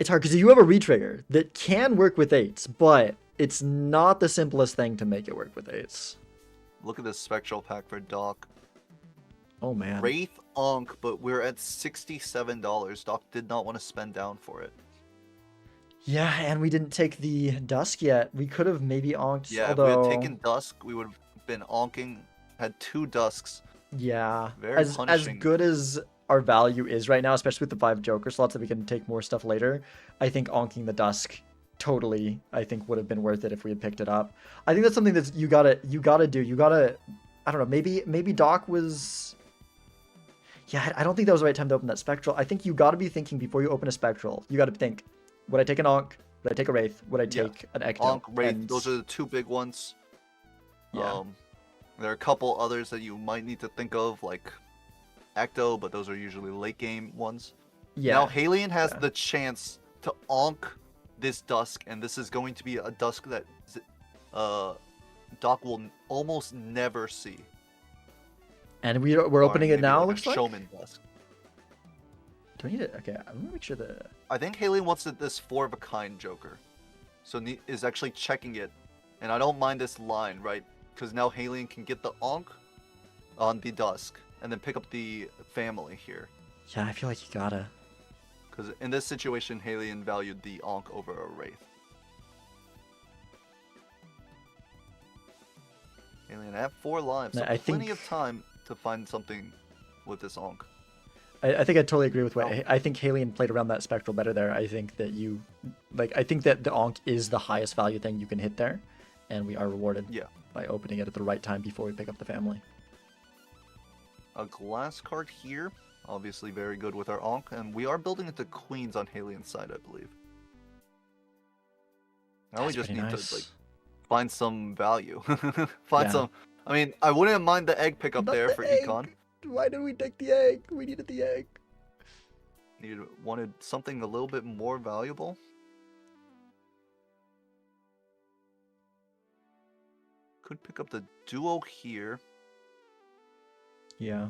hard because you have a retrigger that can work with 8s, but it's not the simplest thing to make it work with 8s. Look at this spectral pack for Doc. Oh man. Wraith Ankh, but we're at $67. Doc did not want to spend down for it. Yeah, and we didn't take the Dusk yet. We could have maybe onked. Yeah, although... if we had taken Dusk, we would have been onking. Had 2 Dusks. Yeah, Very as punishing. good as our value is right now, especially with the 5 Joker slots that we can take more stuff later, I think onking the Dusk totally, I think, would have been worth it if we had picked it up. I think that's something that you gotta do. You gotta, I don't know, maybe Doc was... Yeah, I don't think that was the right time to open that Spectral. I think you gotta be thinking before you open a Spectral. You gotta think, would I take an Onk? Would I take a Wraith? Would I take an Ecto? Ankh, Wraith, And- those are the 2 big ones. Yeah. There are a couple others that you might need to think of, like Ecto, but those are usually late game ones. Yeah. Now Halion has Yeah. the chance to onk this Dusk, and this is going to be a Dusk that Doc will almost never see. And we're opening it Barring now, maybe looks a like? Showman Dusk. Do I need it? Okay, I'm gonna make sure the... I think Halion wants this 4-of-a-kind Joker, so is actually checking it, and I don't mind this line, right? Because now Halion can get the Onk on the Dusk, and then pick up the family here. Yeah, I feel like you gotta. Because in this situation, Halion valued the Ankh over a Wraith. Halion at 4 lives, so I plenty think- of time to find something with this Ankh. I think I totally agree with what Oh. I think Halion played around that spectral better there. I think that I think that the Ankh is the highest value thing you can hit there, and we are rewarded Yeah. by opening it at the right time before we pick up the family. A glass card here, obviously very good with our Ankh, and we are building into Queens on Halion's side, I believe. Now we That's just pretty need nice. to like find some value. Find Yeah. some. I mean, I wouldn't mind the egg pickup Not there the for egg! Econ. Why did we take the egg? We needed the egg. Wanted something a little bit more valuable. Could pick up the duo here. Yeah.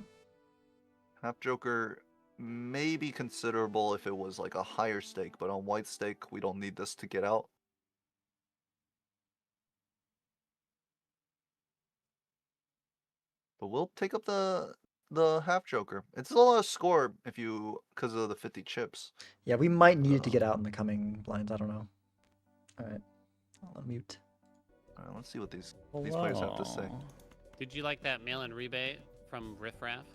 Half Joker may be considerable if it was like a higher stake, but on white stake, we don't need this to get out. But we'll take up the half Joker. It's a lot of score if you because of the 50 chips. Yeah, we might need it to get out in the coming lines. I don't know. All right. I'll unmute. All right, let's see what these players have to say. Hello. Did you like that mail-in rebate from Riff Raff?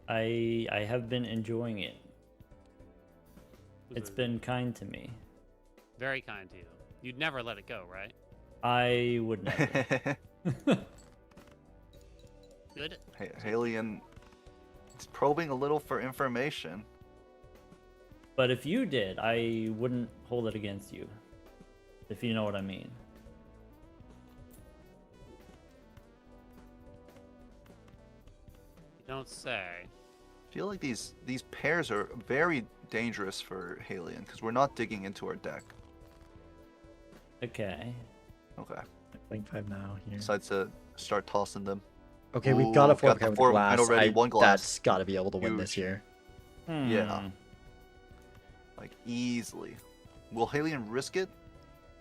I have been enjoying it. Was It's it been kind to me. very kind to you. You'd never let it go, right? I would never. Good. Halion is probing a little for information. But if you did, I wouldn't hold it against you. If you know what I mean. You don't say. I feel like these pairs are very dangerous for Halion because we're not digging into our deck. Okay. Okay. Playing 5 now here. Decides to start tossing them. Okay, we've got a Ooh, 4 got the card with 4 glass. already, 1 glass. That's got to be able to win this Huge. here. Yeah. Like easily. Will Halion risk it?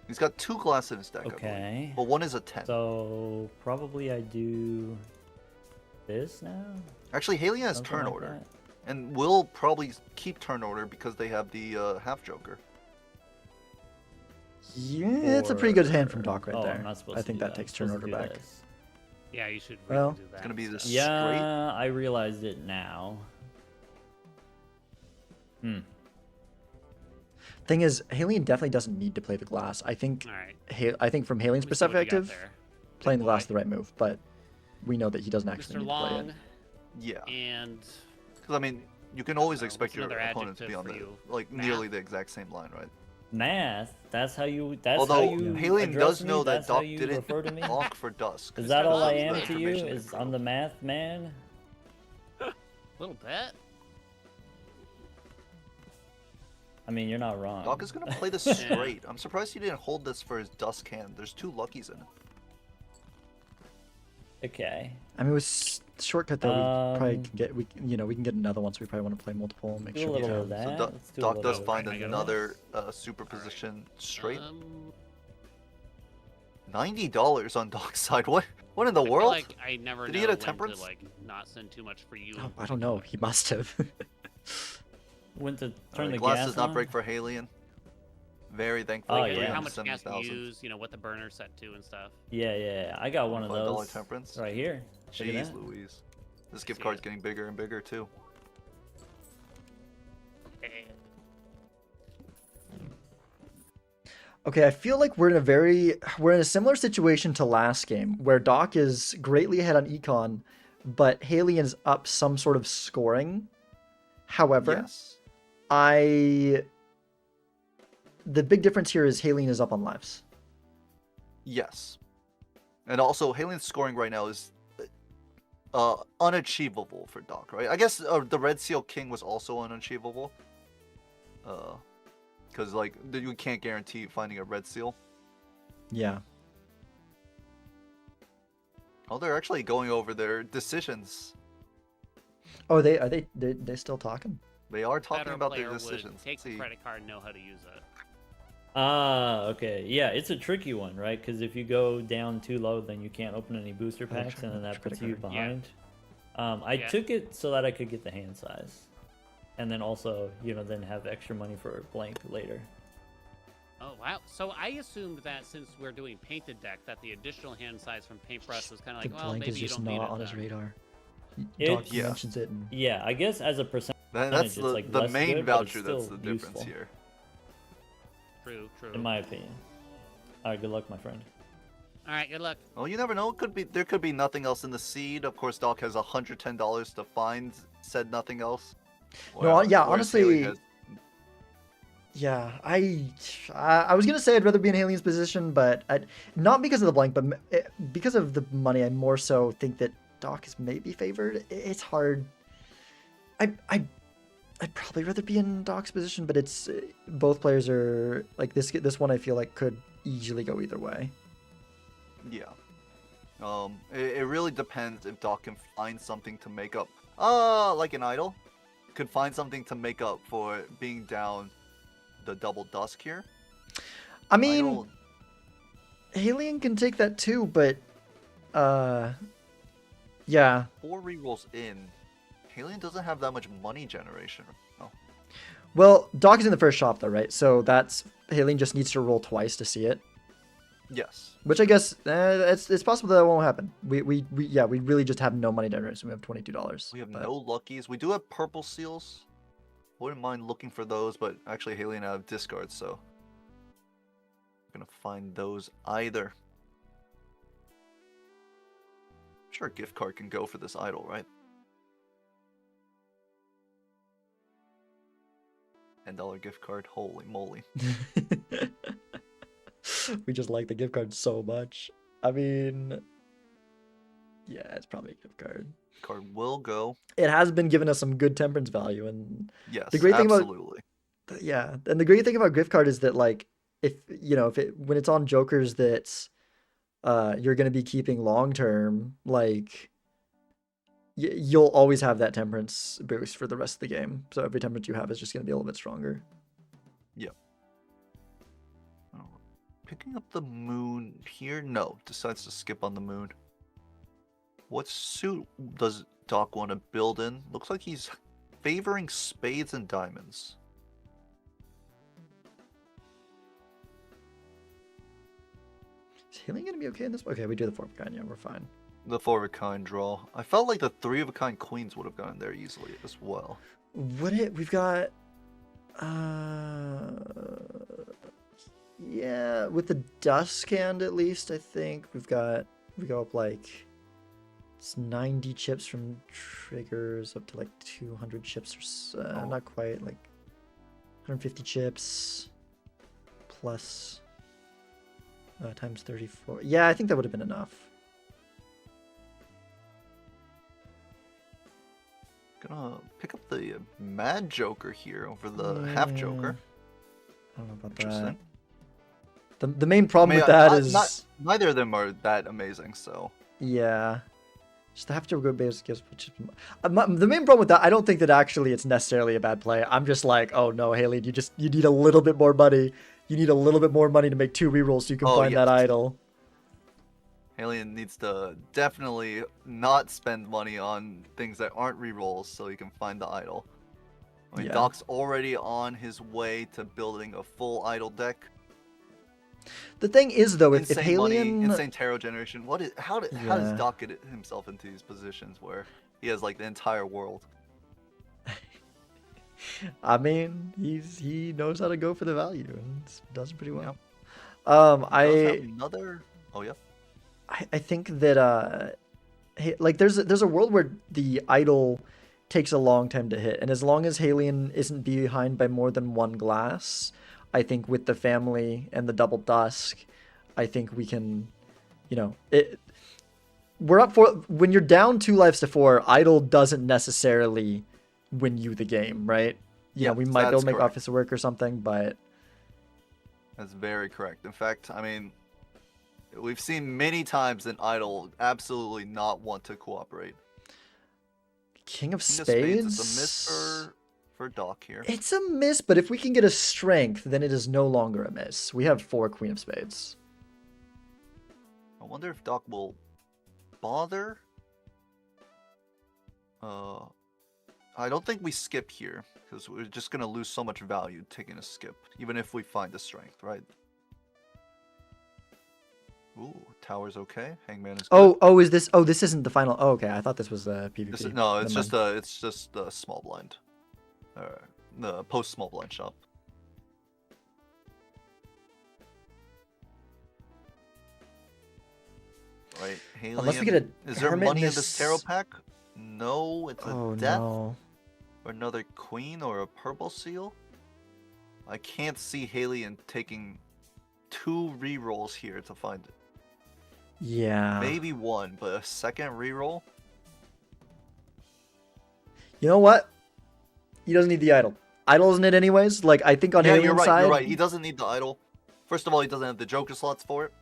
He's got 2 glass in his deck, I believe. Okay. But one is a 10. So probably I do this now. Actually, Halion has Something turn like order. that. And will probably keep turn order because they have the half Joker. Yeah, it's a pretty good hand from Or- Doc right oh, there. I'm not supposed I to think do that takes turn I'm supposed order to do back. this. Yeah, you should really Well, do that. It's gonna be this instead. Yeah, I realized it now. Thing is, Halion definitely doesn't need to play the glass. I think All right. I think from Halion's Let me see what you got perspective, there. playing the Big glass boy. is the right move, but we know that he doesn't actually Mr. need to play Long it. Yeah. and Because, I mean, you can always So, expect what's your another opponent to be on adjective the, for you? like, Math? nearly the exact same line, right? Math. That's how you. That's Although, how you. Halion address does me? know that That's how Doc you didn't refer to me. block for Dusk. Is that all I Mr. am Long's to you? information they Is throw. I'm the math man? little bit. I mean, you're not wrong. Doc is going to play this straight. I'm surprised he didn't hold this for his Dusk hand. There's 2 luckies in it. Okay. I mean, with shortcut though, we probably Um, can get we can get another one, so we probably want to play multiple and make Do sure a we little have. of that. So Let's do a Doc little does bit. find I got another superposition straight. Um, $90 on Doc's side. What in the I feel world? like I never Did know he get a when temperance? to like not send too much for you. Oh, I don't know. He must have. Went to turn Alright, the glass gas does not on? break for Halion. Very thankful. Oh, Like, yeah. how much gas you 70,000. use, you know, what the burner's set to and stuff. Yeah. I got one of $5 those temperance. right here. Look at Jeez that. Louise. This I gift see card's it. getting bigger and bigger too. Okay, I feel like we're in a similar situation to last game where Doc is greatly ahead on Econ, but Halion's up some sort of scoring. However, Yes. the big difference here is Halion is up on lives. Yes. And also, Halion's scoring right now is unachievable for Doc, right? I guess the Red Seal King was also unachievable. Because, like, you can't guarantee finding a Red Seal. Yeah. Oh, they're actually going over their decisions. Oh, they still talking? They are talking Better about their player would decisions. take Let's the see. credit card and know how to use it. Ah, okay. Yeah, it's a tricky one, right? Because if you go down too low, then you can't open any booster packs, and then that puts you credit behind. Yeah. I Yeah. took it so that I could get the hand size. and then also, then have extra money for blank later. Oh wow! So I assumed that since we're doing painted deck, that the additional hand size from paintbrush was kind of The like, well, blank maybe is you just don't need not it on his then. radar. It's- Doc Yeah. mentions it. And... Yeah, I guess as a percentage, That's it's like the less main good, but it's voucher that's still the difference useful, here. True, true. in my opinion. All right, good luck, my friend. All right, good luck. Well, you never know. There could be nothing else in the seed. Of course, Doc has $110 to find said nothing else. No, yeah, whereas Haley honestly, has- yeah, I was gonna say I'd rather be in Halien's position, but not because of the blank, but because of the money. I more so think that Doc is maybe favored. It's hard. I'd probably rather be in Doc's position, but it's both players are like this one. I feel like could easily go either way. Yeah. It really depends if Doc can find something to make up. Like an idol, could find something to make up for being down the double dusk here. I mean, Idol, Halien can take that too, but yeah. 4 rerolls in. Halien doesn't have that much money generation. Oh. Well, Doc is in the first shop though, right? So that's Halien just needs to roll twice to see it. Yes. Which I guess it's possible that won't happen. We really just have no money generation. We have $22. We have but... no luckies. We do have purple seals. Wouldn't mind looking for those, but actually Halien have discards, so I'm gonna find those either. I'm sure a gift card can go for this idol, right? $10 gift card. Holy moly. We just like the gift card so much. I mean, yeah, it's probably a gift card. Card will go. It has been giving us some good temperance value, and Yes, the great thing absolutely. and the great thing about gift card is that like if when it's on jokers that you're gonna be keeping long term, like you'll always have that temperance boost for the rest of the game. So every temperance you have is just gonna be a little bit stronger. Yep. Oh, picking up the moon here? No, decides to skip on the moon. What suit does Doc want to build in? Looks like he's favoring spades and diamonds. Is healing gonna be okay in this? Okay, we do the 4 of a kind. Yeah, we're fine. The 4 of a kind draw. I felt like the 3 of a kind queens would have gone there easily as well. Would it? We've got yeah, with the dust hand at least, I think we go up like it's 90 chips from triggers up to like 200 chips or not quite, like 150 chips plus times 34. Yeah, I think that would have been enough. Gonna pick up the Mad Joker here over the Half Joker. I don't know about Interesting. that. The main problem I mean, with that is neither of them are that amazing, so. yeah. Just the Half Joker base gives the main problem with that, I don't think that actually it's necessarily a bad play. I'm just like, oh no, Haley, you need a little bit more money. You need a little bit more money to make 2 rerolls so you can find that idol. Alien needs to definitely not spend money on things that aren't rerolls so he can find the idol. I mean, Yeah. Doc's already on his way to building a full idol deck. The thing is though, if Insane money, Halien... insane tarot generation. How does Yeah. Doc get himself into these positions where he has like the entire world? I mean, he knows how to go for the value and does pretty well. Yep. He does I have another. Oh yeah. I think that like there's a world where the idol takes a long time to hit, and as long as Halien isn't behind by more than 1 glass, I think with the family and the double dusk, I think we can, we're up for when you're down 2 lives to 4. Idol doesn't necessarily win you the game, right? Yeah, we might be able to make correct. office work or something, but That's very correct. In fact, I mean, we've seen many times an idol absolutely not want to cooperate. King of King of Spades. It's a miss for Doc here. It's a miss, but if we can get a strength, then it is no longer a miss. We have 4 Queen of Spades. I wonder if Doc will bother I don't think we skip here because we're just gonna lose so much value taking a skip, even if we find the strength, right? Ooh, tower's okay. Hangman is good. Oh, is this? Oh, this isn't the final. Oh, okay. I thought this was PvP. This is, no, it's Never mind. just a small blind. The post small blind shop. Right, Halion. Unless we get a Is there hermit money in this- this tarot pack? No, it's a Oh death no. or another queen or a purple seal. I can't see Halion taking 2 rerolls here to find it. Yeah. Maybe 1, but a second reroll? You know what? He doesn't need the idol. Idol isn't it anyways? Like I think on Yeah, Alien's you're right. side. You're right. He doesn't need the idol. First of all, he doesn't have the Joker slots for it.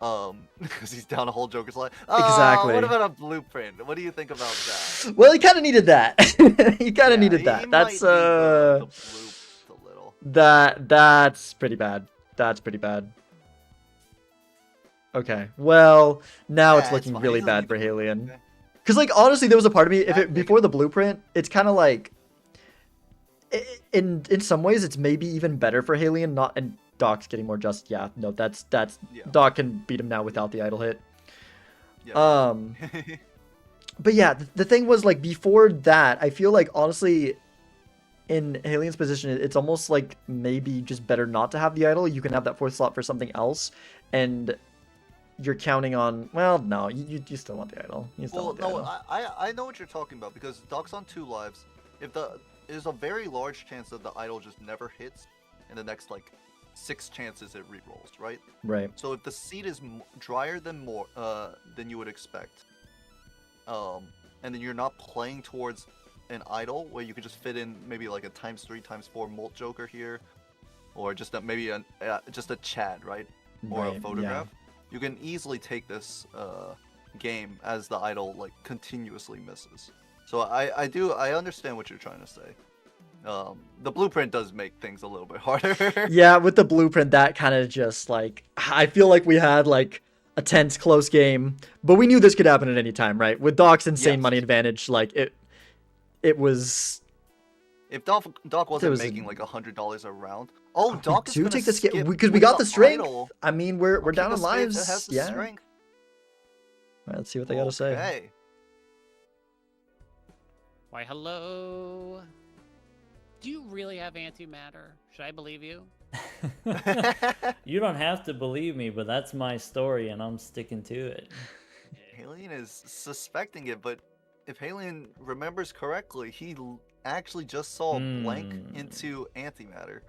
Because he's down a whole Joker slot. Exactly. What about a blueprint? What do you think about that? Well, he kind of needed that. He kind of needed he that. might That's need the bloop a little. that's pretty bad. That's pretty bad. Okay. Well, now it's Yeah, looking fine. really He doesn't bad for need the bloop, Halion. okay. Because like honestly, there was a part of me if Yeah, it before the blueprint, it's kind of like in some ways it's maybe even better for Halion. Not and Doc's getting more just. Yeah, no, that's Yeah. Doc can beat him now without the idol hit. Yeah. But yeah, the thing was like before that, I feel like honestly, in Halion's position, it's almost like maybe just better not to have the idol. You can have that 4th slot for something else, and you're counting on. Well, no, you still want the idol. You still Well, want the no, idol. I know what you're talking about because Doc's on 2 lives. There's a very large chance that the idol just never hits, and the next like 6 chances it rerolls, right? Right. So if the seed is drier than than you would expect, and then you're not playing towards an idol where you could just fit in maybe like a ×3 ×4 molt Joker here, or just maybe just a Chad, right? Or Right, a photograph. You can easily take this game as the idol like continuously misses. So I understand what you're trying to say. The blueprint does make things a little bit harder. Yeah, with the blueprint, that kind of just like I feel like we had like a tense, close game, but we knew this could happen at any time, right? With Doc's insane Yes. money advantage, like it was. If Doc wasn't was a- making like $100 a round. Oh, Doc is do gonna take the skip skip because we with got the strength. idol. I mean, we're King down of in Spades lives. that has the Yeah. strength. All right, let's see what they got to say. Okay. Why, hello. Do you really have antimatter? Should I believe you? You don't have to believe me, but that's my story, and I'm sticking to it. Halion is suspecting it, but if Halion remembers correctly, he actually just saw a blank into antimatter.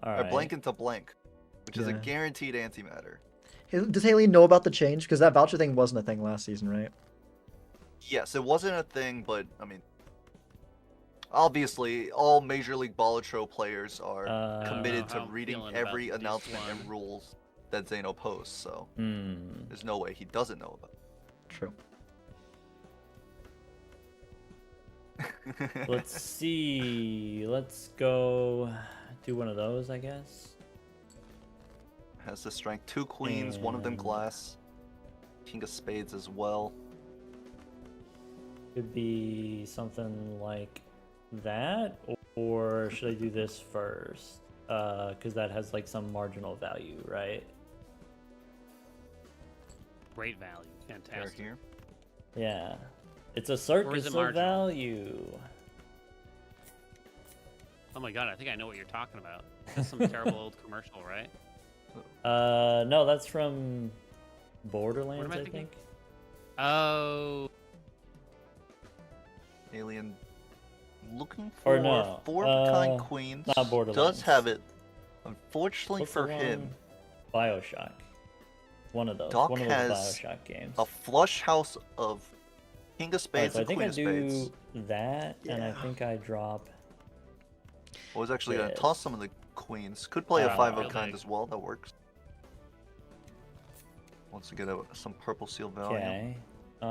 All Or right. blank into blank, which is a Yeah. guaranteed antimatter. Does Haley know about the change? Because that voucher thing wasn't a thing last season, right? Yes, it wasn't a thing, but I mean, obviously, all Major League Balatro players are committed How to I'm reading feeling about every this announcement and one. rules that Zeno posts, so Hmm. there's no way he doesn't know about True. it. Let's see. Let's go do one of those, I guess. Has the strength 2 queens, one of them And- glass. King of Spades as well. Could be something like that, or should I do this first? Because that has like some marginal value, right? Great value. They're Fantastic. here. Yeah. It's a is circus it of marginal? value. Oh my god, I think I know what you're talking about. That's some terrible old commercial, right? No, that's from Borderlands, I I thinking? think. Oh, Alien looking Or for no, 4 kind queens. not Does Borderlands. have it. Unfortunately What's for the him, one? BioShock. One of those. Doc one of those has BioShock games. a flush house of King of Alright, Spades so I and think Queen I of Spades. do that, and I Yeah. think I drop. I was actually going to this. toss some of the queens. Could play a Oh, 5 of really? kind as well. That works. Wants to get some purple seal value. Okay.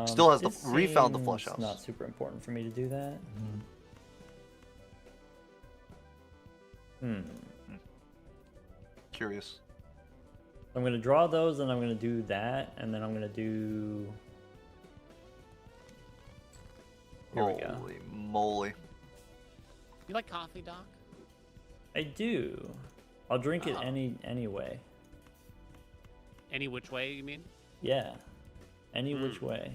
Still has the- this refound the seems flush house. Not super important for me to do that. Curious. I'm gonna draw those, and I'm gonna do that, and then I'm gonna do. Here we go. Holy moly. You like coffee, Doc? I do. I'll drink it Oh. anyway. Any which way, you mean? Yeah. Any which way.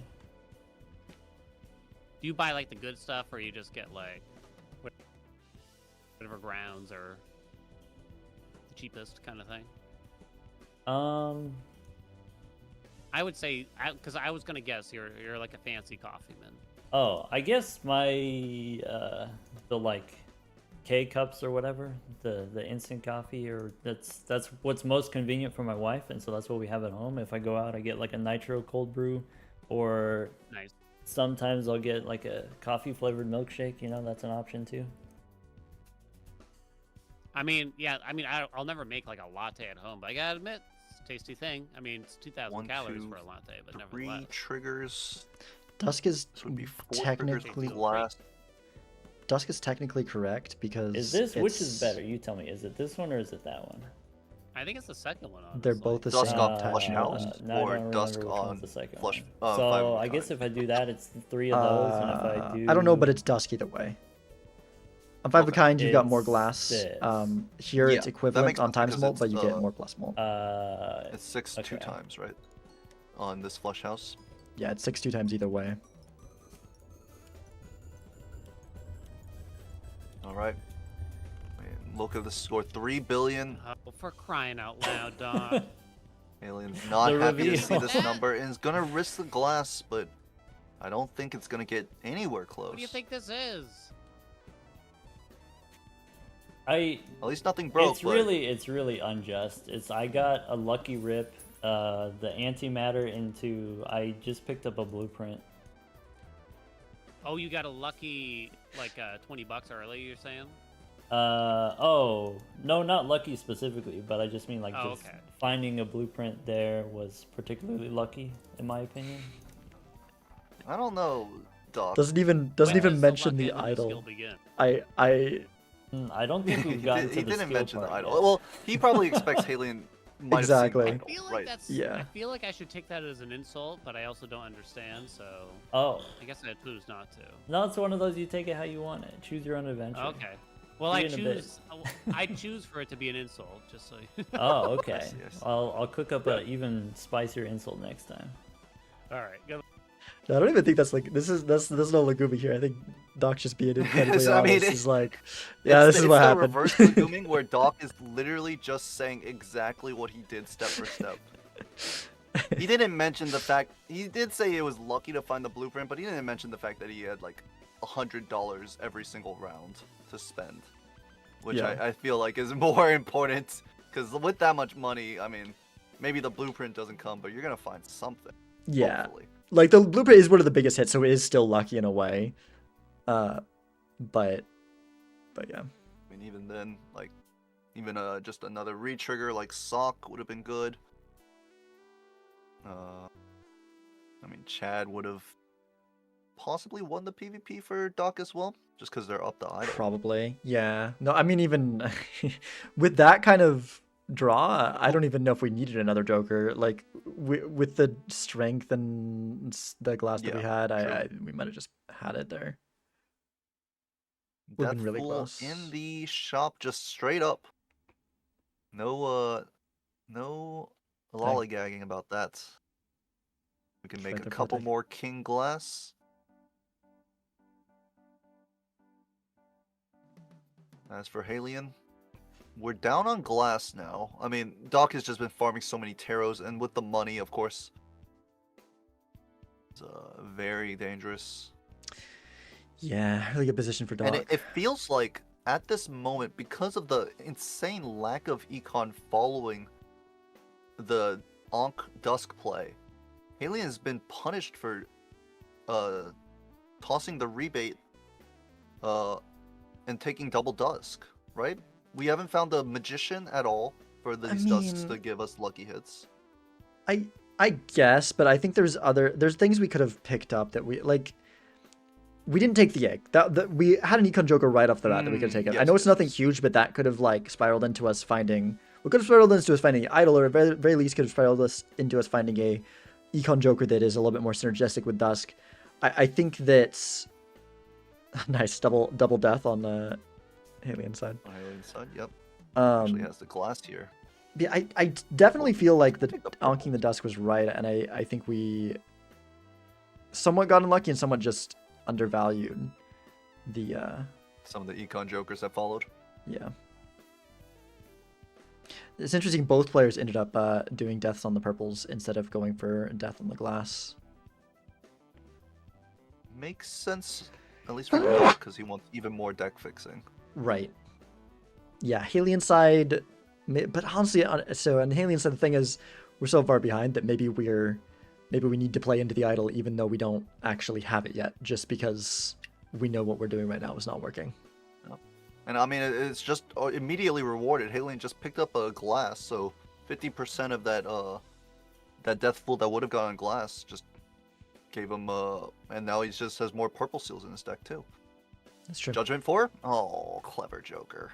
Do you buy like the good stuff, or you just get like whatever grounds or the cheapest kind of thing? I would say, because I was gonna guess you're like a fancy coffee man. Oh, I guess my the like K cups or whatever, the instant coffee, or that's what's most convenient for my wife, and so that's what we have at home. If I go out, I get like a nitro cold brew, or Nice. sometimes I'll get like a coffee flavored milkshake. You know, that's an option too. I mean, yeah. I mean, I'll never make like a latte at home, but I gotta admit, it's a tasty thing. I mean, it's 2,000 1, calories 2, for a latte, but 3 nevertheless. triggers. Dusk is This would be 4 technically triggers glass. Dusk is technically correct because Is this which is it's- better? You tell me. Is it this one or is it that one? I think it's the second one. Honestly. They're both the Dusk same on type. Flush House no, I or don't Dusk remember which on one's the second Flush. one. 5 So of I a guess Kind. if I do that, it's 3 of those, and if I do, I don't know, but it's Dusk either way. On Five of a Okay. Kind, you've got more It's glass. this. Here Yeah, it's that equivalent makes on sense Times because Mult, it's but you get the- more plus mult. It's 6 2 okay. times, right? On this Flush House. Yeah, it's 6 2 times either way. Alright. Look at the score. 3 billion. Oh, for crying out loud, Doc. Alien's not The happy to see reveal. this number and is gonna risk the glass, but I don't think it's gonna get anywhere close. What do you think this is? I At least nothing broke. it's but really unjust. I got a lucky rip, the antimatter into. I just picked up a blueprint. Oh, you got a lucky like $20 early. You're saying? Oh no, not lucky specifically, but I just mean like Oh, just okay. finding a blueprint there was particularly lucky, in my opinion. I don't know, Doc. Doesn't even When does mention luck the end and skill idol. begin? I I don't think we've gotten to he the didn't skill mention the part idol. yet. Well, he probably expects Halien might Exactly. have I seen feel idol, like right? that's. Yeah. I feel like I should take that as an insult, but I also don't understand, so Oh I guess I choose not to. no, it's one of those you take it how you want it. Choose your own adventure. Okay. Well, See I you in a bit. choose. I choose for it to be an insult, just so. You know. Oh, okay. see, I see. I'll cook up an even spicier insult next time. All right. Good. I don't even think that's like there's no Lagumi here. I think Doc's just being incredibly I mean, honest. it- He's like, yeah, this is it's what the happened. reverse Laguming where Doc is literally just saying exactly what he did step for step. He didn't mention the fact he did say it was lucky to find the blueprint, but he didn't mention the fact that he had like $100 every single round to spend, which Yeah. I feel like is more important because with that much money, I mean, maybe the blueprint doesn't come, but you're gonna find something. Yeah, Hopefully. like the blueprint is one of the biggest hits, so it is still lucky in a way. But yeah, I mean, even then, like, even just another re-trigger like Sock would have been good. I mean, Chad would have possibly won the PvP for Doc as well, just because they're up the idol. probably. Yeah. No, I mean even with that kind of draw, I don't even know if we needed another Joker. Like with the strength and the glass that we Yeah, had, true. we might have just had it there. Would've Death been really Fool close. in the shop, just straight up. No lollygagging about that. We can Just make right a there for the couple deck. more King Glass. As for Halien, we're down on glass now. I mean, Doc has just been farming so many taros, and with the money, of course, it's very dangerous. Yeah, really good position for Doc. And it feels like at this moment, because of the insane lack of econ following the Ankh Dusk play, Halien has been punished for tossing the rebate and taking double Dusk, right? We haven't found the Magician at all for these Dusks mean- to give us lucky hits. I guess, but I think there's things we could have picked up that we didn't take the egg. That we had an Econ Joker right off the bat that we could have taken. I yes, know it's yes, nothing yes. huge, but that could have like spiraled into us finding. We could have spiraled into us finding an idol, or at very least could have spiraled into us finding a Econ Joker that is a little bit more synergistic with Dusk. I think that's nice double death on Alien side. On Alien side, yep. Actually Um, has the glass here. yeah, I definitely feel like the Take the Anking the purple. Dusk was right, and I think we somewhat got unlucky and somewhat just undervalued the Some of the econ jokers that followed. yeah. It's interesting. Both players ended up doing deaths on the purples instead of going for death on the glass. Makes sense, at least for Doc, because he wants even more deck fixing. Right. Yeah, Alien side, but honestly, so on Alien side, the thing is, we're so far behind that maybe we need to play into the idol even though we don't actually have it yet, just because we know what we're doing right now is not working. And I mean, it's just immediately rewarded. Halion just picked up a glass, so 50% of that death pool that would have gone on glass just gave him and now he just has more purple seals in his deck too. That's true. Judgment 4? Oh, clever Joker.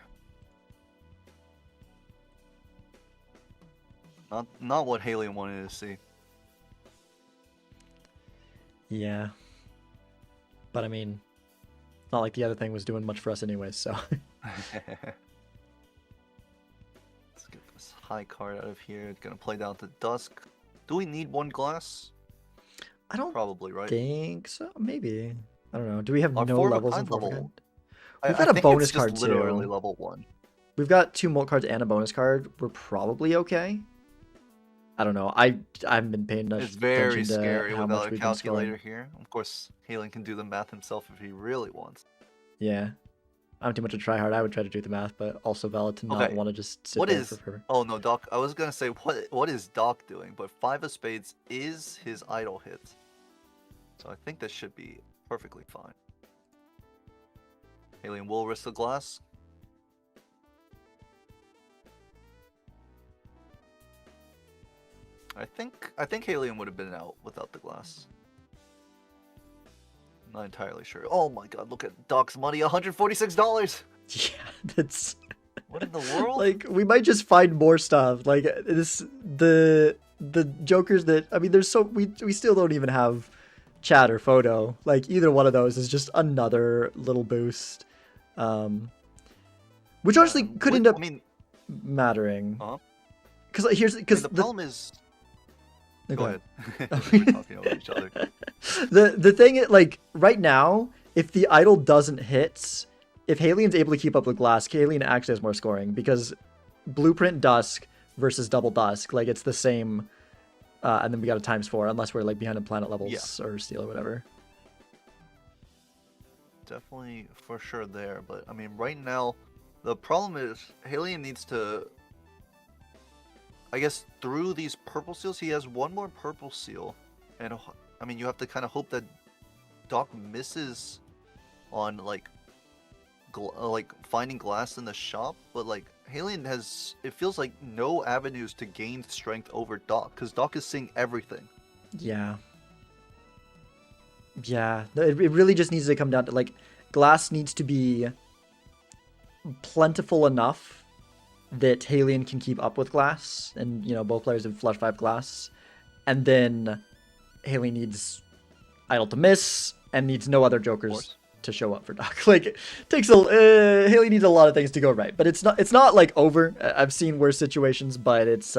Not what Halion wanted to see. Yeah. But I mean, it's not like the other thing was doing much for us anyways, so. Let's get this high card out of here. It's gonna play down to Dusk. Do we need one glass? I don't Probably, right? think so. Maybe. I don't know. Do we have Our no form of levels in kind form of level. kind? I We've got a think bonus it's just card literally too. level 1. We've got 2 molt cards and a bonus card. We're probably okay. I don't know. I haven't been paying much It's very attention to scary how without much a we've been scoring. calculator here. Of course, Halen can do the math himself if he really wants. Yeah. I'm too much to try hard. I would try to do the math, but also valid to not Okay. want to just sit What there is? for forever. Oh no, Doc. I was gonna say what is Doc doing? But 5 of spades is his idle hit, so I think this should be perfectly fine. Alien will risk the glass. I think Alien would have been out without the glass. Not entirely sure. Oh my god, look at Doc's money, $146. Yeah, that's What in the world? like we might just find more stuff. Like this the jokers that I mean there's so we still don't even have chat or photo. Like either one of those is just another little boost. Which honestly could end up I mean, mattering. uh-huh. Cuz here's cuz the problem is. No, Go ahead. We're talking over each other. The thing like right now, if the idol doesn't hit, if Halien's able to keep up with glass, Halien actually has more scoring because Blueprint Dusk versus Double Dusk, like it's the same, and then we got a ×4 unless we're like behind on planet levels or steel or whatever. Definitely for sure there, but I mean right now, the problem is Halien needs to. I guess through these purple seals, he has one more purple seal, and I mean you have to kind of hope that Doc misses on like finding glass in the shop, but like Halien has, it feels like no avenues to gain strength over Doc because Doc is seeing everything. Yeah. Yeah, it really just needs to come down to like glass needs to be plentiful enough that Halien can keep up with glass, and you know both players have flush 5 glass, and then Halien needs idle to miss and needs no other jokers to show up for Doc. Like it takes Halien needs a lot of things to go right, but it's not like over. I've seen worse situations, but it's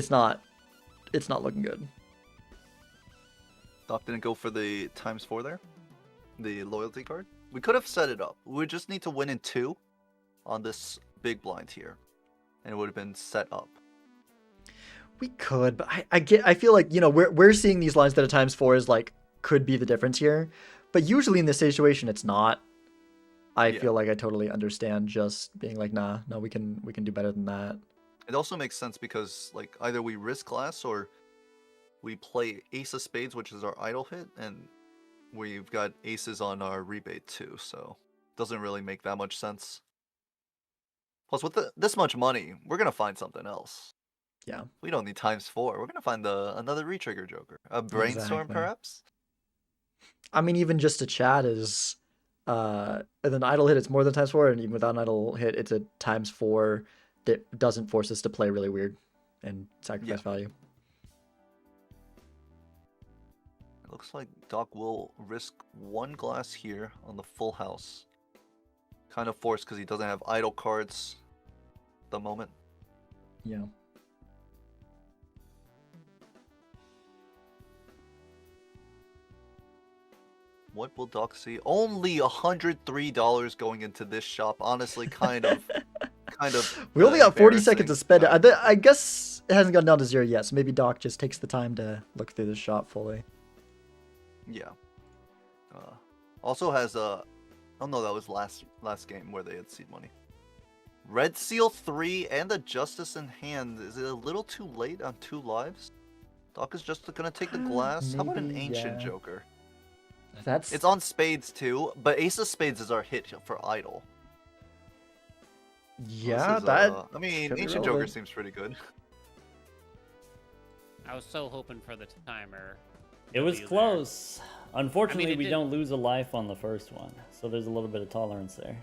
not looking good. Doc didn't go for the ×4 there, the loyalty card. We could have set it up. We just need to win in 2 on this big blind here, and it would have been set up. We could, but I feel like, you know, we're seeing these lines that a ×4 is like could be the difference here, but usually in this situation it's not. I feel like I totally understand just being like, no, we can do better than that. It also makes sense because like either we risk glass or we play ace of spades, which is our idle hit, and we've got aces on our rebate too, so doesn't really make that much sense. Plus, with this much money, we're gonna find something else. Yeah. We don't need ×4. We're gonna find another retrigger joker, a brainstorm Exactly. perhaps. I mean, even just a chat is, and then idle hit it's more than ×4, and even without an idle hit, it's a ×4 that doesn't force us to play really weird and sacrifice value. Looks like Doc will risk one glass here on the full house. Kind of forced because he doesn't have idle cards at the moment. Yeah. What will Doc see? Only $103 going into this shop. Honestly, kind of. We only got 40 seconds to spend it. embarrassing. I guess it hasn't gone down to 0 yet, so maybe Doc just takes the time to look through the shop fully. Yeah. Also has a. Oh no, that was last game where they had seed money. Red Seal 3 and a Justice in hand. Is it a little too late on 2 lives? Doc is just gonna take the glass. How about an Maybe, Ancient yeah. Joker? That's It's on Spades too, but Ace of Spades is our hit for idle. yeah. This is, That I mean, could be Ancient Joker relevant. seems pretty good. I was so hoping for the timer. It was W there. close. Unfortunately, it we did- don't lose a life on the first one, so there's a little bit of tolerance there.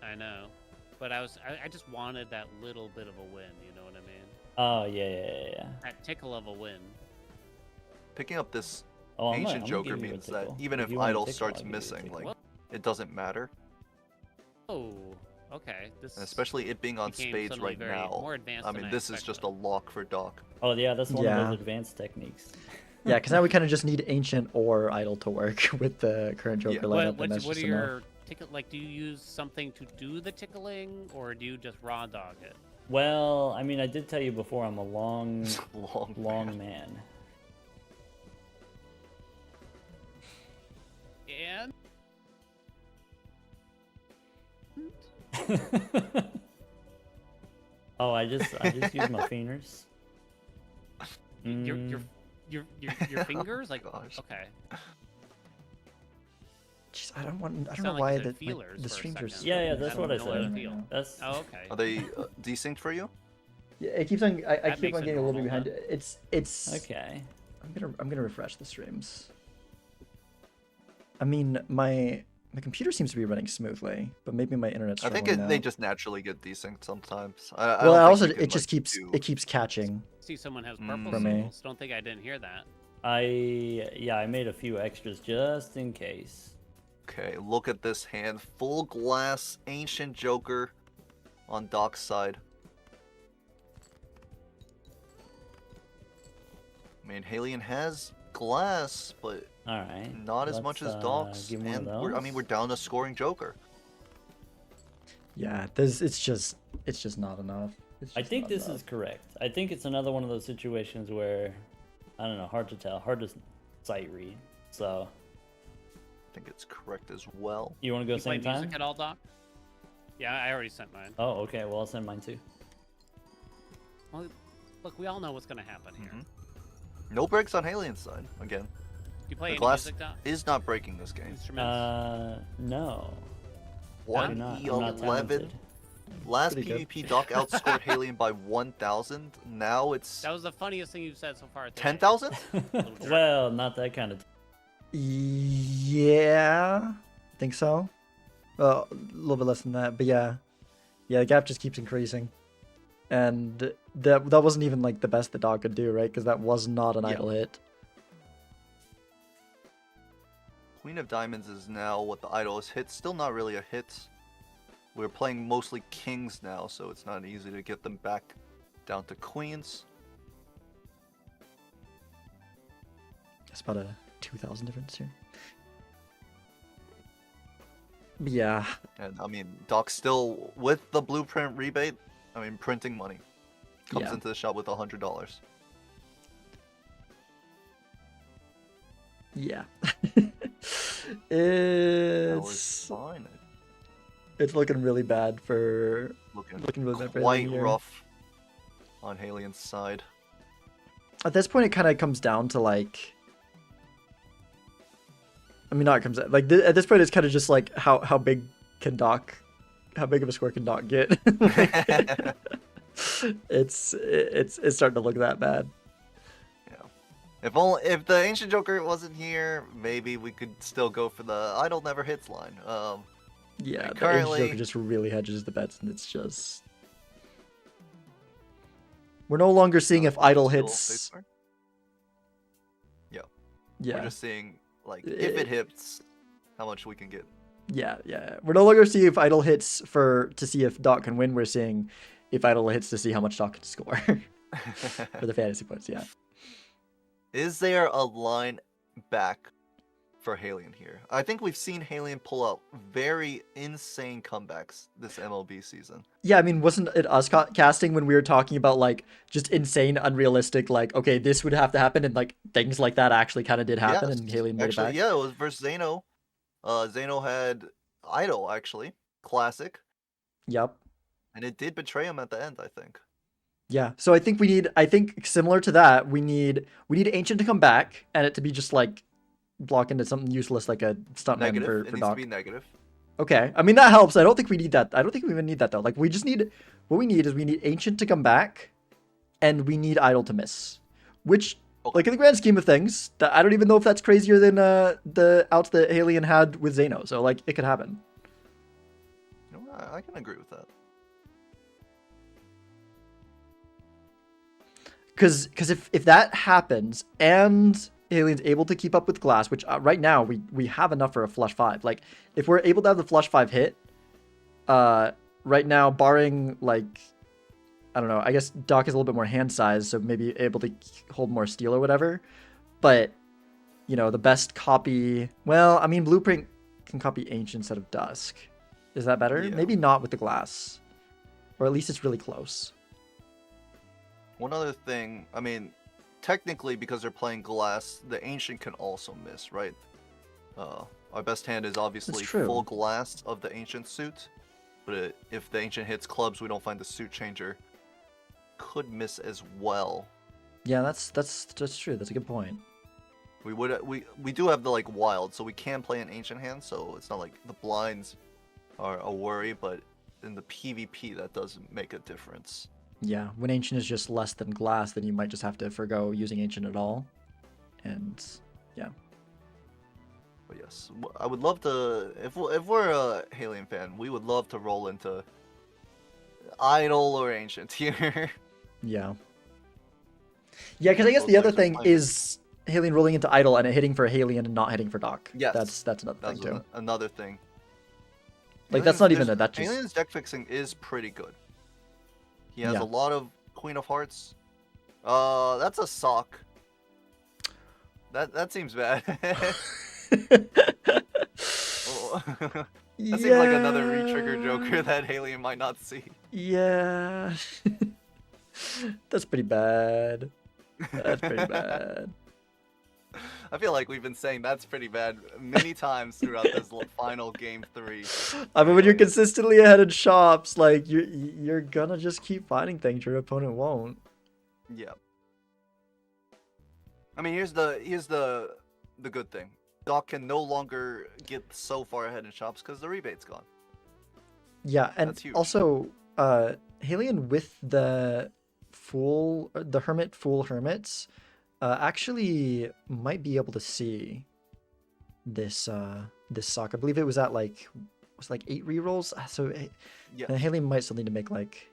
I know, but I just wanted that little bit of a win. You know what I mean? Oh yeah. That tickle of a win. Picking up this Oh, I'm Ancient gonna Joker give you a means that tickle. even if you want a idle tickle, starts I'll give you a missing, tickle. like What? it doesn't matter. Oh, okay. This And especially it being on became Spades suddenly right very now. more advanced I than mean, this is just a expected. lock for Doc. Oh yeah, that's one of Yeah. those advanced techniques. Yeah, because now we kind of just need Ancient or Idle to work with the current Joker Yeah. lineup, and that's What just are enough. your tickle? Like, do you use something to do the tickling, or do you just raw dog it? Well, I mean, I did tell you before, I'm a long Long man. man. And Oh, I just use my fingers. your Mm, your fingers, like, Gosh. okay. Jeez, I don't know Sound like why you said the feelers the for a streams are. second. Yeah, so that's I what I don't know how to said. feel. That's Oh, okay. Are they desynced for you? Yeah, it keeps on. I That keep makes on it getting a little bit normal, behind. It's. okay. I'm gonna refresh the streams. I mean, my computer seems to be running smoothly, but maybe my internet's I think struggling they now. just naturally get desynced sometimes. Well, don't also think you it can, just like, keeps do- it keeps catching. See, someone has Mm. purple For me. symbols. Don't think I didn't hear that. I made a few extras just in case. Okay, look at this hand. Full glass Ancient Joker on Doc's side. I mean, Halion has glass, but All right. not as much as Doc's. Give me one And of we're those. down to scoring Joker. Yeah, it's just not enough. It's I just think not this enough. is correct. I think it's another one of those situations where, I don't know, hard to tell, hard to sight read. So, I think it's correct as well. you want to go You play same time? music at all, Doc? Yeah, I already sent mine. Oh, okay. Well, I'll send mine too. Well, look, we all know what's gonna happen here. Mhm. No breaks on Halion's side, again. Do you play The any glass music, Doc? is not breaking this game. Instruments? No. I do not. I'm not 111. talented. Last Pretty good. PvP, Doc outscored Halion by 1,000. Now it's That was the funniest thing you've said so far. Today. 10,000? Little jerk. Well, not that kind of. Yeah, I think so. Well, a little bit less than that, but yeah, the gap just keeps increasing, and that wasn't even like the best the dog could do, right? Because that was not an Yeah. idle hit. Queen of Diamonds is now what the idol is hit. Still not really a hit. We're playing mostly kings now, so it's not easy to get them back down to queens. It's about a 2,000 difference here. But yeah, And I mean, Doc's still with the blueprint rebate. I mean, printing money. Comes Yeah. into the shop with $100. yeah. That was it's fine. it's looking really bad for Looking really bad for quite Halion here. rough on Halion's side. At this point, it kind of comes down to like. I mean, not it comes like at this point, it's kind of just like how big can Doc, how big of a score can Doc get? it's starting to look that bad. If the Ancient Joker wasn't here, maybe we could still go for the idol never hits line. Yeah, the currently- Ancient Joker just really hedges the bets, and it's just. We're no longer seeing if idle still hits. face first? Yeah. Yeah. We're just seeing like if it hits, how much we can get. Yeah. We're no longer seeing if idle hits to see if Doc can win. We're seeing if idle hits to see how much Doc can score for the fantasy points. Yeah. Is there a line back for Halion here? I think we've seen Halion pull out very insane comebacks this MLB season. Yeah, I mean, wasn't it us casting when we were talking about like just insane, unrealistic, like, okay, this would have to happen, and like things like that actually kind of did happen, Yes, and Halion made actually, it back. yeah, it was versus Zeno. Zeno had Idol actually, classic, Yep. and it did betray him at the end, I think. Yeah. So I think similar to that, we need Ancient to come back and it to be just like block into something useless like a stuntman Negative. for It needs Doc. to be negative. Okay. I mean, that helps. I don't think we need that. I don't think we even need that though. Like we just need what we need is we need Ancient to come back and we need Idol to miss. Which like in the grand scheme of things, I don't even know if that's crazier than the outs that Halion had with Zeno. So like it could happen. You know, I can agree with that. Because if that happens and Alion's able to keep up with Glass, which right now we have enough for a flush 5. Like if we're able to have the flush 5 hit, right now barring like I don't know, I guess Doc is a little bit more hand size, so maybe able to hold more steel or whatever. But you know the best copy. Well, I mean Blueprint can copy Ancient instead of Dusk. Is that better? Yeah. Maybe not with the Glass, or at least it's really close. One other thing, I mean, technically because they're playing Glass, the Ancient can also miss, right? Our best hand is obviously true. full Glass of the Ancient suit, but if the Ancient hits clubs, we don't find the suit changer. Could miss as well. Yeah, that's true. That's a good point. We do have the like wild, so we can play an Ancient hand, so it's not like the blinds are a worry, but in the PvP that does make a difference. Yeah, when Ancient is just less than Glass, then you might just have to forgo using Ancient at all. And yeah. But yes, I would love to, if we're a Halion fan, we would love to roll into Idol or Ancient here. Yeah. Yeah, because I guess the other thing is Halion rolling into Idol and it hitting for Halion and not hitting for Doc. Yes. That's another thing too. Another thing. Like that's not even a that's just Halion's deck fixing is pretty good. He has Yeah. a lot of Queen of Hearts. That's a sock. That seems bad. Oh. That seems like another re-trigger Joker that Halion might not see. Yeah. That's pretty bad. That's pretty bad. I feel like we've been saying that's pretty bad many times throughout this final game 3. I mean, when you're consistently ahead in shops, like you're gonna just keep finding things your opponent won't. Yeah. I mean, here's the good thing. Doc can no longer get so far ahead in shops because the rebate's gone. Yeah, and That's huge. also, Halion with the hermits, actually might be able to see this sock. I believe it was at like 8 rerolls. So Yeah. Halion might still need to make like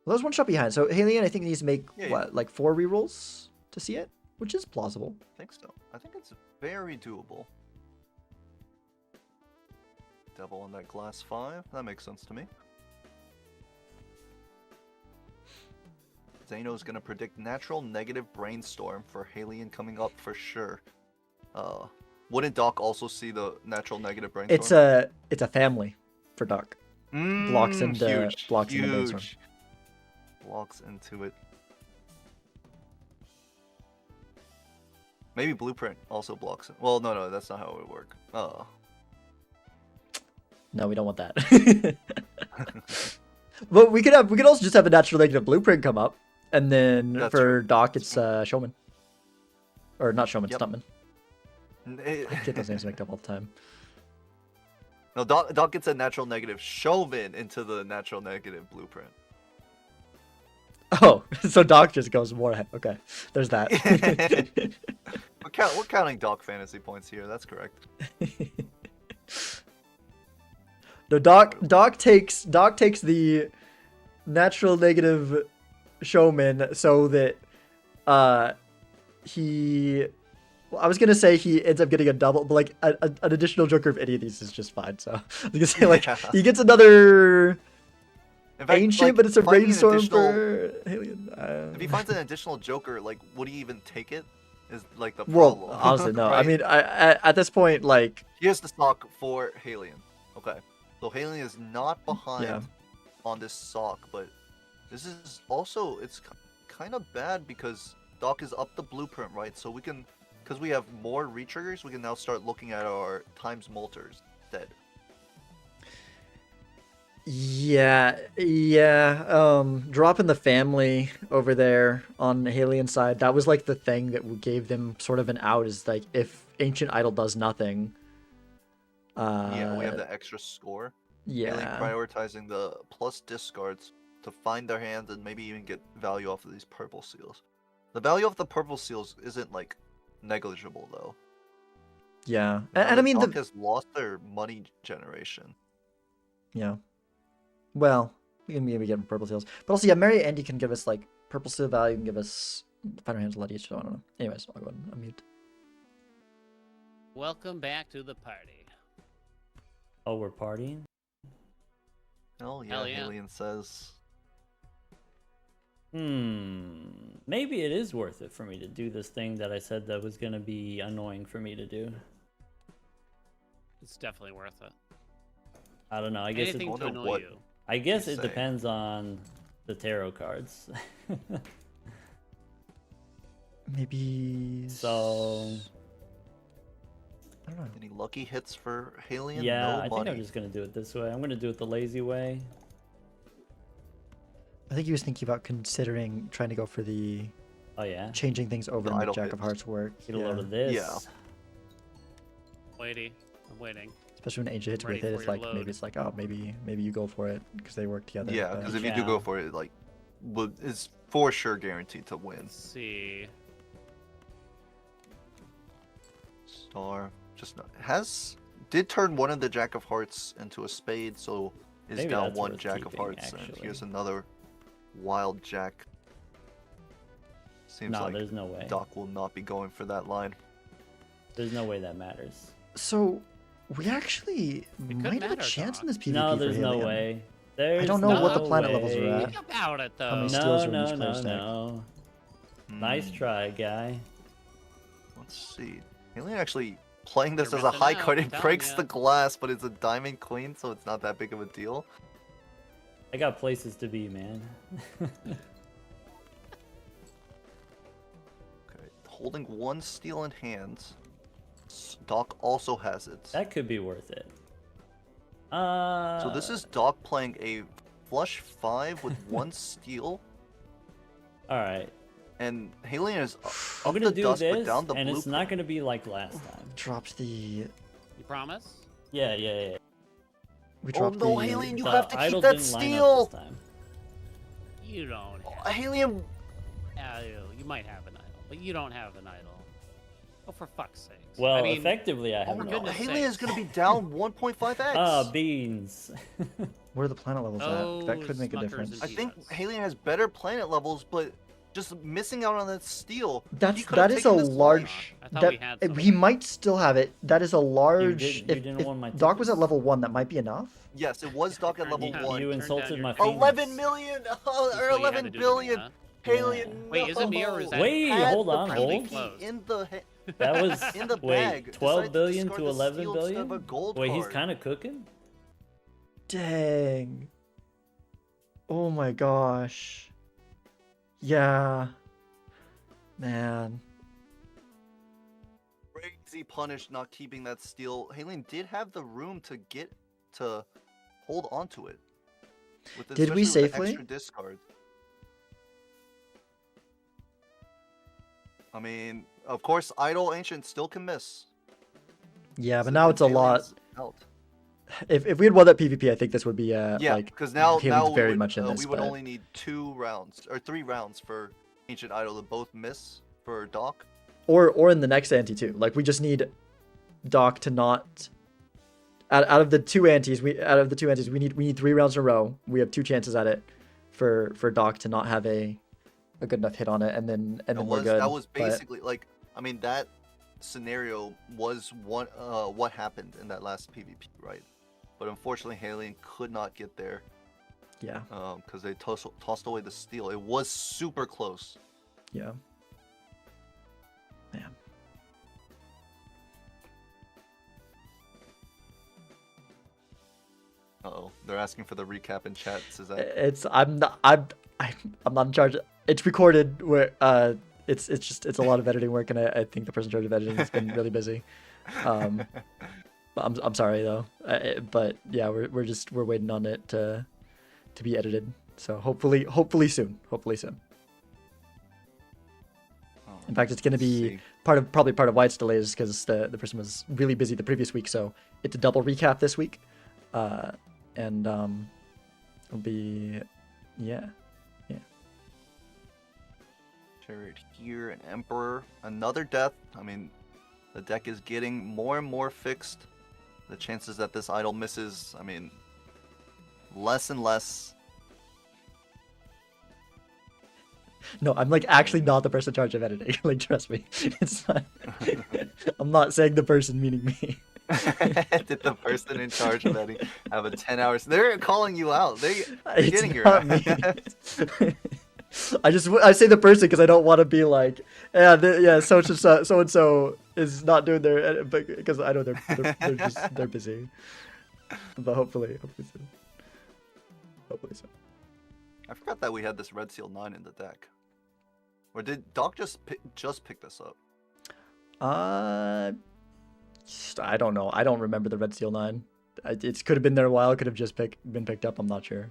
well, there's one shot behind. So Halion I think needs to make like 4 rerolls to see it, which is plausible. I think so. I think it's very doable. Devil on that glass 5. That makes sense to me. Zeno's gonna predict natural negative brainstorm for Halion coming up for sure. Wouldn't Doc also see the natural negative brainstorm? It's a family for Doc. Blocks into huge, blocks into brainstorm. huge. Blocks into it. Maybe Blueprint also blocks it. Well, no, that's not how it would work. No, we don't want that. But we could also just have a natural negative Blueprint come up, and then That's for true. Doc it's Showman, or not Showman, Yep. Stuntman. I get those names mixed up all the time. No, Doc gets a natural negative Showman into the natural negative Blueprint. Oh, so Doc just goes more ahead. Okay, there's that. We're counting Doc fantasy points here. That's correct. No, Doc takes the natural negative Showman so that he Well, I was gonna say he ends up getting a double, but like an additional Joker of any of these is just fine. So I was gonna say like Yeah. he gets another In fact, ancient, like, but it's a finding an rainstorm additional- for Alien. If he finds an additional Joker, like, would he even take it? Is like the Well, problem. honestly, no. I right? mean, at this point, like, Here's the sock for Halion. Okay, so Halion is not behind Yeah. on this sock, but this is also it's kind of bad because Doc is up the blueprint, right? So we can, because we have more retriggers, we can now start looking at our times molters instead. yeah. Dropping the family over there on Halion side, that was like the thing that gave them sort of an out. Is like if Ancient Idol does nothing. Yeah, we have the extra score. Halion Yeah. prioritizing the plus discards to find their hands and maybe even get value off of these purple seals. The value of the purple seals isn't like negligible though. Yeah. Now And I that mean, Doc has lost their money generation. yeah. Well, we can maybe get purple seals. But also, yeah, Mary Andy can give us, like, purple seal value, can give us Finder Hands Blood each, so I don't know. Anyways, I'll go ahead and unmute. Welcome back to the party. Oh, we're partying? Hell yeah, Hell yeah. Halion says. Maybe it is worth it for me to do this thing that I said that was gonna be annoying for me to do. It's definitely worth it. I don't know. I guess Anything it- to wonder annoy what- you. I guess you it say. depends on the tarot cards. Maybe... So I don't know. Any lucky hits for Halion? yeah, No I think money. I'm just gonna do it this way. I'm gonna do it the lazy way. I think he was thinking about considering trying to go for the Oh yeah. changing things over The in the idle Jack of hits. Hearts work. Get a Yeah. load of this. Yeah. I'm waiting. Especially when Ancient hits Ready with it, for it's your like, load. maybe it's like, oh, maybe you go for it, because they work together. Yeah, but- because if you do go Yeah. for it, like, it's for sure guaranteed to win. Let's see. Star just did turn one of the Jack of Hearts into a spade, so is Maybe down that's one worth Jack of keeping, Hearts, and actually. here's another wild Jack. Seems No, like there's no way. Doc will not be going for that line. There's no way that matters. So, we actually could might have a matter, chance Doc. in this PvP No, for there's no Halion. way. There's don't know what the no planet levels are way. at. Think about it, How though. many No, steals are in no, each player no, stack? no. Nice Hmm, try, guy. Let's see. Halion actually playing this You're as a missing high out, card. I'm It telling breaks ya. the glass, but it's a diamond queen, so it's not that big of a deal. I got places to be, man. Okay, holding one steel in hand. Doc also has it. That could be worth it. So this is Doc playing a flush 5 with one steel, all right. and Halion is I'm up gonna the do dust, but this, down the and it's blueprint. not gonna be like last time. Dropped the... You promise? Yeah. We Oh dropped no, the... Halion, you The have to idol keep that didn't line up steel! this time. You don't have. Halion, You might have an idol, but you don't have an idol. Oh, for fuck's sake. Well, I mean, effectively, I oh have my no. god, goodness Halion sakes. is gonna be down 1.5x. Ah, beans. Where are the planet levels at? That could Oh, make a Smuckers difference. and I think Peanuts. Halion has better planet levels, but just missing out on that steel. That he could've is a taken this line. large... I thought That, we had he something. might still have it. That is a large... you didn't if want my Doc was at tickets. level 1, that might be enough. Yes, it was Doc at level Yeah, 1. You Turn insulted down my your- feelings. 11 million! That's or what you had to 11 do to me, billion! huh? Halion, Wait, is it me or is that- Wait, Had hold the on, hold. PvP Close. in the That was in the wait, bag. 12 Decided to billion discard to the 11 steel instead of billion. a gold Wait, he's card. kind of cooking. Dang. Oh my gosh. Yeah. Man. Crazy punish not keeping that steel. Halion did have the room to hold onto it. Did we especially with the safely? extra discard. I mean, of course, Idol Ancient still can miss. Yeah, So but now it's a lot. Halion's out. If we had won that PvP, I think this would be Yeah, like because now Halion's we very would, much in this. we would but- only need 2 rounds or 3 rounds for Ancient Idol to both miss for Doc. or in the next ante too. Like we just need Doc to not out of the two antes. We need 3 rounds in a row. We have 2 chances at it for Doc to not have a good enough hit on it, and then we're good. That was But- basically like, I mean, that scenario was what happened in that last PvP, right? But unfortunately, Halion could not get there Yeah. because they tossed away the steal. It was super close. Yeah. Man. Uh-oh, they're asking for the recap in chat. Says that It's I'm not in charge. It's recorded where it's a lot of editing work, and I think the person in charge of editing has been really busy. But I'm sorry though. But yeah, we're waiting on it to be edited. So hopefully soon. Hopefully soon. In fact, it's going to be probably part of why it's delayed is because the person was really busy the previous week. So it's a double recap this week. And it'll be, yeah. Chariot here, an Emperor, another death. I mean, the deck is getting more and more fixed. The chances that this idol misses, I mean, less and less. No, I'm like actually not the person in charge of editing. Like, trust me, it's not. I'm not saying the person meaning me. Did the person in charge of editing have a 10 hours? They're calling you out. They're It's getting your not me. I say the person because I don't want to be like, yeah, so and so is not doing their, but because I know they're busy. But hopefully soon. Hopefully soon. I forgot that we had this Red Seal 9 in the deck. Or did Doc just pick this up? I don't know. I don't remember the Red Seal 9. It could have been there a while. It could have just been picked up. I'm not sure.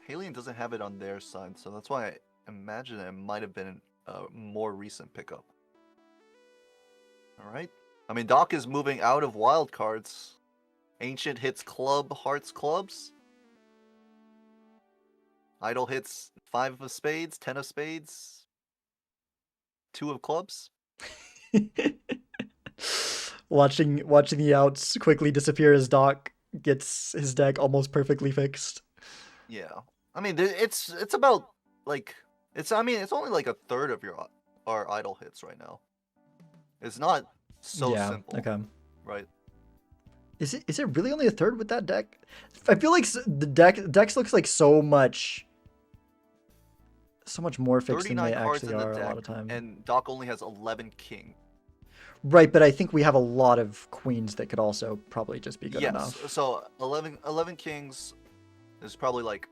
Halion doesn't have it on their side, so that's why I imagine it might have been a more recent pickup. Alright. I mean, Doc is moving out of wild cards. Ancient hits club, hearts, clubs. Idol hits 5 of spades, 10 of spades, 2 of clubs. Watching the outs quickly disappear as Doc gets his deck almost perfectly fixed. Yeah. I mean, it's about, like, it's only like a third of our idol hits right now. It's not so simple. Okay. Right? Is it really only a third with that deck? I feel like the decks looks like so much more fixed than 39 they cards actually in the are deck, a lot of time. and Doc only has 11 king. Right, but I think we have a lot of queens that could also probably just be good enough. Yes, so 11 kings is probably like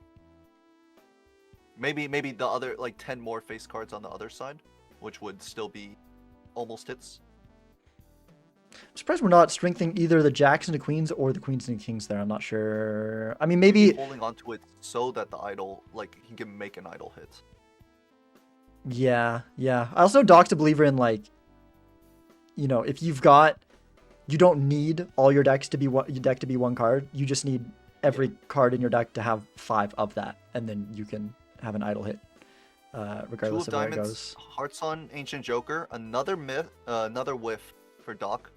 maybe the other like 10 more face cards on the other side, which would still be almost hits. I'm surprised we're not strengthening either the jacks into queens or the queens into kings there. I'm not sure. I mean, maybe holding on to it so that the idol, like, he can make an idol hit. Yeah. I also Doc's a believer in, like, you know, if you don't need all your decks to be one card. You just need every card in your deck to have 5 of that, and then you can have an idle hit, regardless of where it goes. Hearts on Ancient Joker, another whiff for Doc.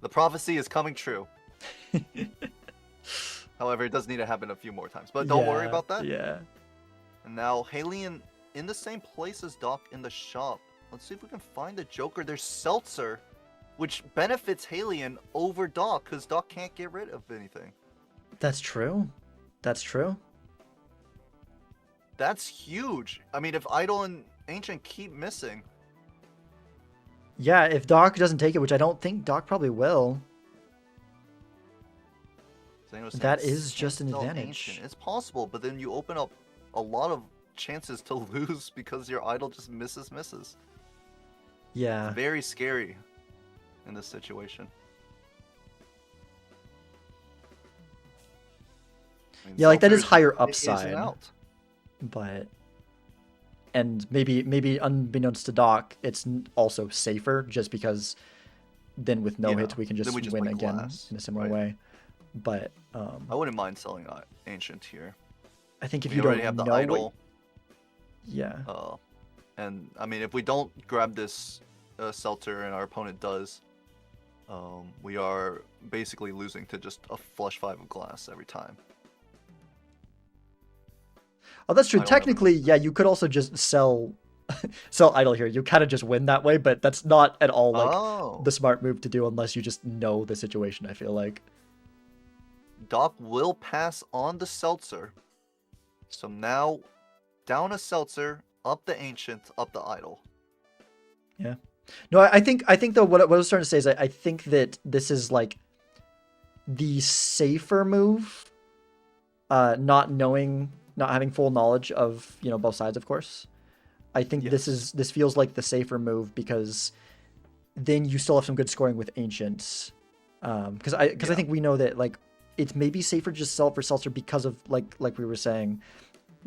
The prophecy is coming true. However, it does need to happen a few more times, but don't worry about that. Yeah. And now Halion in the same place as Doc in the shop. Let's see if we can find the Joker. There's Seltzer, which benefits Halion over Doc, because Doc can't get rid of anything. That's true. That's huge. I mean, if Idol and Ancient keep missing. Yeah, if Doc doesn't take it, which I don't think Doc probably will. That is just an advantage. Ancient. It's possible, but then you open up a lot of chances to lose because your Idol just misses. Yeah. It's very scary in this situation. I mean, yeah, like that is Seltzer's higher phasing upside. out. But maybe unbeknownst to Doc, it's also safer just because then with no hits we can just win again in a similar way. But I wouldn't mind selling Ancient here. I think if we you already don't have the know Idol. Yeah. And I mean, if we don't grab this Seltzer and our opponent does, we are basically losing to just a flush 5 of glass every time. Oh, that's true. Technically, yeah, you could also just sell sell idle here. You kind of just win that way, but that's not at all like Oh. the smart move to do unless you just know the situation, I feel like. Doc will pass on the Seltzer. So now, down a Seltzer, up the Ancient, up the Idol. Yeah. No, I think though what I was trying to say is I think that this is like the safer move, not having full knowledge of, you know, both sides, of course. I think Yes. this feels like the safer move because then you still have some good scoring with Ancients. Because I think we know that like it's maybe safer to just sell it for Seltzer because of like we were saying,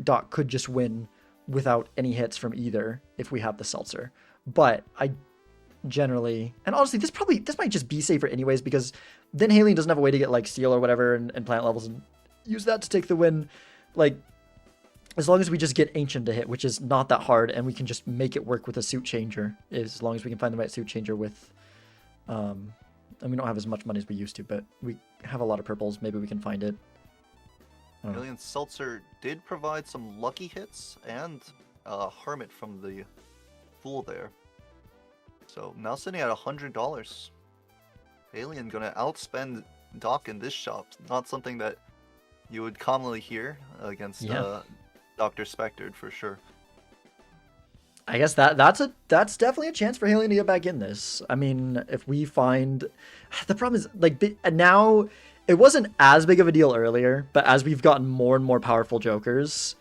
Doc could just win without any hits from either if we have the Seltzer. But I generally, and honestly, this might just be safer anyways, because then Halien doesn't have a way to get like Steel or whatever and plant levels and use that to take the win. Like, as long as we just get Ancient to hit, which is not that hard, and we can just make it work with a suit changer, as long as we can find the right suit changer with, and we don't have as much money as we used to, but we have a lot of purples. Maybe we can find it. Alien Seltzer did provide some lucky hits and Hermit from the Fool there. So now sitting at $100. Alien gonna outspend Doc in this shop. Not something that you would commonly hear against Dr. Spectred for sure. I guess that's definitely a chance for Halien to get back in this. I mean, if we find, the problem is like now it wasn't as big of a deal earlier, but as we've gotten more and more powerful Jokers,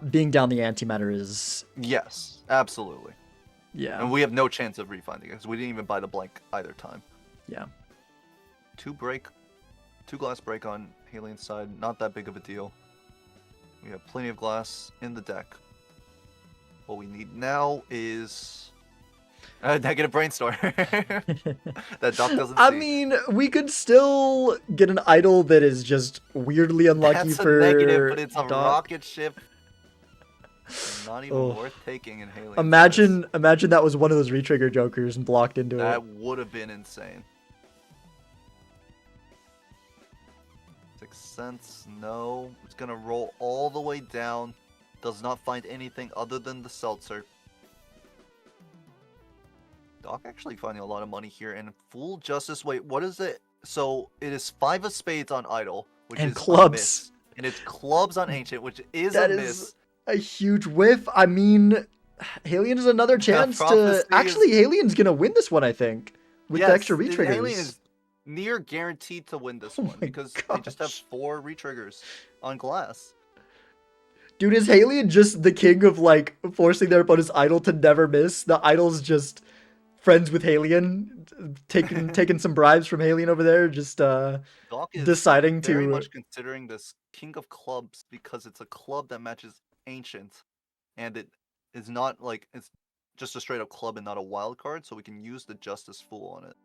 being down the antimatter is Yes, absolutely. yeah. And we have no chance of refinding it because we didn't even buy the blank either time. Yeah. 2 glass break on Halien's side, not that big of a deal. We have plenty of glass in the deck. What we need now is a negative brainstorm that Doc doesn't see. I mean, we could still get an idol that is just weirdly unlucky That's for a negative, but it's a Doc. rocket ship. Not even worth taking in Halien's Imagine that was one of those retrigger Jokers and blocked into that it. would have been insane. 6 cents, no. It's gonna roll all the way down. Does not find anything other than the Seltzer. Doc actually finding a lot of money here. And Full Justice, wait, what is it? So it is 5 of spades on Idol, which And is clubs. a miss. And it's clubs on Ancient, which is That a is miss. a huge whiff. I mean, Halien is another chance to... Prophecy Actually, Halien's going to win this one, I think, with the extra Yes, retriggers. Alien is near guaranteed to win this Oh one my because they just have gosh. 4 retriggers on glass. Dude, is Halien just the king of, like, forcing their opponent's idol to never miss? The idol's just friends with Halien, taking some bribes from Halien over there, just Doc is deciding very to... much considering this King of Clubs because it's a club that matches Ancient, and it is not like it's just a straight up club and not a wild card, so we can use the Justice Fool on it.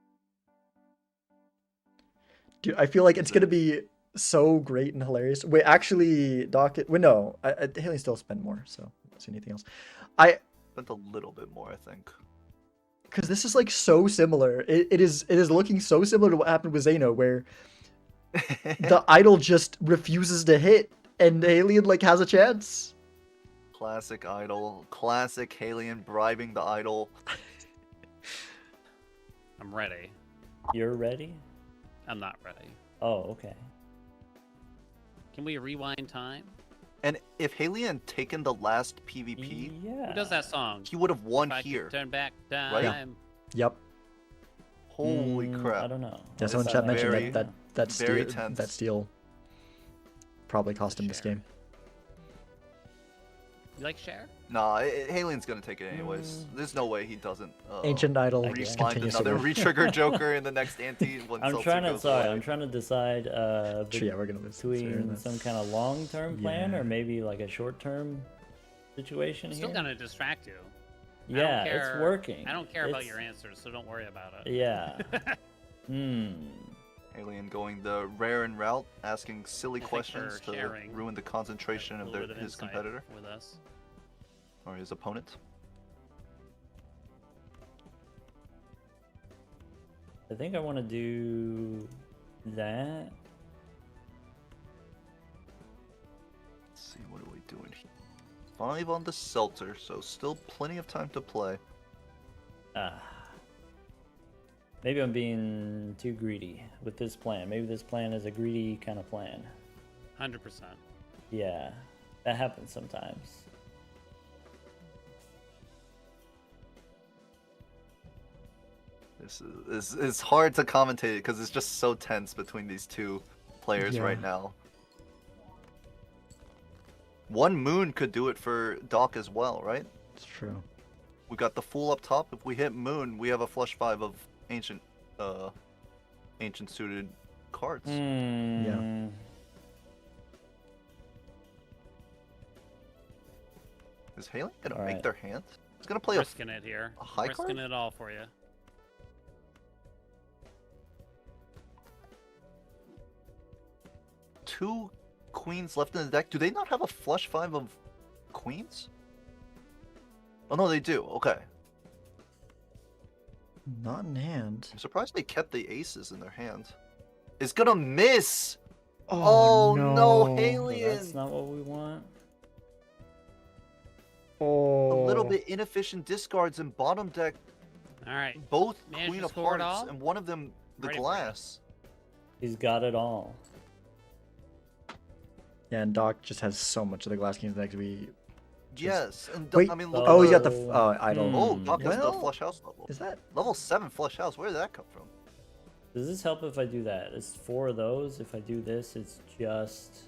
Dude, I feel like it's gonna be so great and hilarious. Wait, actually, Doc... Wait, no. Halien still spent more, so I don't see anything else. Spent a little bit more, I think. Because this is, like, so similar. It is looking so similar to what happened with Zeno, where the idol just refuses to hit, and Halien, like, has a chance. Classic Idol, classic Halien bribing the Idol. I'm ready. You're ready? I'm not ready. Oh, okay. Can we rewind time? And if Halien had taken the last PvP, Yeah. Who does that song? he would have won If I could here. Turn back Right? time. Yep. Holy I crap. don't know. Yeah, someone in chat mentioned very- that very steal, tense. that steal probably cost him this Share. game. You like Cher? Nah, Halien's gonna take it anyways. There's no way he doesn't. Ancient idol I guess. Find continues to another win. retrigger Joker in the next ante when I'm Seltzer trying to goes away. I'm trying to decide Sure, yeah, we're gonna lose. between some kind of long-term plan Yeah. or maybe like a short-term situation It's still here. gonna distract you. I don't Yeah, care- it's working. I don't care about It's- your answers, so don't worry about it. Yeah. Alien going the Raren route, asking silly Thanks questions for to sharing ruin the concentration A of little bit his insight competitor with us. or his opponent. I think I want to do that. Let's see, what are we doing here? 5 on the Seltzer, so still plenty of time to play. Maybe I'm being too greedy with this plan. Maybe this plan is a greedy kind of plan. 100%. Yeah, that happens sometimes. This is it's hard to commentate because it's just so tense between these two players Yeah. right now. One moon could do it for Doc as well, right? It's true. We got the fool up top. If we hit moon, we have a flush 5 of ancient suited cards. Yeah. Is Haley gonna All make right. their hand? He's gonna play Risking it here. a high Risking card? it all for you. Two queens left in the deck. Do they not have a flush 5 of queens? Oh no, they do. Okay. Not in hand. I'm surprised they kept the aces in their hand. It's gonna miss! Oh, Oh, no, no. Haley! That's not what we want. Oh. A little bit inefficient discards in bottom deck. All right. Both Managed queen to of score it hearts, all? and one of them the Ready for it. glass. He's got it all. Yeah, and Doc just has so much of the glass kings deck to be. Yes, and Wait. I mean, look Oh, at he's got the. So- Idol. Oh, Hmm. Doc has the Well, flush house level. Is that? Level 7 flush house. Where did that come from? Does this help if I do that? It's 4 of those. If I do this, it's just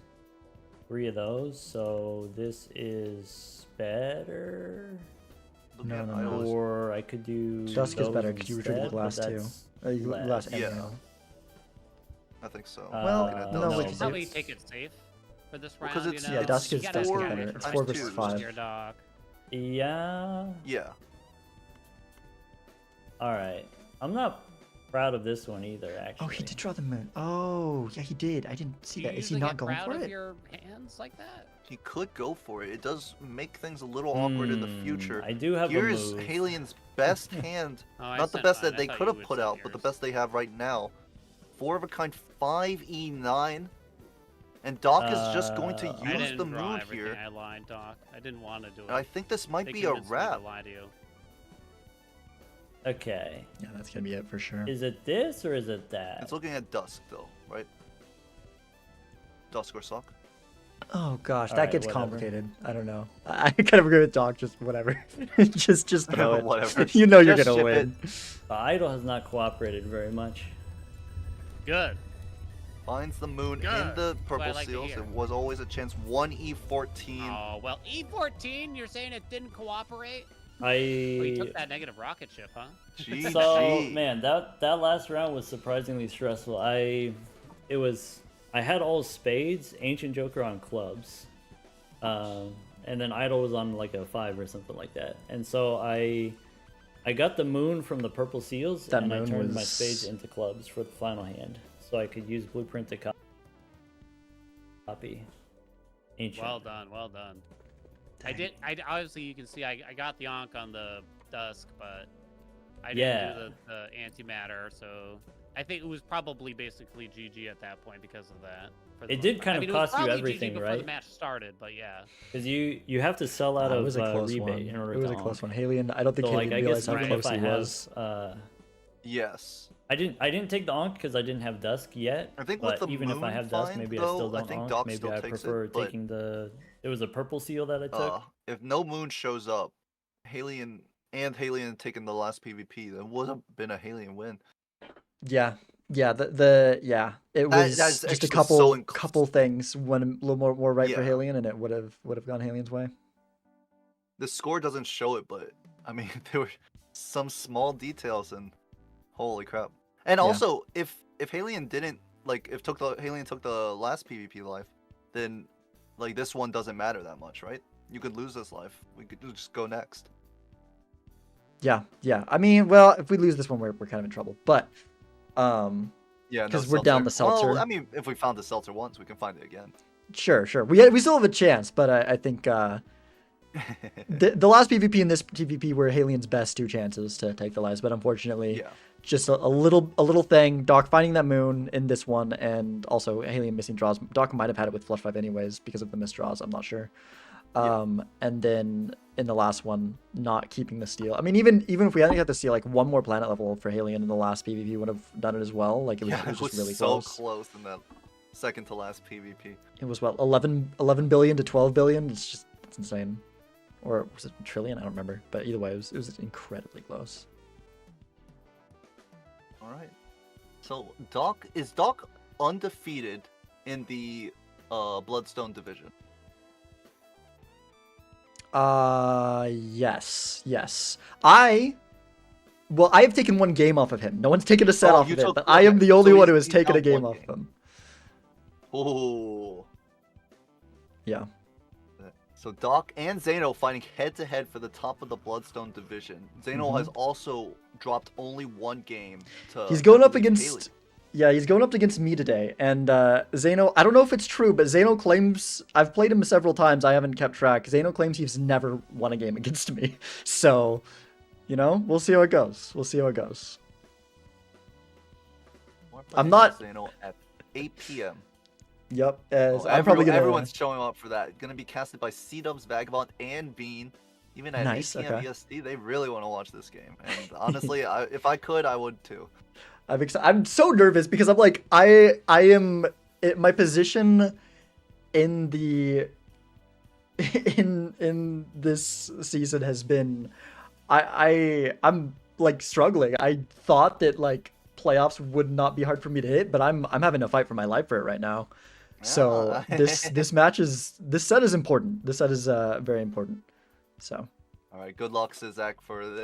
3 of those. So this is better. Looking No, at no, no. idols. Or I could do Dusk is those better because you retrieve the instead, glass but too. that's Glass less. and Yeah. mana. I think so. Well, Looking at no, those. we You can probably it's- take it safe for this Well, round. 'cause it's- you know? Yeah, it's Dusk is You gotta Dusk is get better. it It's times 4 two. versus two 5. here, Doc. Yeah. Yeah. All right. I'm not proud of this one either, actually. Oh, he did draw the moon. Oh, yeah, he did. I didn't see Do you that. Is he usually not get going proud for of it? your hands like that? He could go for it. It does make things a little awkward in the future. I do have Here's a move. Halien's best hand. Oh, I Not the sent best mine. that I they thought could you have would put send out, but the yours. best they have right now. 4 of a kind 5E9. And Doc is just going to I I use didn't the draw moon everything. here. I lied, Doc. I didn't want to do it. And I think this might They be a convinced me to wrap. lie to you. Okay. Yeah, that's gonna be it for sure. Is it this or is it that? It's looking at Dusk, though, right? Dusk or Sock? Oh gosh, that Alright, gets whatever. complicated. I don't know. I kind of agree with Doc. Just whatever. just throw it. Whatever. You know you're Just gonna ship win. The idol has not cooperated very much. Good. Finds the moon in Good. the What I purple like to seals. hear. It was always a chance. 1E14. Oh, well, E14, you're saying it didn't cooperate? I Oh, you took that negative rocket ship, huh? GG. So man, that last round was surprisingly stressful. I had all spades, ancient joker on clubs, and then idol was on like a 5 or something like that. And so I got the moon from the purple seals, That and I moon turned my was- spades into clubs for the final hand, so I could use blueprint to copy ancient. Well done, well done. I obviously you can see I got the onk on the dusk, but I didn't do the antimatter, so I think it was probably basically GG at that point because of that. for the It most did part. kind I of mean, it was cost you probably GG everything, before right? the match started, but yeah. Because you have to sell out It of was a close rebate one. in order It was to a close onk. one. Haley, I don't think So Haley like I realized guess how even close if I he have, was. Yes. I didn't take the onk because I didn't have dusk yet. I think but with the even if I moon have dusk, find, maybe I though, still I don't think onk. Doc Maybe still I takes it, prefer but- taking the. It was a purple seal that I took. If no moon shows up, Halien taking the last PvP, then would have been a Halien win. Yeah, it That- was that's just a actually couple so couple things went a little more right for Yeah. Halien, and it would have gone Halien's way. The score doesn't show it, but I mean there were some small details, and holy crap! And Yeah. also, if Halien didn't if Halien took the last PvP life, then this one doesn't matter that much, right? You could lose this life. We could just go next. Yeah. I mean, well, if we lose this one, we're kind of in trouble. But Yeah, 'Cause we're down the seltzer. Well, I mean, if we found the seltzer once, we can find it again. sure, we still have a chance. But I think the last PvP and this PvP were Halien's best 2 chances to take the lives, but unfortunately, Yeah. just a little thing. Doc finding that moon in this one, and also Halien missing draws. Doc might have had it with Flush 5 anyways because of the missed draws. I'm not sure. And then in the last one, not keeping the steal. I mean, even if we hadn't got the steal, like one more planet level for Halion in the last PvP would have done it as well. Like it was just really so close. in that second to last PvP. It was 11 billion to 12 billion. It's insane. Or was it trillion? I don't remember. But either way, it was incredibly close. All right. So Doc is Doc undefeated in the Bloodstone division? Yes. I have taken one game off of him. No one's taken a set off of it, but I am the only one who has taken a game off of him. Oh. Yeah. So Doc and Zeno fighting head-to-head for the top of the Bloodstone division. Zeno has also dropped only one game to... He's going up against... Yeah, he's going up against me today. And Zeno, I don't know if it's true, but Zeno claims... I've played him several times. I haven't kept track. Zeno claims he's never won a game against me. So, you know, we'll see how it goes. I'm not... Zeno at 8 p.m. Yep, I'm probably gonna... Everyone's showing up for that. Gonna be casted by C-Dubs, Vagabond, and Bean. Even at 8 p.m. EST, they really want to watch this game. And honestly, if I could, I would too. I'm so nervous because I'm like, I am... my position in the... in this season has been... I'm like struggling. I thought that like playoffs would not be hard for me to hit, but I'm having to fight for my life for it right now. So this set is important. This set is very important. So. All right, good luck, Sizak, for this.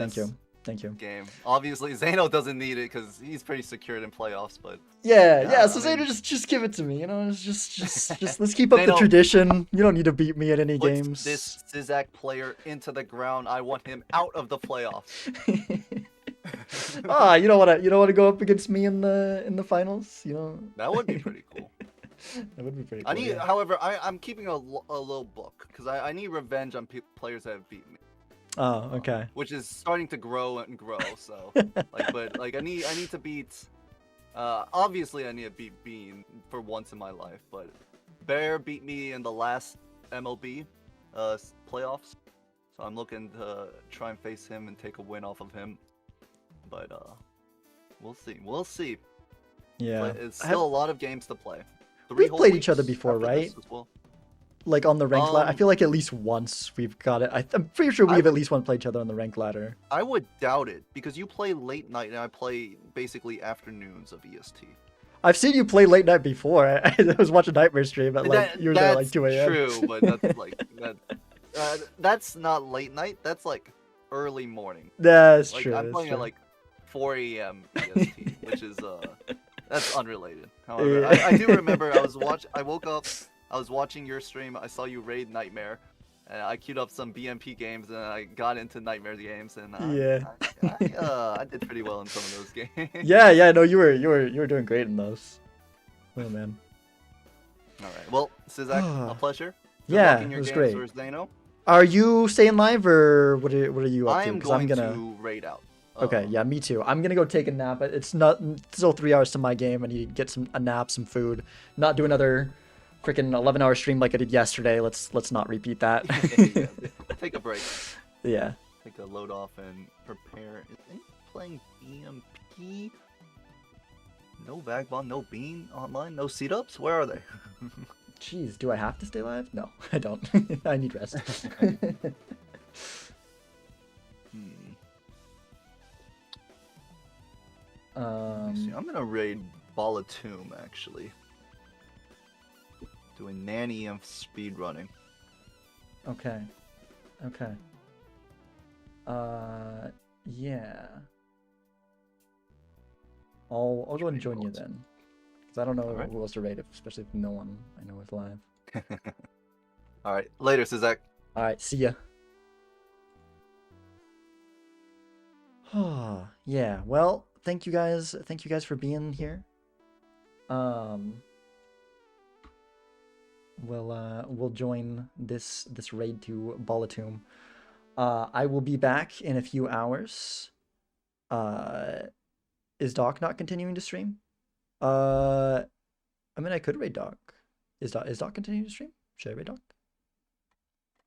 Thank you. Game. Obviously, Zeno doesn't need it because he's pretty secured in playoffs, but. Yeah. So Zeno, just give it to me. You know, just let's keep up the tradition. You don't need to beat me at any games. This Sizak player into the ground. I want him out of the playoffs. You don't want to go up against me in the finals. You know. That would be pretty cool. That would be pretty cool. However, I'm keeping a little book because I need revenge on players that have beaten me. Oh, okay. Which is starting to grow and grow. So, I need to beat. Obviously, I need to beat Bean for once in my life, but Bear beat me in the last MLB playoffs, so I'm looking to try and face him and take a win off of him. But we'll see. Yeah, but it's still a lot of games to play. We've played each other before, right? Well. Like on the ranked ladder. I feel like at least once we've got it. I'm pretty sure we've at least played each other on the ranked ladder. I would doubt it because you play late night and I play basically afternoons of EST. I've seen you play late night before. I was watching Nightmare stream at like you were there at like 2 a.m. True, but that's like that's not late night. That's like early morning. That's like, true. I'm playing at like 4 a.m. EST, which is that's unrelated. However, yeah. I do remember I woke up, I was watching your stream, I saw you raid Nightmare, and I queued up some BMP games, and I got into Nightmare games, and I did pretty well in some of those games. Yeah, no, you were doing great in those. Oh man. All right, well, Sizak, a pleasure. Good luck in your it was great. Zeno. Are you staying live, or what are you up to? I'm going to raid out. Okay, yeah, me too. I'm gonna go take a nap. It's still 3 hours to my game. I need to get a nap, some food. Not do another freaking 11-hour stream like I did yesterday. Let's not repeat that. Yeah. Take a break. Yeah. Take a load off and prepare. Is anyone playing BMP? No Vagabond, no Bean online, no seat-ups? Where are they? Jeez, do I have to stay live? No, I don't. I need rest. I'm gonna raid Balatro actually. Doing nanny and speed running. Okay. Yeah. I'll go and join you then, because I don't know who else to raid, especially if no one I know is live. All right, later, Sizak. All right, see ya. Yeah. Well. Thank you guys for being here. We'll join this raid to Balatro. I will be back in a few hours. Is Doc not continuing to stream? I mean, I could raid Doc. Is Doc continuing to stream? Should I raid Doc?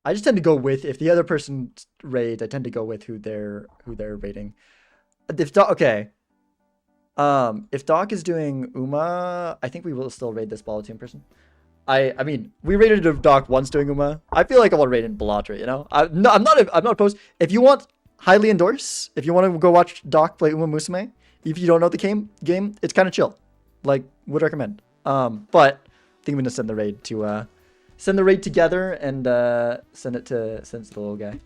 I just tend to go with if the other person raids, I tend to go with who they're raiding. If Doc, okay. If Doc is doing Uma, I think we will still raid this Balatro person. I mean, we raided a Doc once doing Uma. I feel like I will raid in Balatro, you know? I'm not opposed. If you want highly endorse, if you want to go watch Doc play Uma Musume, if you don't know the game, it's kind of chill. Like, would recommend. But I think I'm gonna send the raid together and send it to the little guy.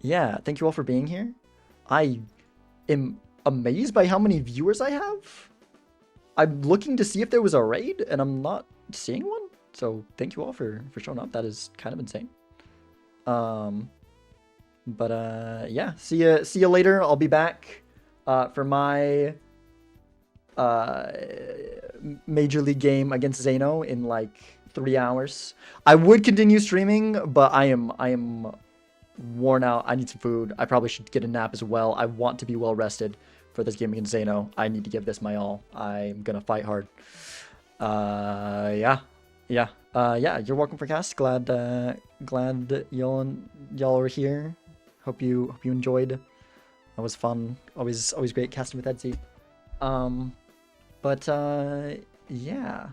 Yeah, thank you all for being here. I am amazed by how many viewers I have. I'm looking to see if there was a raid, and I'm not seeing one. So thank you all for showing up. That is kind of insane. Yeah, see you later. I'll be back for my Major League game against Zeno in like 3 hours. I would continue streaming, but I am worn out. I need some food. I probably should get a nap as well. I want to be well rested for this game against Zeno. I need to give this my all. I'm gonna fight hard. Yeah. You're welcome for cast. Glad y'all are here. Hope you enjoyed. That was fun. Always great casting with Etsy. Yeah.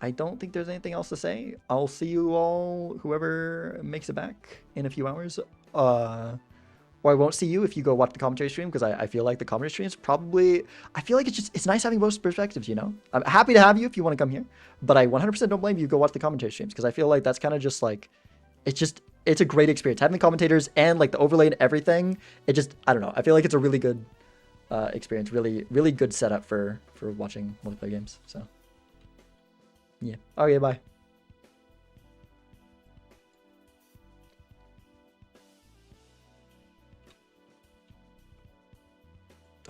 I don't think there's anything else to say. I'll see you all, whoever makes it back in a few hours. Or I won't see you if you go watch the commentary stream, because I feel like the commentary stream is probably... I feel like it's nice having both perspectives, you know? I'm happy to have you if you want to come here, but I 100% don't blame you go watch the commentary streams, because I feel like that's kind of just like... It's a great experience. Having the commentators and like the overlay and everything, I don't know. I feel like it's a really good experience. Really, really good setup for watching multiplayer games, so... Yeah. Okay, bye.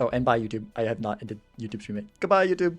Oh, and bye, YouTube. I have not ended YouTube streaming. Goodbye, YouTube.